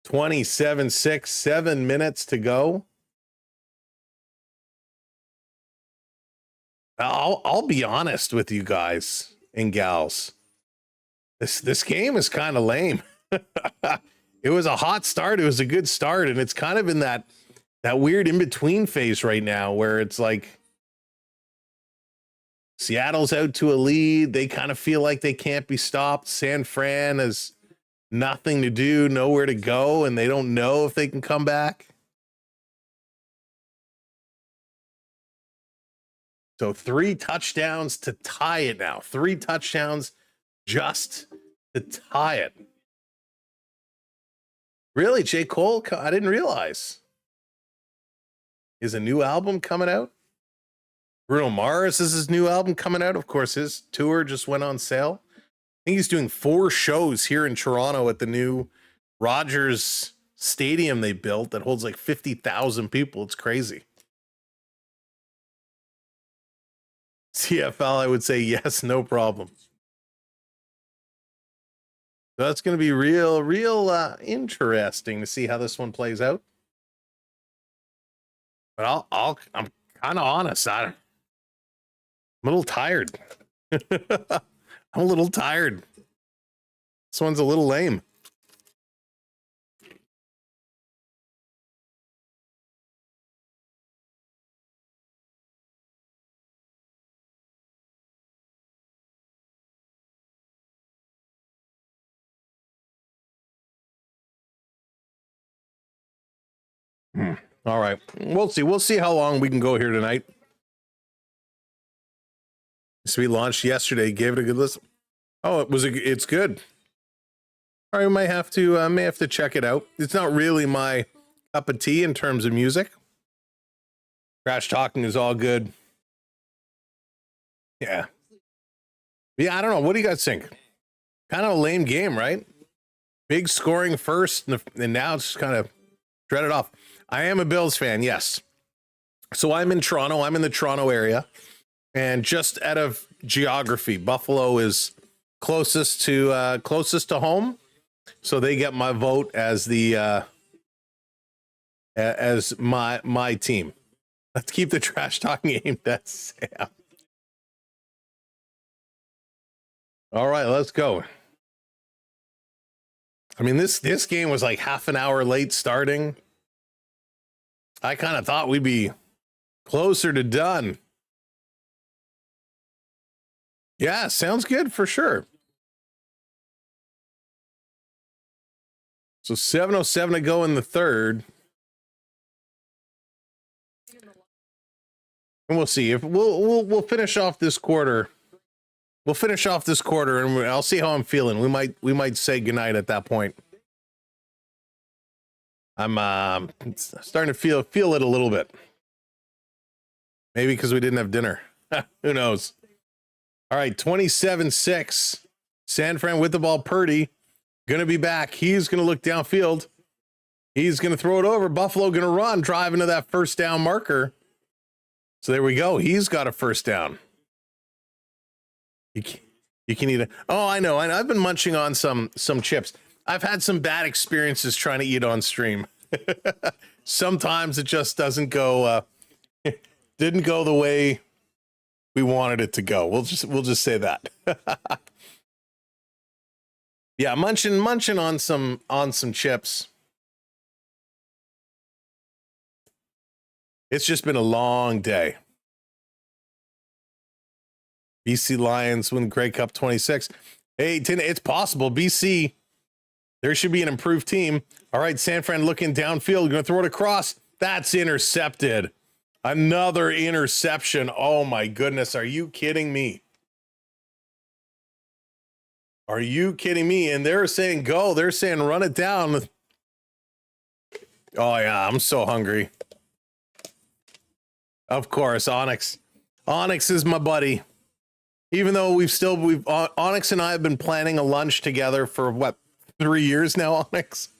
[SPEAKER 3] 27-6, 7 minutes to go. I'll be honest with you guys and gals. This game is kind of lame. It was a hot start. It was a good start, and it's kind of in that weird in-between phase right now where it's like Seattle's out to a lead. They kind of feel like they can't be stopped. San Fran is nothing to do, nowhere to go, and they don't know if they can come back. So 3 touchdowns to tie it now. 3 touchdowns just to tie it. Really, J. Cole? I didn't realize. Is a new album coming out? Bruno Mars is his new album coming out. Of course, his tour just went on sale. I think he's doing 4 shows here in Toronto at the new Rogers Stadium they built that holds like 50,000 people. It's crazy. CFL, I would say yes, no problem. So that's going to be real interesting to see how this one plays out. But I'm kind of honest. I'm a little tired. I'm a little tired. This one's a little lame. All right. We'll see. We'll see how long we can go here tonight. So we launched yesterday. Gave it a good listen. Oh, it's good. All right, we may have to check it out. It's not really my cup of tea in terms of music. Trash talking is all good. Yeah. I don't know. What do you guys think? Kind of a lame game, right? Big scoring first, and now it's just kind of dreaded off. I am a Bills fan, yes. So I'm in Toronto. I'm in the Toronto area. And just out of geography, Buffalo is closest to home. So they get my vote as the as my team. Let's keep the trash talking aimed at Sam. All right, let's go. I mean, this game was like half an hour late starting. I kind of thought we'd be closer to done. Yeah, sounds good for sure. So 7:07 to go in the third. And we'll see if we'll finish off this quarter. We'll finish off this quarter, and I'll see how I'm feeling. We might say goodnight at that point. I'm starting to feel it a little bit. Maybe because we didn't have dinner. Who knows? All right, 27-6. San Fran with the ball. Purdy going to be back. He's going to look downfield. He's going to throw it over. Buffalo going to run, drive into that first down marker. So there we go. He's got a first down. You can eat it. Oh, I know. I've been munching on some chips. I've had some bad experiences trying to eat on stream. Sometimes it just doesn't go. Didn't go the way we wanted it to go. We'll just say that. Yeah, munching on some chips. It's just been a long day. BC Lions win the Grey Cup 26. Hey, it's possible. BC, there should be an improved team. All right, San Fran looking downfield. Going to throw it across. That's intercepted. Another interception. Oh, my goodness. Are you kidding me? Are you kidding me? And they're saying go. They're saying run it down. Oh, yeah, I'm so hungry. Of course, Onyx. Onyx is my buddy. Even though Onyx and I have been planning a lunch together for what, 3 years now, Onyx?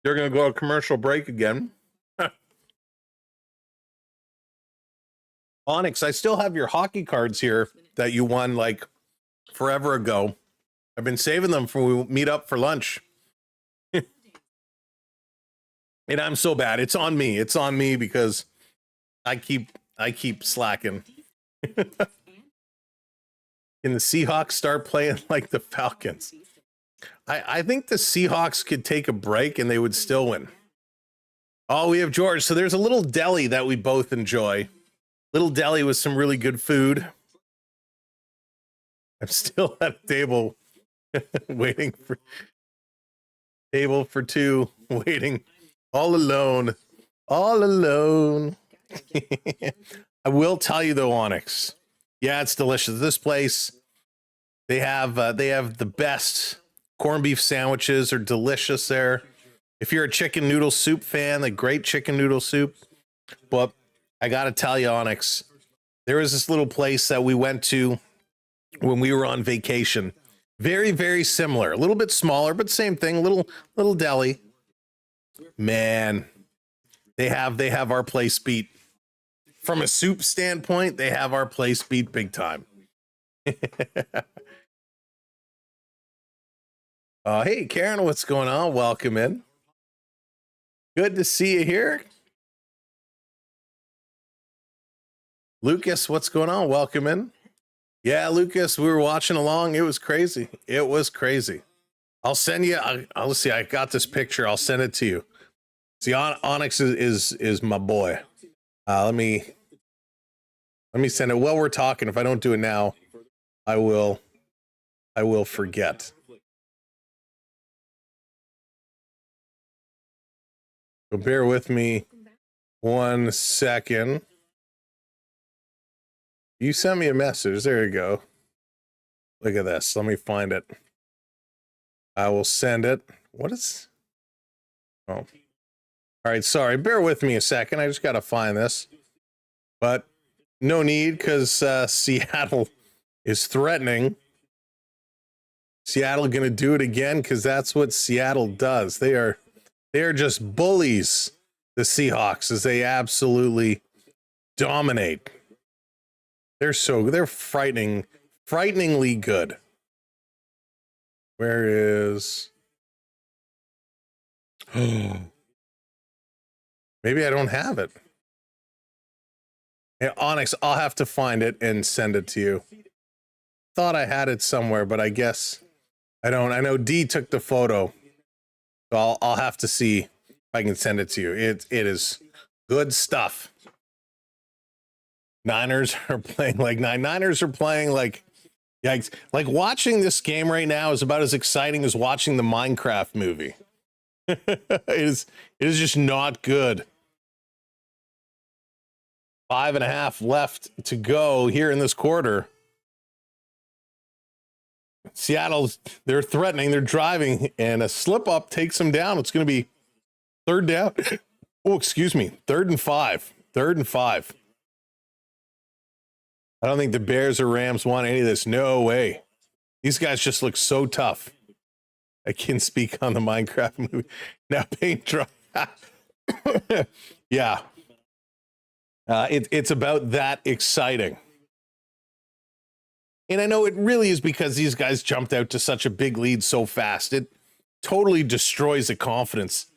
[SPEAKER 3] They're going to go to commercial break again. Onyx, I still have your hockey cards here that you won like forever ago. I've been saving them for when we meet up for lunch. And I'm so bad. It's on me. It's on me because I keep slacking. Can the Seahawks start playing like the Falcons? I think the Seahawks could take a break and they would still win. Oh, we have George. So there's a little deli that we both enjoy. Little deli with some really good food. I'm still at a table waiting for two, waiting all alone. All alone. I will tell you though, Onyx. Yeah, it's delicious. This place, they have the best corned beef sandwiches are delicious there. If you're a chicken noodle soup fan, the great chicken noodle soup. But I got to tell you, Onyx, there was this little place that we went to when we were on vacation. Very, very similar. A little bit smaller, but same thing. Little deli. Man, they have our place beat. From a soup standpoint, they have our place beat big time. Hey, Karen, what's going on? Welcome in. Good to see you here. Lucas, what's going on? Welcome in. Yeah, Lucas, we were watching along. It was crazy. It was crazy. I'll send you. I'll see. I got this picture. I'll send it to you. See, Onyx is my boy. Let me send it while we're talking. If I don't do it now, I will forget. So bear with me 1 second. You sent me a message. There you go. Look at this. Let me find it. I will send it. What is? Oh. All right. Sorry. Bear with me a second. I just got to find this. But no need, because Seattle is threatening. Seattle going to do it again, because that's what Seattle does. They are just bullies, the Seahawks, as they absolutely dominate. They're frighteningly good. Where is? Maybe I don't have it. Hey, Onyx, I'll have to find it and send it to you. Thought I had it somewhere, but I guess I don't. I know D took the photo. So I'll have to see if I can send it to you. It is good stuff. Niners are playing like yikes. Like watching this game right now is about as exciting as watching the Minecraft movie. It is just not good. 5.5 left to go here in this quarter. Seattle's, they're threatening, they're driving, and a slip up takes them down. It's going to be third down. Oh, excuse me. 3rd and 5. 3rd and 5. I don't think the Bears or Rams want any of this. No way. These guys just look so tough. I can speak on the Minecraft movie. Now paint dry. Yeah. It's about that exciting. And I know it really is because these guys jumped out to such a big lead so fast. It totally destroys the confidence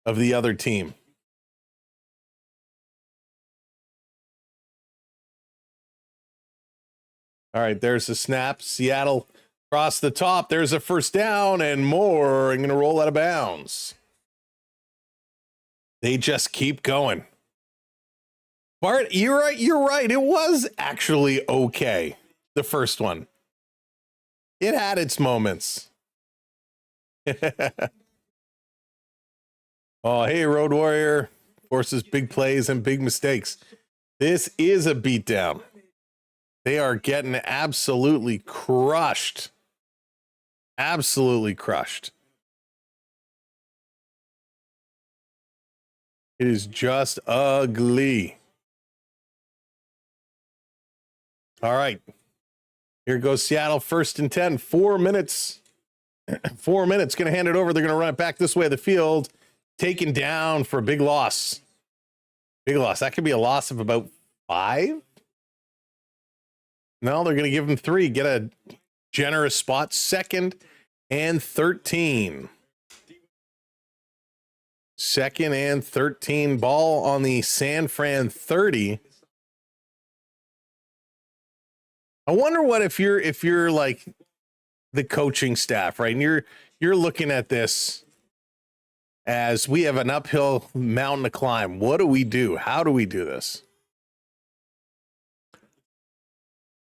[SPEAKER 3] of the other team. All right, there's a snap. Seattle across the top. There's a first down and more. I'm going to roll out of bounds. They just keep going. Bart, you're right. You're right. It was actually okay. The first one. It had its moments. Oh, hey, Road Warrior. Forces big plays and big mistakes. This is a beatdown. They are getting absolutely crushed. Absolutely crushed. It is just ugly. All right. Here goes Seattle, 1st and 10. 4 minutes. 4 minutes. Going to hand it over. They're going to run it back this way of the field. Taken down for a big loss. Big loss. That could be a loss of about 5. No, they're going to give them 3. Get a generous spot. 2nd and 13. 2nd and 13. Ball on the San Fran 30. I wonder what if you're like the coaching staff, right? And you're looking at this as we have an uphill mountain to climb. What do we do? How do we do this?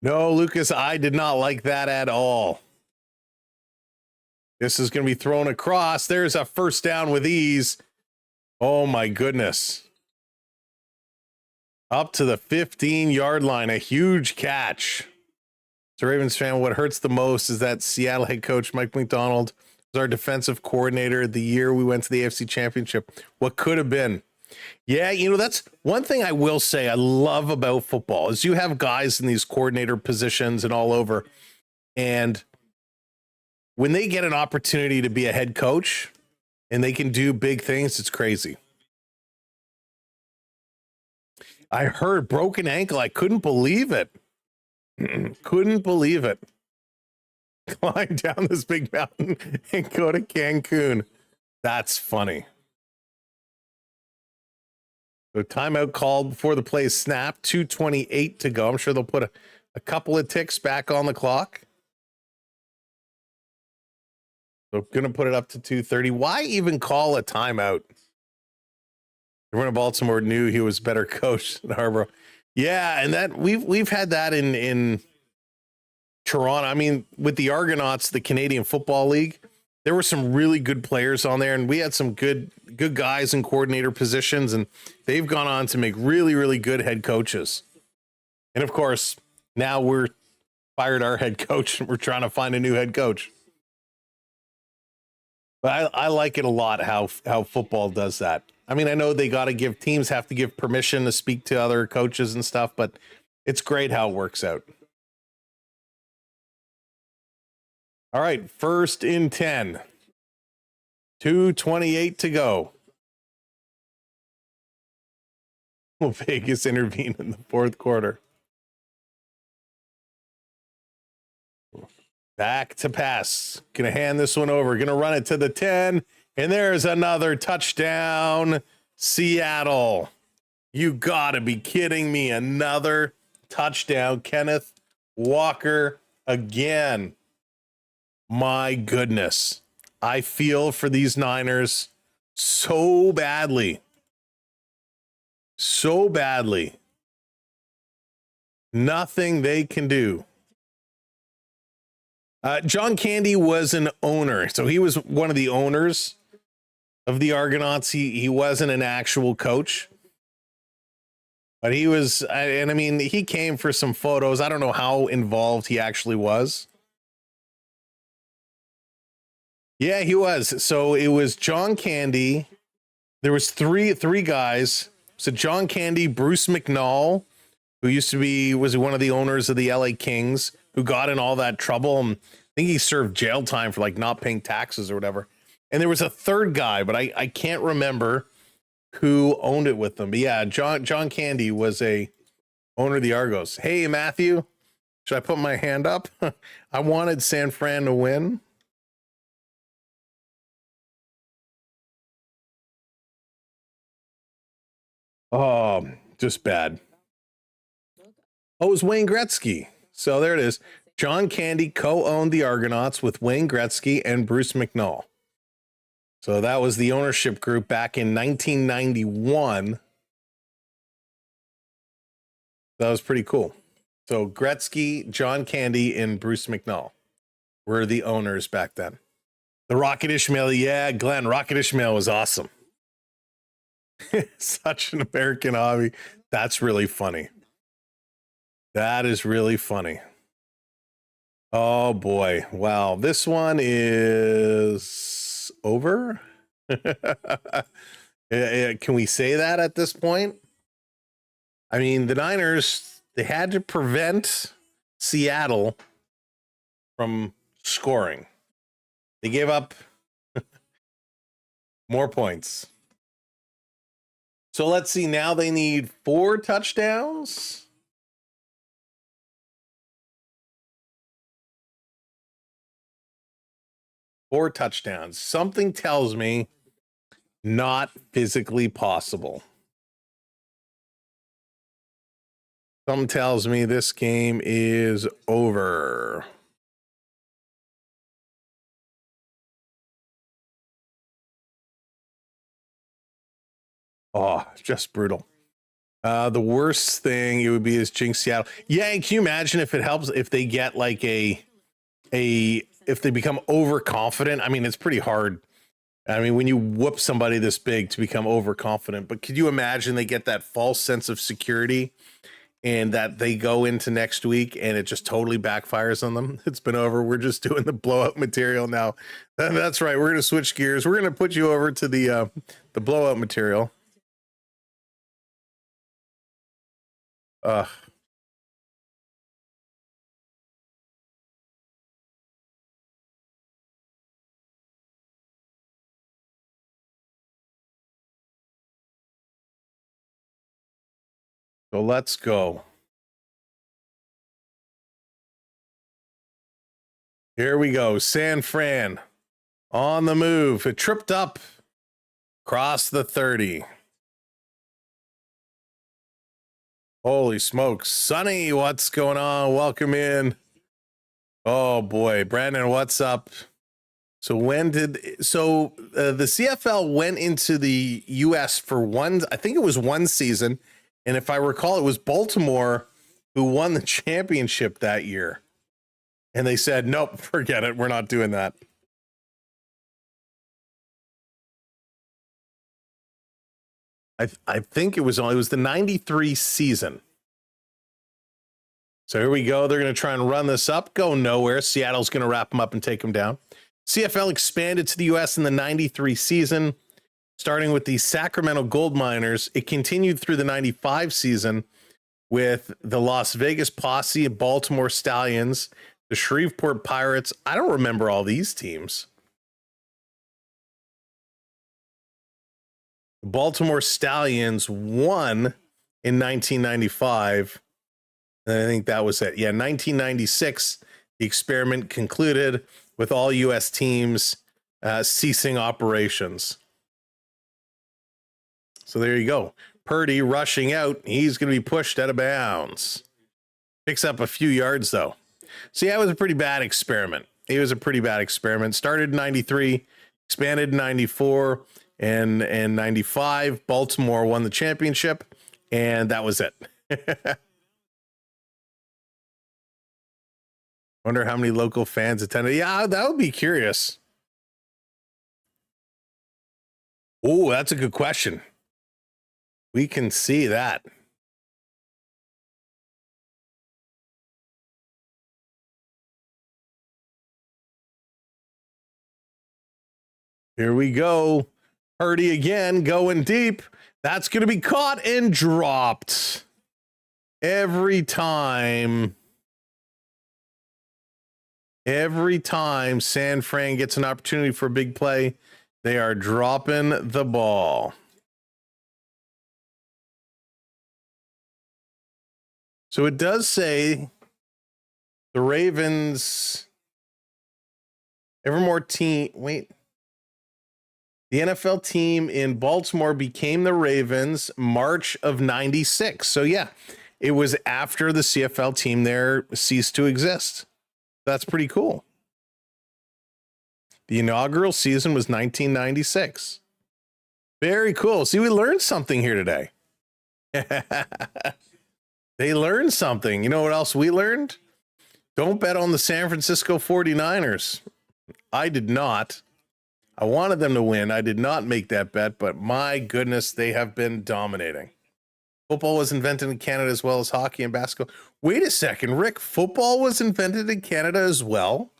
[SPEAKER 3] No, Lucas, I did not like that at all. This is going to be thrown across. There's a first down with ease. Oh, my goodness. Up to the 15-yard line, a huge catch. As a Ravens fan, what hurts the most is that Seattle head coach Mike McDonald was our defensive coordinator the year we went to the AFC Championship. What could have been? Yeah, you know, that's one thing I will say I love about football is you have guys in these coordinator positions and all over. And when they get an opportunity to be a head coach and they can do big things, it's crazy. I heard broken ankle. I couldn't believe it. Couldn't believe it. Climb down this big mountain and go to Cancun. That's funny. So timeout called before the play snapped. 2:28 to go. I'm sure they'll put a couple of ticks back on the clock. So going to put it up to 2:30. Why even call a timeout? Everyone in Baltimore knew he was better coach than Harborough. Yeah, and that we've had that in Toronto. I mean, with the Argonauts, the Canadian Football League, there were some really good players on there, and we had some good guys in coordinator positions, and they've gone on to make really, really good head coaches. And of course, now we're fired our head coach, and we're trying to find a new head coach. But I like it a lot how football does that. I mean, I know they got to give teams have to give permission to speak to other coaches and stuff, but it's great how it works out. All right, 1st and 10. 2:28 to go. Will Vegas intervene in the 4th quarter? Back to pass. Gonna hand this one over. Gonna run it to the 10. And there's another touchdown, Seattle. You gotta be kidding me. Another touchdown, Kenneth Walker again. My goodness. I feel for these Niners so badly. So badly. Nothing they can do. John Candy was an owner. So he was one of the owners of the Argonauts. He wasn't an actual coach. But he was, and I mean, he came for some photos. I don't know how involved he actually was. Yeah, he was. So it was John Candy. There was three guys. So John Candy, Bruce McNall, who was one of the owners of the LA Kings, who got in all that trouble. And I think he served jail time for like not paying taxes or whatever. And there was a third guy, but I can't remember who owned it with them. But yeah, John Candy was a owner of the Argos. Hey, Matthew, should I put my hand up? I wanted San Fran to win. Oh, just bad. Oh, it was Wayne Gretzky. So there it is. John Candy co-owned the Argonauts with Wayne Gretzky and Bruce McNall. So that was the ownership group back in 1991. That was pretty cool. So Gretzky, John Candy, and Bruce McNall were the owners back then. The Rocket Ishmael, yeah, Glenn, Rocket Ishmael was awesome. Such an American hobby. That's really funny. That is really funny. Oh boy. Wow. This one is over. Can we say that at this point? I mean, the Niners, they had to prevent Seattle from scoring. They gave up more points. So let's see. Now they need 4 touchdowns. Four touchdowns. Something tells me not physically possible. Something tells me this game is over. Oh, just brutal. The worst thing it would be is jinx Seattle. Yeah, can you imagine if it helps if they get like if they become overconfident? I mean, it's pretty hard. I mean, when you whoop somebody this big to become overconfident, but could you imagine they get that false sense of security and that they go into next week and it just totally backfires on them? It's been over. We're just doing the blowout material now. That's right. We're going to switch gears. We're going to put you over to the blowout material. So let's go. Here we go. San Fran on the move. It tripped up across the 30. Holy smokes. Sonny, what's going on? Welcome in. Oh boy. Brandon, what's up? So the CFL went into the US for I think it was one season. And if I recall, it was Baltimore who won the championship that year. And they said, nope, forget it. We're not doing that. I think it was the 93 season. So here we go. They're going to try and run this up, go nowhere. Seattle's going to wrap them up and take them down. CFL expanded to the US in the 93 season, starting with the Sacramento Gold Miners. It continued through the 95 season with the Las Vegas Posse, Baltimore Stallions, the Shreveport Pirates. I don't remember all these teams. The Baltimore Stallions won in 1995. And I think that was it. Yeah, 1996, the experiment concluded with all U.S. teams ceasing operations. So there you go. Purdy rushing out. He's going to be pushed out of bounds. Picks up a few yards, though. So, yeah, it was a pretty bad experiment. Started in 93, expanded in 94, and 95. Baltimore won the championship, and that was it. Wonder how many local fans attended. Yeah, that would be curious. Oh, that's a good question. We can see that. Here we go. Purdy again, going deep. That's going to be caught and dropped. Every time San Fran gets an opportunity for a big play, they are dropping the ball. So it does say the Ravens, Evermore team. Wait. The NFL team in Baltimore became the Ravens March of 96. So yeah, it was after the CFL team there ceased to exist. That's pretty cool. The inaugural season was 1996. Very cool. See, we learned something here today. They learned something. You know what else we learned? Don't bet on the San Francisco 49ers. I did not. I wanted them to win. I did not make that bet, but my goodness, they have been dominating. Football was invented in Canada as well as hockey and basketball. Wait a second, Rick, football was invented in Canada as well?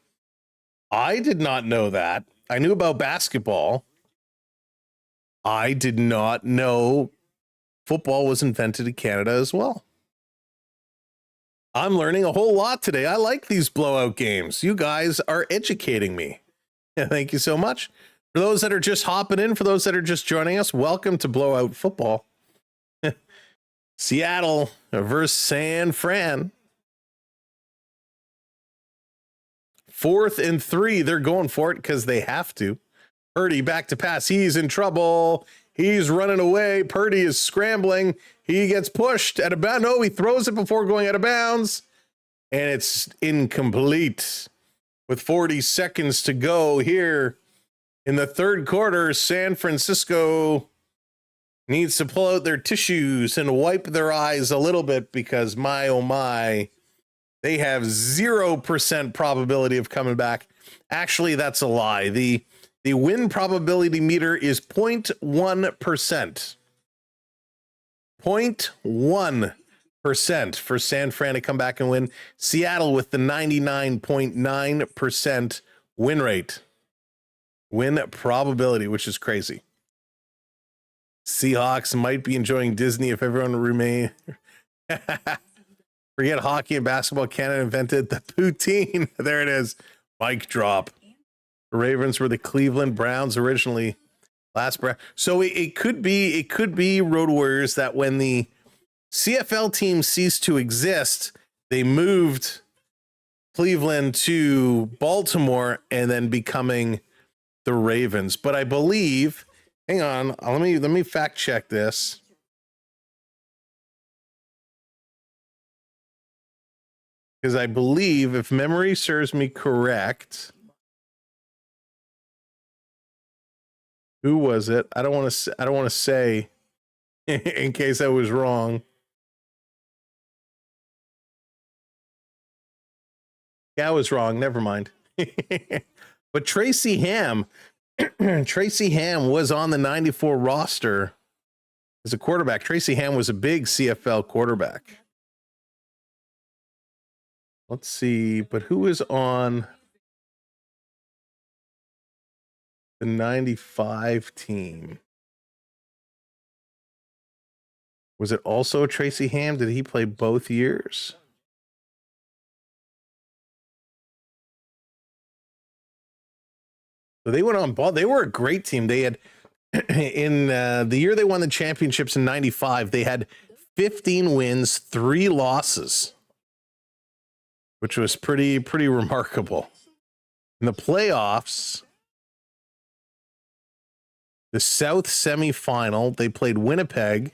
[SPEAKER 3] I did not know that. I knew about basketball. I did not know football was invented in Canada as well. I'm learning a whole lot today. I like these blowout games. You guys are educating me. Thank you so much. For those that are just hopping in, for those that are just joining us, welcome to Blowout Football. Seattle versus San Fran. 4th and 3. They're going for it because they have to. Purdy back to pass. He's in trouble. He's running away. Purdy is scrambling. He gets pushed at a bound. No, he throws it before going out of bounds. And it's incomplete. With 40 seconds to go here in the third quarter, San Francisco needs to pull out their tissues and wipe their eyes a little bit because my, oh my, they have 0% probability of coming back. Actually, that's a lie. The win probability meter is 0.1%. 0.1% for San Fran to come back and win. Seattle with the 99.9% win rate. Win probability, which is crazy. Seahawks might be enjoying Disney if everyone remain. Forget hockey and basketball. Canada invented the poutine. There it is. Mic drop. The Ravens were the Cleveland Browns originally. So it could be Road Warriors that when the CFL team ceased to exist, they moved Cleveland to Baltimore and then becoming the Ravens. But I believe, hang on, let me fact check this. Because I believe, if memory serves me correct, who was it? I don't want to say in case I was wrong. Yeah, I was wrong. Never mind. But Tracy Ham was on the 94 roster as a quarterback. Tracy Ham was a big CFL quarterback. Let's see, but who is on the 95 team? Was it also Tracy Ham? Did he play both years? So they went on ball. They were a great team. They had, in the year they won the championships in 95, they had 15 wins, 3 losses, which was pretty remarkable. In the playoffs, the South semifinal, they played Winnipeg,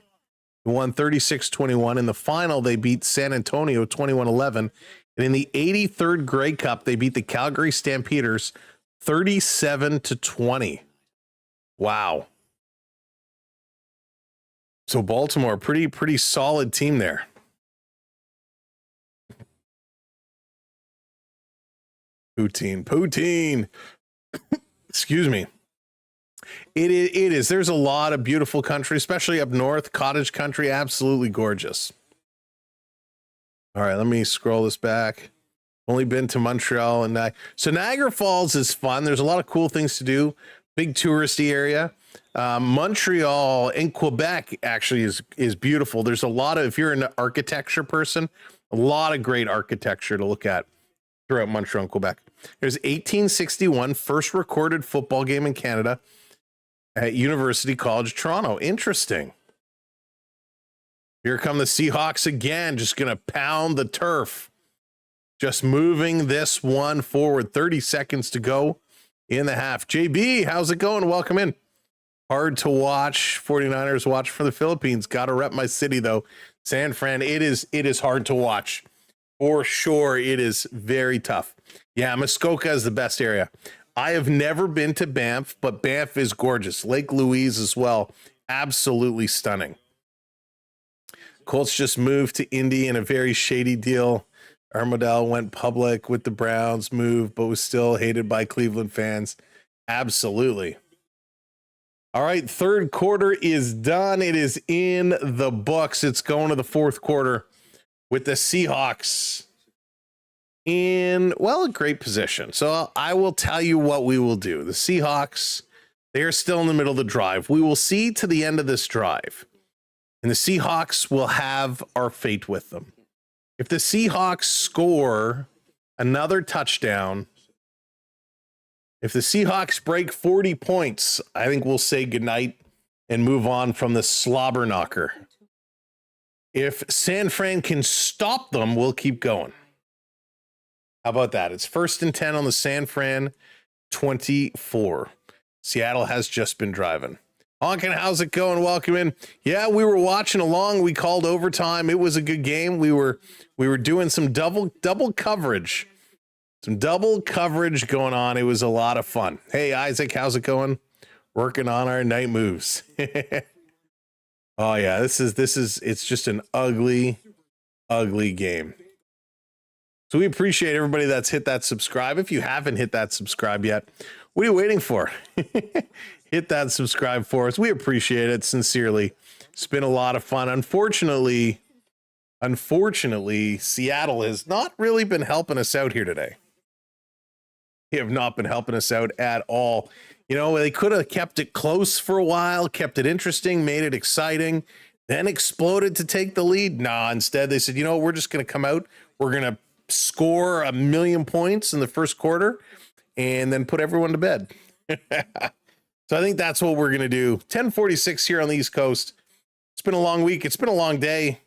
[SPEAKER 3] who won 36-21. In the final, they beat San Antonio 21-11. And in the 83rd Grey Cup, they beat the Calgary Stampeders 37-20. Wow. So Baltimore, pretty solid team there. Poutine. Excuse me. It is. There's a lot of beautiful country, especially up north. Cottage country, absolutely gorgeous. All right, let me scroll this back. Only been to Montreal and so Niagara Falls is fun. There's a lot of cool things to do. Big touristy area. Montreal and Quebec actually is beautiful. There's a lot of, if you're an architecture person, a lot of great architecture to look at throughout Montreal and Quebec. There's 1861 first recorded football game in Canada at University College Toronto. Interesting. Here come the Seahawks again, just going to pound the turf. Just moving this one forward. 30 seconds to go in the half. JB, how's it going? Welcome in. Hard to watch. 49ers watch for the Philippines. Got to rep my city, though. San Fran, it is hard to watch. For sure, it is very tough. Yeah, Muskoka is the best area. I have never been to Banff, but Banff is gorgeous. Lake Louise as well. Absolutely stunning. Colts just moved to Indy in a very shady deal. Armadale went public with the Browns move, but was still hated by Cleveland fans. Absolutely. All right, third quarter is done. It is in the books. It's going to the fourth quarter with the Seahawks in, well, a great position. So I will tell you what we will do. The Seahawks, they are still in the middle of the drive. We will see to the end of this drive, and the Seahawks will have our fate with them. If the Seahawks score another touchdown, if the Seahawks break 40 points, I think we'll say goodnight and move on from the slobber knocker. If San Fran can stop them, we'll keep going. How about that? It's 1st and 10 on the San Fran 24. Seattle has just been driving. Honkin, how's it going? Welcome in. Yeah, we were watching along. We called overtime. It was a good game. We were doing some double coverage. Some double coverage going on. It was a lot of fun. Hey, Isaac, how's it going? Working on our night moves. Oh yeah, this is it's just an ugly game. So we appreciate everybody that's hit that subscribe. If you haven't hit that subscribe yet, what are you waiting for? Hit that subscribe for us. We appreciate it sincerely. It's been a lot of fun. Unfortunately, Seattle has not really been helping us out here today. They have not been helping us out at all. You know, they could have kept it close for a while, kept it interesting, made it exciting, then exploded to take the lead. Nah, instead they said, you know, we're just going to come out. We're going to score 1 million points in the first quarter and then put everyone to bed. So I think that's what we're going to do. 10:46 here on the East Coast. It's been a long week. It's been a long day.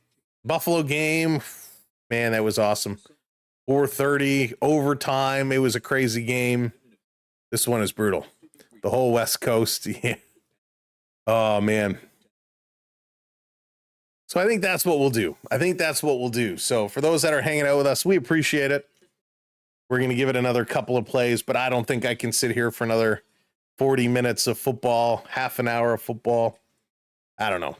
[SPEAKER 3] Buffalo game. Man, that was awesome. 4:30 overtime. It was a crazy game. This one is brutal. The whole West Coast. Yeah. Oh, man. So I think that's what we'll do. So for those that are hanging out with us, we appreciate it. We're going to give it another couple of plays, but I don't think I can sit here for another 40 minutes of football, half an hour of football. I don't know.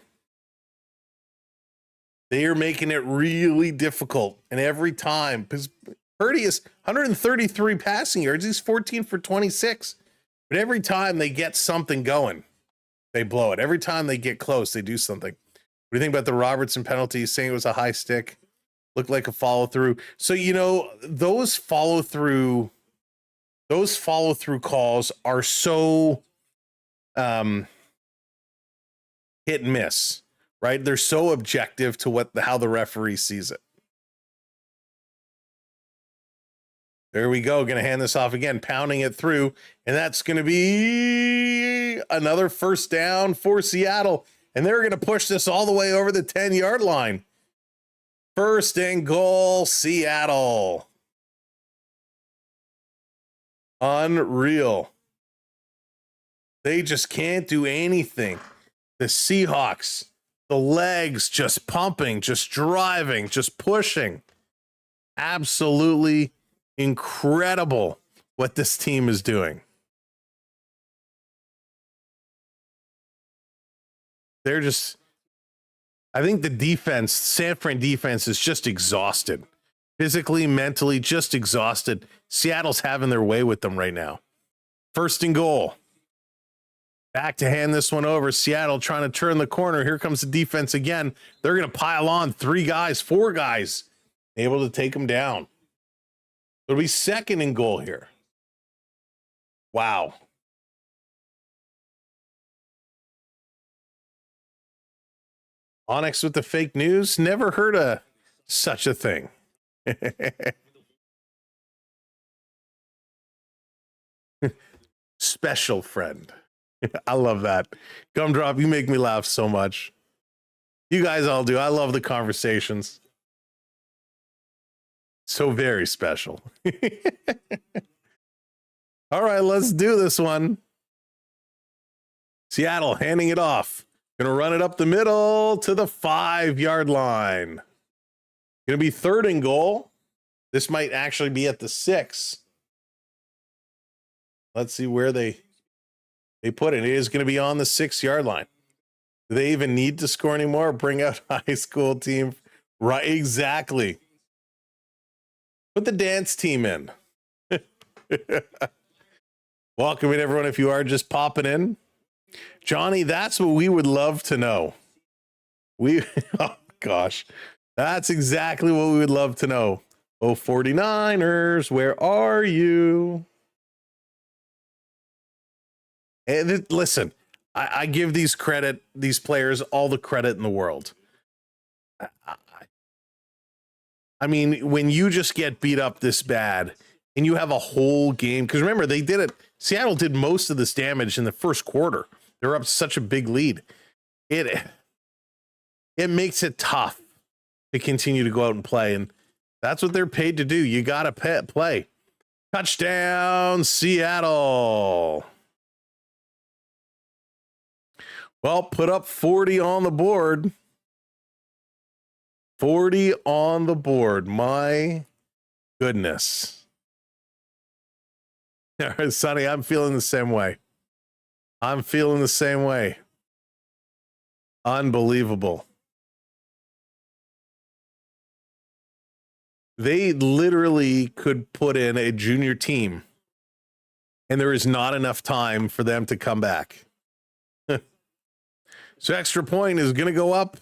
[SPEAKER 3] They are making it really difficult. And every time, because Purdy is 133 passing yards, he's 14 for 26. But every time they get something going, they blow it. Every time they get close, they do something. What do you think about the Robertson penalty? Saying it was a high stick, looked like a follow through. So, you know, those follow through calls are so hit and miss, right? They're so objective to how the referee sees it. There we go. Going to hand this off again, pounding it through, and that's going to be another first down for Seattle. And they're going to push this all the way over the 10-yard line. First and goal, Seattle. Unreal. They just can't do anything. The Seahawks, the legs just pumping, just driving, just pushing. Absolutely incredible what this team is doing. They're just, I think the defense, San Fran defense is just exhausted. Physically, mentally, just exhausted. Seattle's having their way with them right now. First and goal. Back to hand this one over. Seattle trying to turn the corner. Here comes the defense again. They're going to pile on 4 guys, able to take them down. It'll be second and goal here. Wow. Onyx with the fake news. Never heard of such a thing. Special friend. I love that. Gumdrop, you make me laugh so much. You guys all do. I love the conversations. So very special. All right, let's do this one. Seattle handing it off. Gonna run it up the middle to the 5-yard line. Gonna be third and goal. This might actually be at the 6. Let's see where they put it. It is gonna be on the 6-yard line. Do they even need to score anymore? Bring out high school team. Right, exactly. Put the dance team in. Welcome in, everyone, if you are just popping in. Johnny, that's what we would love to know. Oh gosh, that's exactly what we would love to know. Oh, 49ers, where are you? And listen, I give these players all the credit in the world. I mean, when you just get beat up this bad and you have a whole game, because remember, they did it. Seattle did most of this damage in the first quarter. They're up such a big lead. It makes it tough to continue to go out and play, and that's what they're paid to do. You got to play. Touchdown, Seattle. Well, put up 40 on the board. 40 on the board. My goodness. Sonny, I'm feeling the same way. Unbelievable. They literally could put in a junior team, and there is not enough time for them to come back. So extra point is going to go up.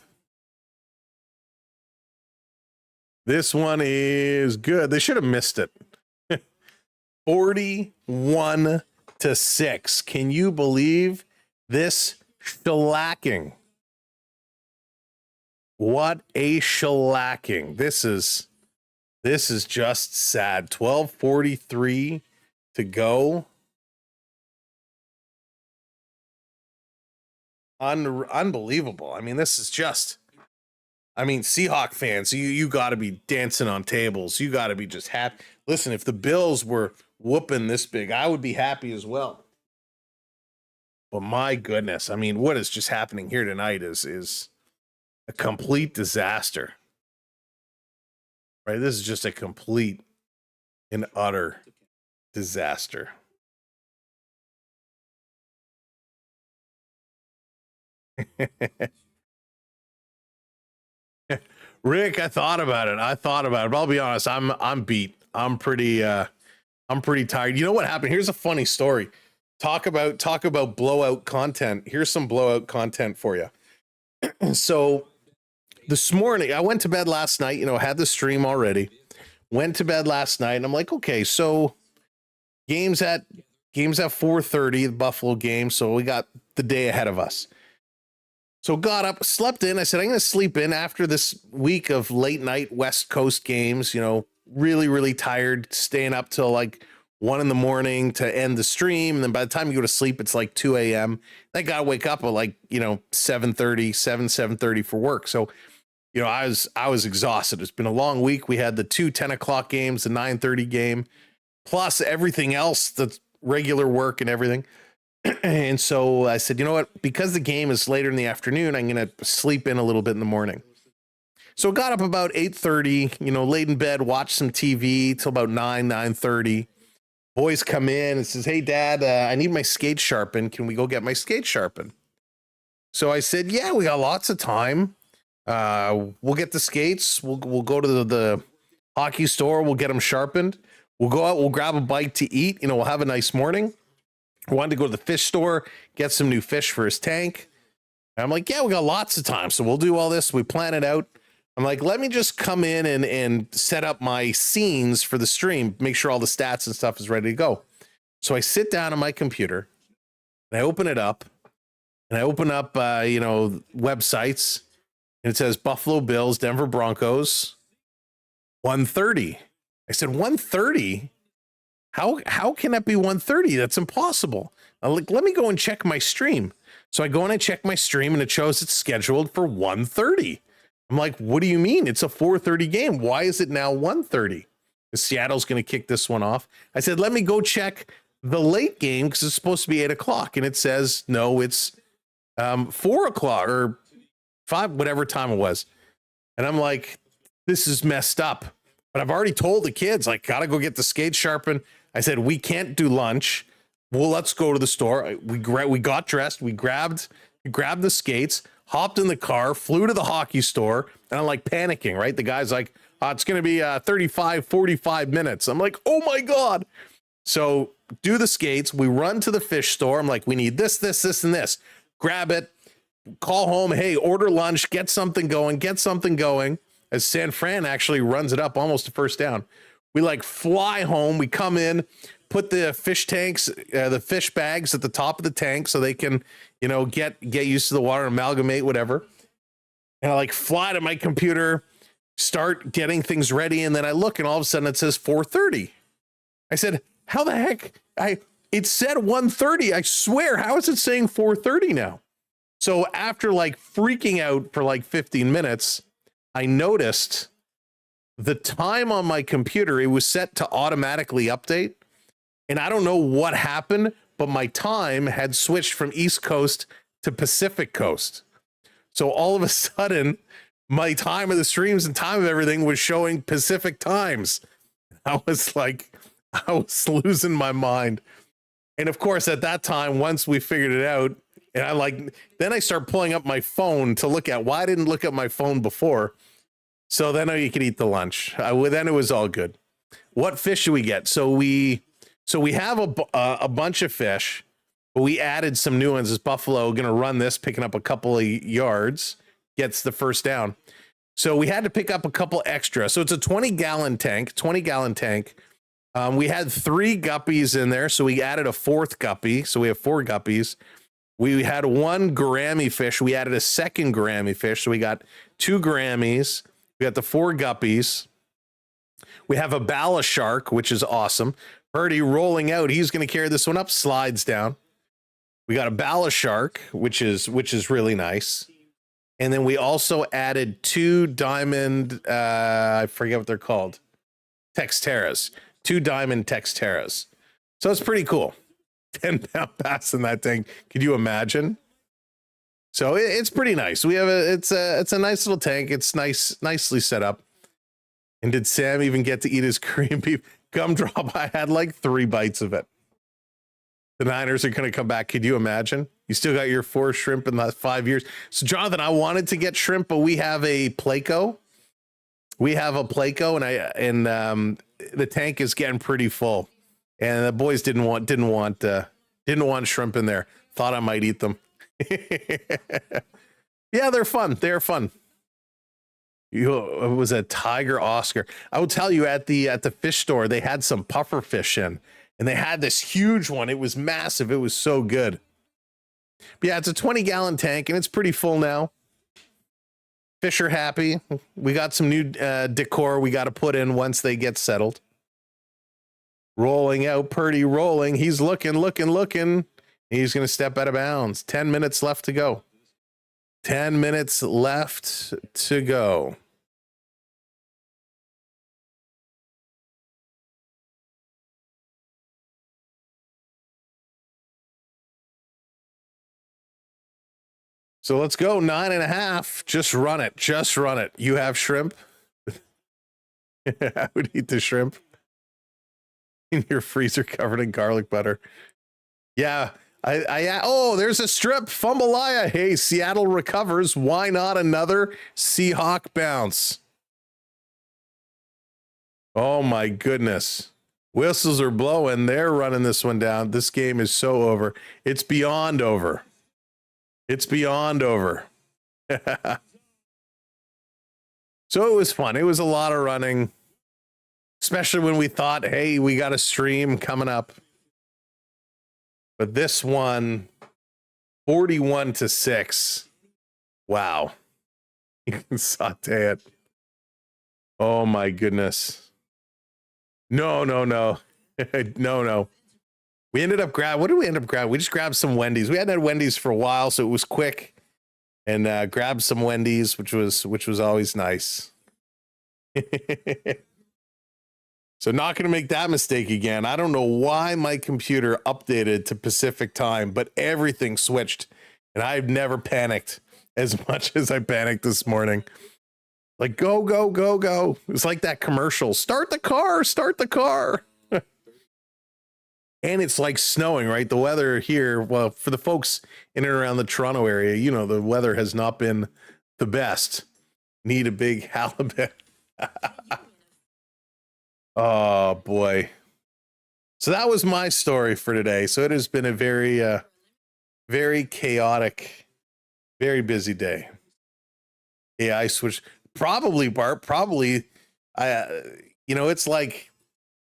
[SPEAKER 3] This one is good. They should have missed it. 41-6. Can you believe this shellacking? What a shellacking. This is just sad. 12:43 to go. Unbelievable. I mean, this is just, Seahawk fans, you got to be dancing on tables. You got to be just happy. Listen, if the Bills were whooping this big, I would be happy as well. But my goodness, I mean, what is just happening here tonight is a complete disaster. Right? This is just a complete and utter disaster. Rick, I thought about it. But I'll be honest, I'm beat. I'm pretty tired. You know what happened? Here's a funny story. Talk about blowout content. Here's some blowout content for you. So this morning, I went to bed last night, had the stream already. Went to bed last night, and I'm like, okay, so games at 4:30, the Buffalo game, so we got the day ahead of us. So got up, slept in. I said, I'm going to sleep in after this week of late night West Coast games, really, really tired, staying up till like 1 a.m. to end the stream. And then by the time you go to sleep, it's like 2 a.m. I got to wake up at like, 7:30 for work. So, I was exhausted. It's been a long week. We had the 2 10 o'clock games, the 9:30 game, plus everything else that's regular work and everything. And so I said, you know what, because the game is later in the afternoon, I'm going to sleep in a little bit in the morning. So I got up about 8:30, laid in bed, watched some TV till about 9:30. Boys come in and says, hey, Dad, I need my skates sharpened. Can we go get my skates sharpened? So I said, yeah, we got lots of time. We'll get the skates. We'll go to the hockey store. We'll get them sharpened. We'll go out. We'll grab a bite to eat. We'll have a nice morning. I wanted to go to the fish store, get some new fish for his tank. And I'm like, yeah, we got lots of time. So we'll do all this. We plan it out. I'm like, let me just come in and set up my scenes for the stream, make sure all the stats and stuff is ready to go. So I sit down on my computer and I open it up websites, and it says Buffalo Bills, Denver Broncos, 1:30. I said, 1:30? How can that be 1:30? That's impossible. I'm like, let me go and check my stream. So I go and I check my stream, and it shows it's scheduled for 1:30. I'm like, what do you mean? It's a 4:30 game. Why is it now 1:30? Seattle's going to kick this one off. I said, let me go check the late game because it's supposed to be 8 o'clock. And it says, no, it's 4 o'clock or 5, whatever time it was. And I'm like, this is messed up. But I've already told the kids, like, got to go get the skates sharpened. I said, we can't do lunch. Well, let's go to the store. We got dressed. We grabbed the skates, hopped in the car, flew to the hockey store. And I'm like panicking, right? The guy's like, it's going to be 35, 45 minutes. I'm like, oh my God. So do the skates. We run to the fish store. I'm like, we need this, and this. Grab it, call home. Hey, order lunch, get something going. As San Fran actually runs it up almost a first down. We like fly home. We come in, put the fish tanks, the fish bags at the top of the tank so they can, get used to the water, amalgamate, whatever. And I like fly to my computer, start getting things ready. And then I look and all of a sudden it says 4:30. I said, how the heck? It said 1:30. I swear. How is it saying 4:30 now? So after like freaking out for like 15 minutes, I noticed the time on my computer, it was set to automatically update. And I don't know what happened, but my time had switched from East Coast to Pacific Coast. So all of a sudden, my time of the streams and time of everything was showing Pacific times. I was losing my mind. And of course, at that time, once we figured it out, And then I start pulling up my phone to look at why I didn't look at my phone before. So then you could eat the lunch. Then it was all good. What fish do we get? So we have a bunch of fish, but we added some new ones. This Buffalo going to run this, picking up a couple of yards, gets the first down. So we had to pick up a couple extra. So it's a 20-gallon tank. We had 3 guppies in there, so we added a 4th guppy. So we have 4 guppies. We had 1 Grammy fish. We added a 2nd Grammy fish. So we got 2 Grammys. We got the 4 guppies. We have a bala shark, which is awesome. Purdy rolling out. He's going to carry this one up, slides down. We got a bala shark, which is really nice. And then we also added 2 diamond, I forget what they're called, Texteras. 2 diamond Texteras. So it's pretty cool. 10-pound bass in that thing. Could you imagine? So it's pretty nice. We have it's a nice little tank. It's nicely set up. And did Sam even get to eat his Korean beef gumdrop? I had like 3 bites of it. The Niners are going to come back. Could you imagine? You still got your 4 shrimp in the last 5 years. So Jonathan, I wanted to get shrimp, but we have a Placo. And the tank is getting pretty full. And the boys didn't want shrimp in there. Thought I might eat them. Yeah, they're fun. They're fun. It was a tiger Oscar. I will tell you, at the fish store, they had some puffer fish in, and they had this huge one. It was massive. It was so good. But yeah, it's a 20-gallon tank, and it's pretty full now. Fish are happy. We got some new decor we got to put in once they get settled. Rolling out, Purdy rolling. He's looking. He's going to step out of bounds. 10 minutes left to go. 10 minutes left to go. So let's go. 9.5. Just run it. You have shrimp. I would eat the shrimp in your freezer covered in garlic butter. Yeah. There's a strip. Fumbleia. Hey, Seattle recovers. Why not another Seahawk bounce? Oh my goodness. Whistles are blowing. They're running this one down. This game is so over. It's beyond over. So it was fun. It was a lot of running, especially when we thought, hey, we got a stream coming up. But this one, 41-6. Wow. You can saute it. Oh my goodness. No. No. We ended up what did we end up grabbing? We just grabbed some Wendy's. We hadn't had Wendy's for a while, so it was quick. And grabbed some Wendy's, which was always nice. So not going to make that mistake again. I don't know why my computer updated to Pacific time, but everything switched, and I've never panicked as much as I panicked this morning. Like, go. It's like that commercial. Start the car. And it's like snowing, right? The weather here, well, for the folks in and around the Toronto area, you know, the weather has not been the best. Need a big halibut. Oh boy. So that was my story for today. So it has been a very, very chaotic, very busy day. Yeah, I switched. Probably, Bart, it's like,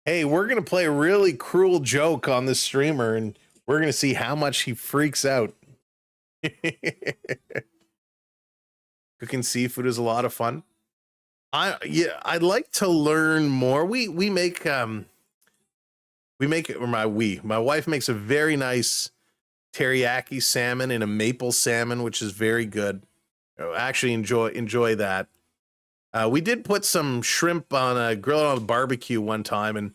[SPEAKER 3] hey, we're going to play a really cruel joke on this streamer, and we're going to see how much he freaks out. Cooking seafood is a lot of fun. I'd like to learn more. My wife makes a very nice teriyaki salmon and a maple salmon, which is very good. I actually enjoy that. We did put some shrimp on a grill on the barbecue one time, and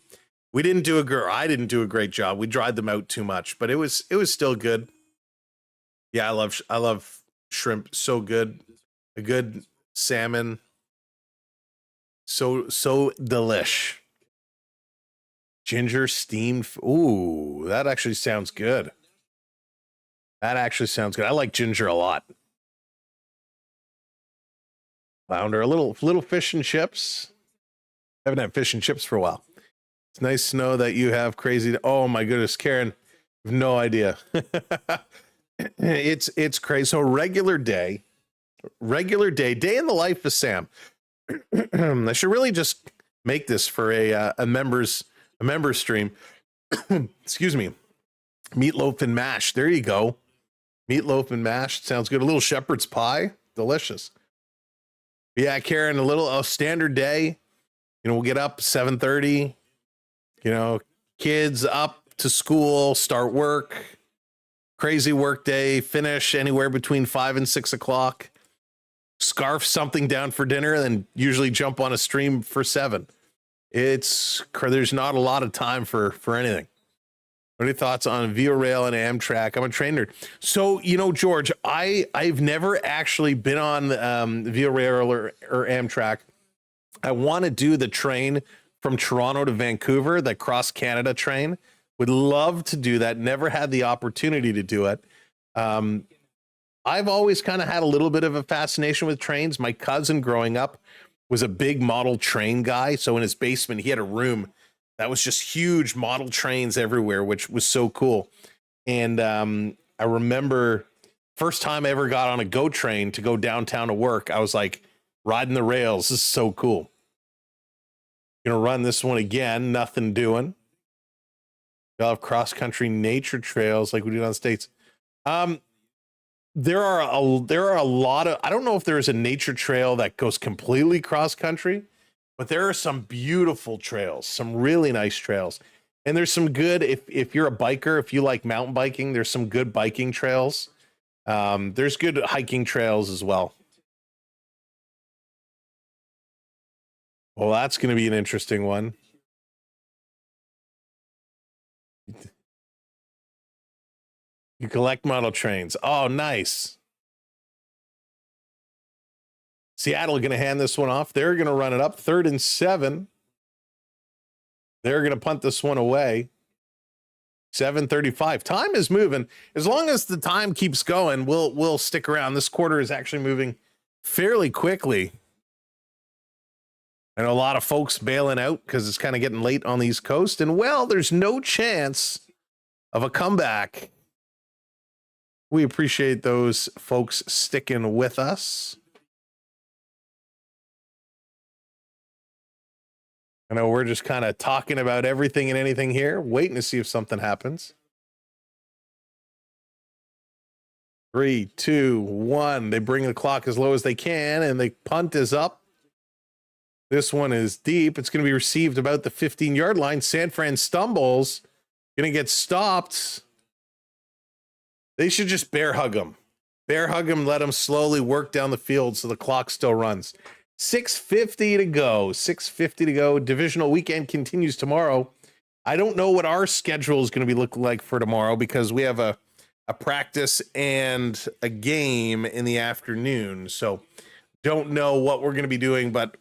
[SPEAKER 3] I didn't do a great job. We dried them out too much, but it was still good. Yeah, I love shrimp. So good. A good salmon. So delish. Ginger steamed. Ooh, that actually sounds good. That actually sounds good. I like ginger a lot. Flounder, a little fish and chips. Haven't had fish and chips for a while. It's nice to know that you have crazy. Oh my goodness, Karen, I have no idea. It's crazy. So regular day in the life of Sam. I should really just make this for a member stream. Excuse me. Meatloaf and mash. There you go. Meatloaf and mash sounds good. A little shepherd's pie, delicious. Yeah, Karen, a standard day. We'll get up 7:30. Kids up to school, start work. Crazy work day. Finish anywhere between 5 and 6 o'clock. Scarf something down for dinner, then usually jump on a stream for 7. There's not a lot of time for anything. What are your thoughts on Via Rail and Amtrak? I'm a train nerd. So, George, I've never actually been on Via Rail or Amtrak. I want to do the train from Toronto to Vancouver, the cross Canada train. Would love to do that. Never had the opportunity to do it. I've always kind of had a little bit of a fascination with trains. My cousin growing up was a big model train guy. So in his basement, he had a room that was just huge model trains everywhere, which was so cool. And I remember first time I ever got on a GO train to go downtown to work, I was like, riding the rails. This is so cool. Gonna run this one again. Nothing doing. We'll have cross-country nature trails like we do on the States. There are a lot of, I don't know if there's a nature trail that goes completely cross-country, but there are some beautiful trails, some really nice trails. And there's some good, if you're a biker, if you like mountain biking, there's some good biking trails. There's good hiking trails as well. Well, that's going to be an interesting one. You collect model trains. Oh, nice. Seattle going to hand this one off. They're going to run it up 3rd and 7. They're going to punt this one away. 7:35. Time is moving. As long as the time keeps going, we'll stick around. This quarter is actually moving fairly quickly. I know a lot of folks bailing out because it's kind of getting late on the East Coast. And, well, there's no chance of a comeback. We appreciate those folks sticking with us. I know we're just kind of talking about everything and anything here, waiting to see if something happens. 3, 2, 1. They bring the clock as low as they can, and the punt is up. This one is deep. It's going to be received about the 15-yard line. San Fran stumbles. Going to get stopped. They should just bear hug him. Bear hug him, let him slowly work down the field so the clock still runs. 6:50 to go. 6:50 to go. Divisional weekend continues tomorrow. I don't know what our schedule is going to be looking like for tomorrow because we have a practice and a game in the afternoon. So don't know what we're going to be doing, but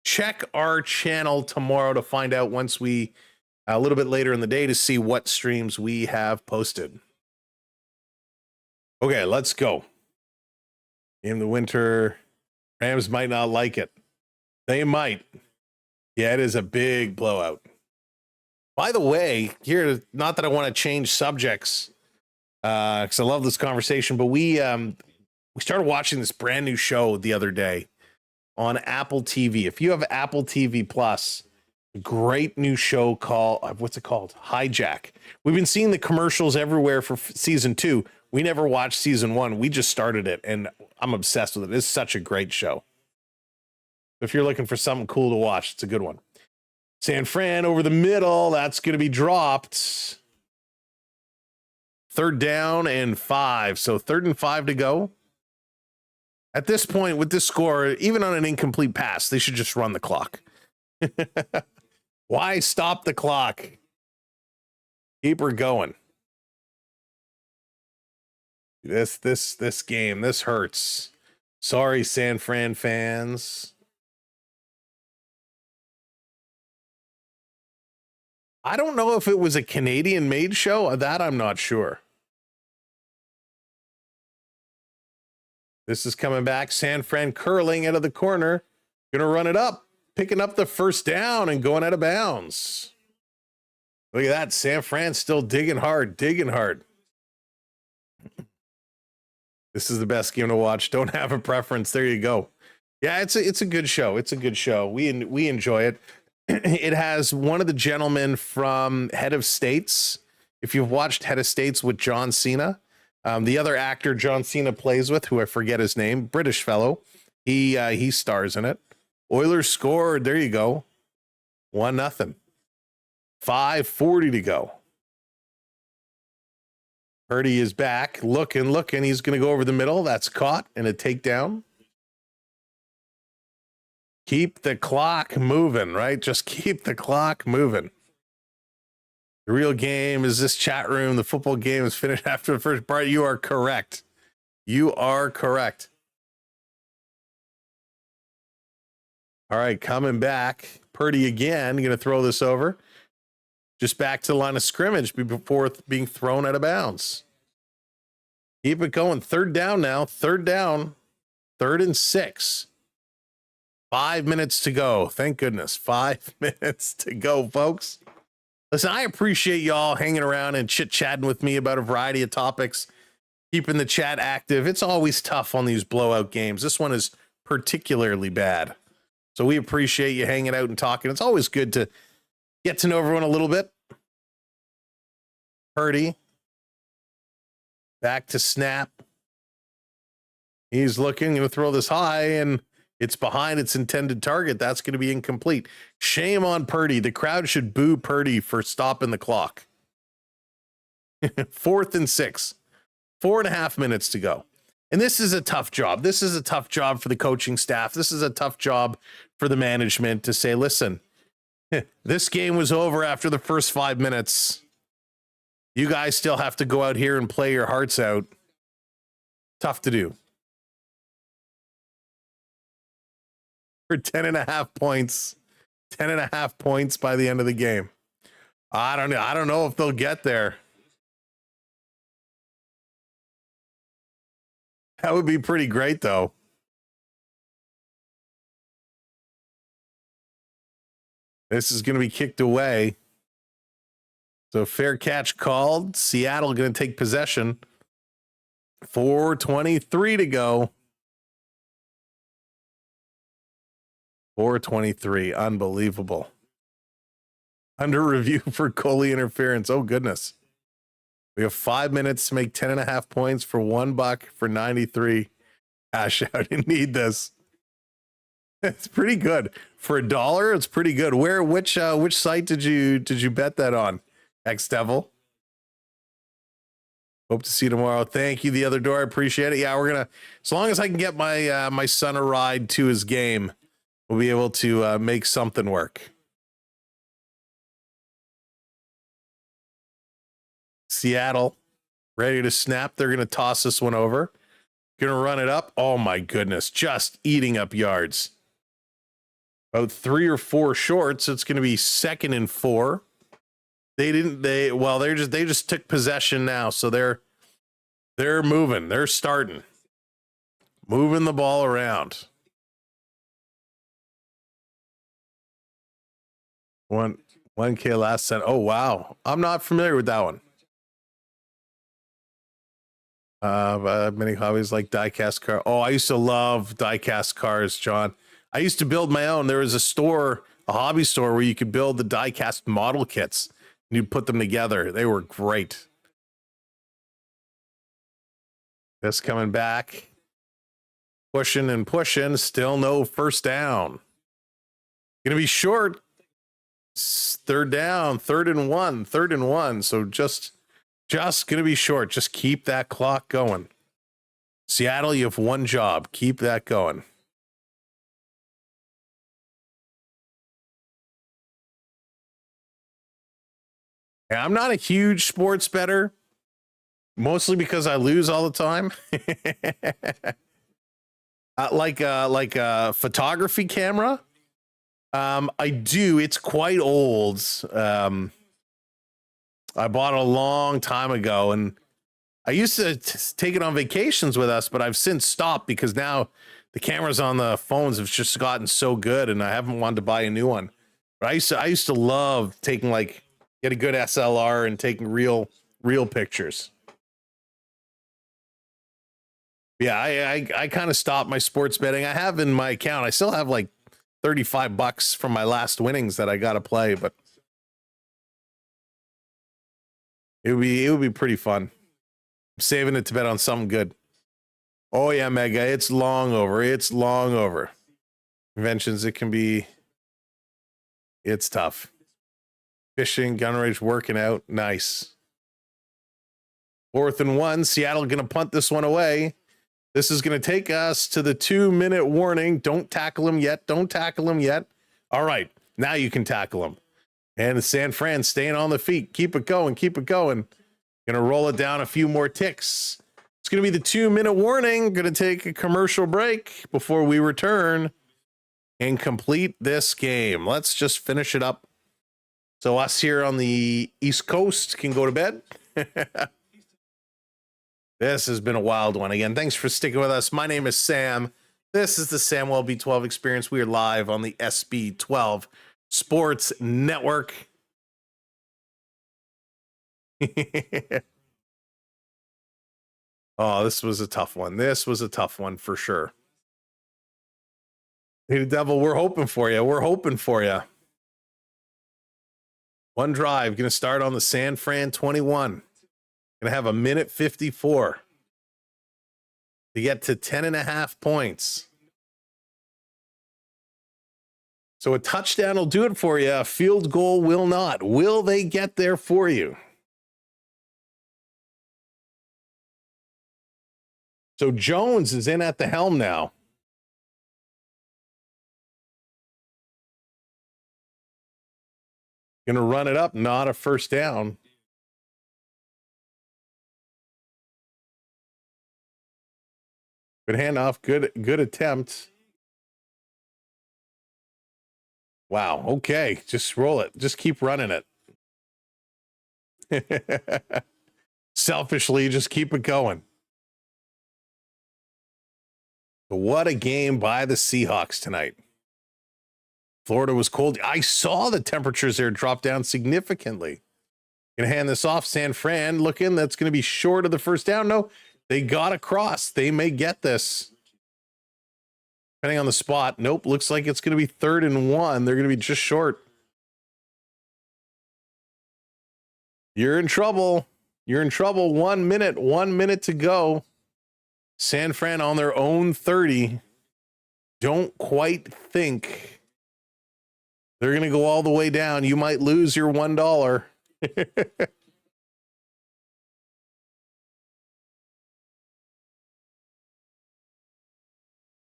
[SPEAKER 3] check our channel tomorrow to find out once we, a little bit later in the day, to see what streams we have posted. Okay, let's go. Game of the winter. Rams might not like it. They might. Yeah, it is a big blowout. By the way, here, not that I want to change subjects, because I love this conversation, but we started watching this brand new show the other day on Apple TV. If you have Apple TV Plus, a great new show called, what's it called? Hijack. We've been seeing the commercials everywhere for season 2. We never watched season 1. We just started it, and I'm obsessed with it. It's such a great show. If you're looking for something cool to watch, it's a good one. San Fran over the middle. That's going to be dropped. 3rd down and 5. So 3rd and 5 to go. At this point, with this score, even on an incomplete pass, they should just run the clock. Why stop the clock? Keep her going. This game, this hurts. Sorry, San Fran fans. I don't know if it was a Canadian-made show. That I'm not sure. This is coming back. San Fran curling out of the corner. Gonna run it up, picking up the first down and going out of bounds. Look at that. San Fran still digging hard, digging hard. This is the best game to watch. Don't have a preference. There you go. Yeah, it's a good show. It's a good show. We enjoy it. It has one of the gentlemen from Head of States. If you've watched Head of States with John Cena, the other actor John Cena plays with, who I forget his name, British fellow, he stars in it. Oilers scored. There you go. 1-0. 5:40 to go. Purdy is back, looking. He's going to go over the middle. That's caught and a takedown. Keep the clock moving, right? Just keep the clock moving. The real game is this chat room. The football game is finished after the first part. You are correct. You are correct. All right, coming back. Purdy again. Going to throw this over. Just back to the line of scrimmage before being thrown out of bounds. Keep it going. Third down now. Third down. 3rd and 6. 5 minutes to go. Thank goodness. 5 minutes to go, folks. Listen, I appreciate y'all hanging around and chit-chatting with me about a variety of topics, keeping the chat active. It's always tough on these blowout games. This one is particularly bad. So we appreciate you hanging out and talking. It's always good to get to know everyone a little bit. Purdy. Back to snap. He's looking to throw this high, and it's behind its intended target. That's going to be incomplete. Shame on Purdy. The crowd should boo Purdy for stopping the clock. 4th and 6. 4.5 minutes to go. And this is a tough job. This is a tough job for the coaching staff. This is a tough job for the management to say, listen, this game was over after the first 5 minutes. You guys still have to go out here and play your hearts out. Tough to do. For 10.5 points. 10.5 points by the end of the game. I don't know. I don't know if they'll get there. That would be pretty great, though. This is going to be kicked away. So fair catch called. Seattle going to take possession. 4:23 to go. 4:23. Unbelievable. Under review for goalie interference. Oh, goodness. We have 5 minutes to make 10.5 points for $1 for 93. Cash out. You need this. It's pretty good. For $1, it's pretty good. Which site did you bet that on? X-Devil. Hope to see you tomorrow. Thank you, the other door. I appreciate it. Yeah, we're gonna, as long as I can get my my son a ride to his game, we'll be able to make something work. Seattle, ready to snap. They're gonna toss this one over. Gonna run it up. Oh my goodness, just eating up yards. About 3 or 4 shorts. It's gonna be 2nd and 4. They just took possession now, so they're moving. They're starting. Moving the ball around. 1K last set. Oh wow. I'm not familiar with that one. Many hobbies like die-cast car. Oh, I used to love die-cast cars, John. I used to build my own. There was a store, a hobby store, where you could build the die-cast model kits. You put them together. They were great. This coming back. Pushing and pushing. Still no first down. Gonna be short. 3rd down. 3rd and 1. 3rd and 1. So just gonna be short. Just keep that clock going. Seattle, you have one job. Keep that going. I'm not a huge sports bettor, mostly because I lose all the time. Like a photography camera. I do. It's quite old. I bought it a long time ago, and I used to take it on vacations with us, but I've since stopped because now the cameras on the phones have just gotten so good, and I haven't wanted to buy a new one. But I used to love taking get a good SLR and taking real pictures. Yeah, I kind of stopped my sports betting. I have in my account. I still have like $35 from my last winnings that I got to play, but it would be pretty fun. I'm saving it to bet on something good. Oh yeah, Mega, it's long over. It's long over. Conventions, it's tough. Fishing, gun range, working out. Nice. 4th and 1. Seattle going to punt this one away. This is going to take us to the 2-minute warning. Don't tackle him yet. Don't tackle him yet. All right. Now you can tackle him. And San Fran staying on the feet. Keep it going. Keep it going. Going to roll it down a few more ticks. It's going to be the 2-minute warning. Going to take a commercial break before we return and complete this game. Let's just finish it up. So us here on the East Coast can go to bed. This has been a wild one. Again, thanks for sticking with us. My name is Sam. This is the Samwell B12 Experience. We are live on the SB12 Sports Network. Oh, this was a tough one. This was a tough one for sure. Hey, the Devil, we're hoping for you. We're hoping for you. One drive, going to start on the San Fran 21. Going to have 1:54 to get to 10.5 points. So a touchdown will do it for you. A field goal will not. Will they get there for you? So Jones is in at the helm now. Going to run it up, not a first down. Good handoff, good attempt. Wow, okay, just roll it. Just keep running it. Selfishly, just keep it going. What a game by the Seahawks tonight. Florida was cold. I saw the temperatures there drop down significantly. Gonna hand this off. San Fran looking. That's going to be short of the first down. No, they got across. They may get this. Depending on the spot. Nope. Looks like it's going to be 3rd and 1. They're going to be just short. You're in trouble. You're in trouble. 1 minute. 1 minute to go. San Fran on their own 30. Don't quite think they're going to go all the way down. You might lose your $1.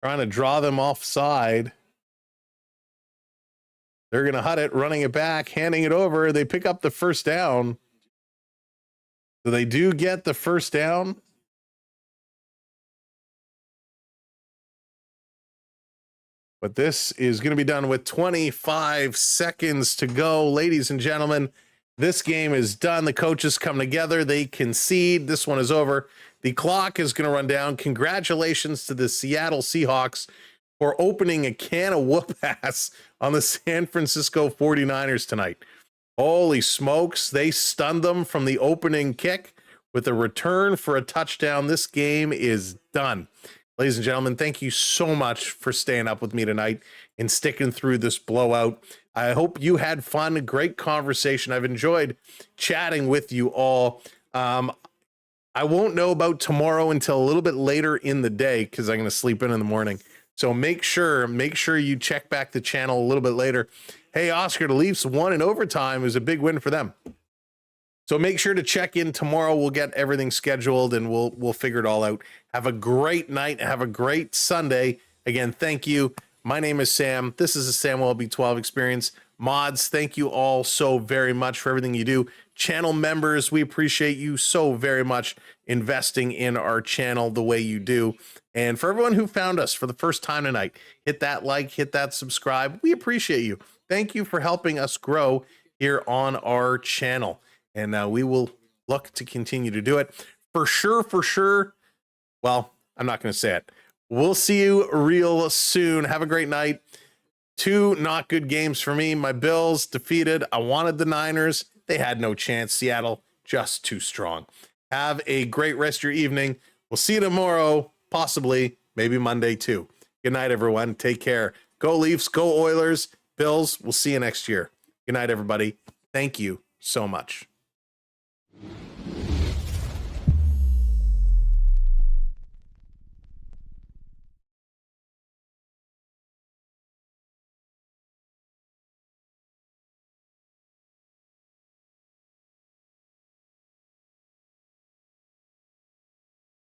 [SPEAKER 3] Trying to draw them offside. They're going to hut it, running it back, handing it over. They pick up the first down. So they do get the first down. But this is going to be done with 25 seconds to go. Ladies and gentlemen, this game is done. The coaches come together. They concede. This one is over. The clock is going to run down. Congratulations to the Seattle Seahawks for opening a can of whoop-ass on the San Francisco 49ers tonight. Holy smokes. They stunned them from the opening kick with a return for a touchdown. This game is done. Ladies and gentlemen, thank you so much for staying up with me tonight and sticking through this blowout. I hope you had fun, a great conversation. I've enjoyed chatting with you all. I won't know about tomorrow until a little bit later in the day because I'm going to sleep in the morning. So make sure you check back the channel a little bit later. Hey, Oscar, the Leafs won in overtime. It was a big win for them. So make sure to check in tomorrow. We'll get everything scheduled and we'll figure it all out. Have a great night. Have a great Sunday. Again, thank you. My name is Sam. This is the Samwell B12 Experience. Mods, thank you all so very much for everything you do. Channel members, we appreciate you so very much investing in our channel the way you do. And for everyone who found us for the first time tonight, hit that like, hit that subscribe. We appreciate you. Thank you for helping us grow here on our channel. And we will look to continue to do it. for sure. Well, I'm not going to say it. We'll see you real soon. Have a great night. 2 not good games for me. My Bills defeated. I wanted the Niners. They had no chance. Seattle just too strong. Have a great rest of your evening. We'll see you tomorrow, possibly, maybe Monday too. Good night, everyone. Take care. Go Leafs, go Oilers, Bills. We'll see you next year. Good night, everybody. Thank you so much.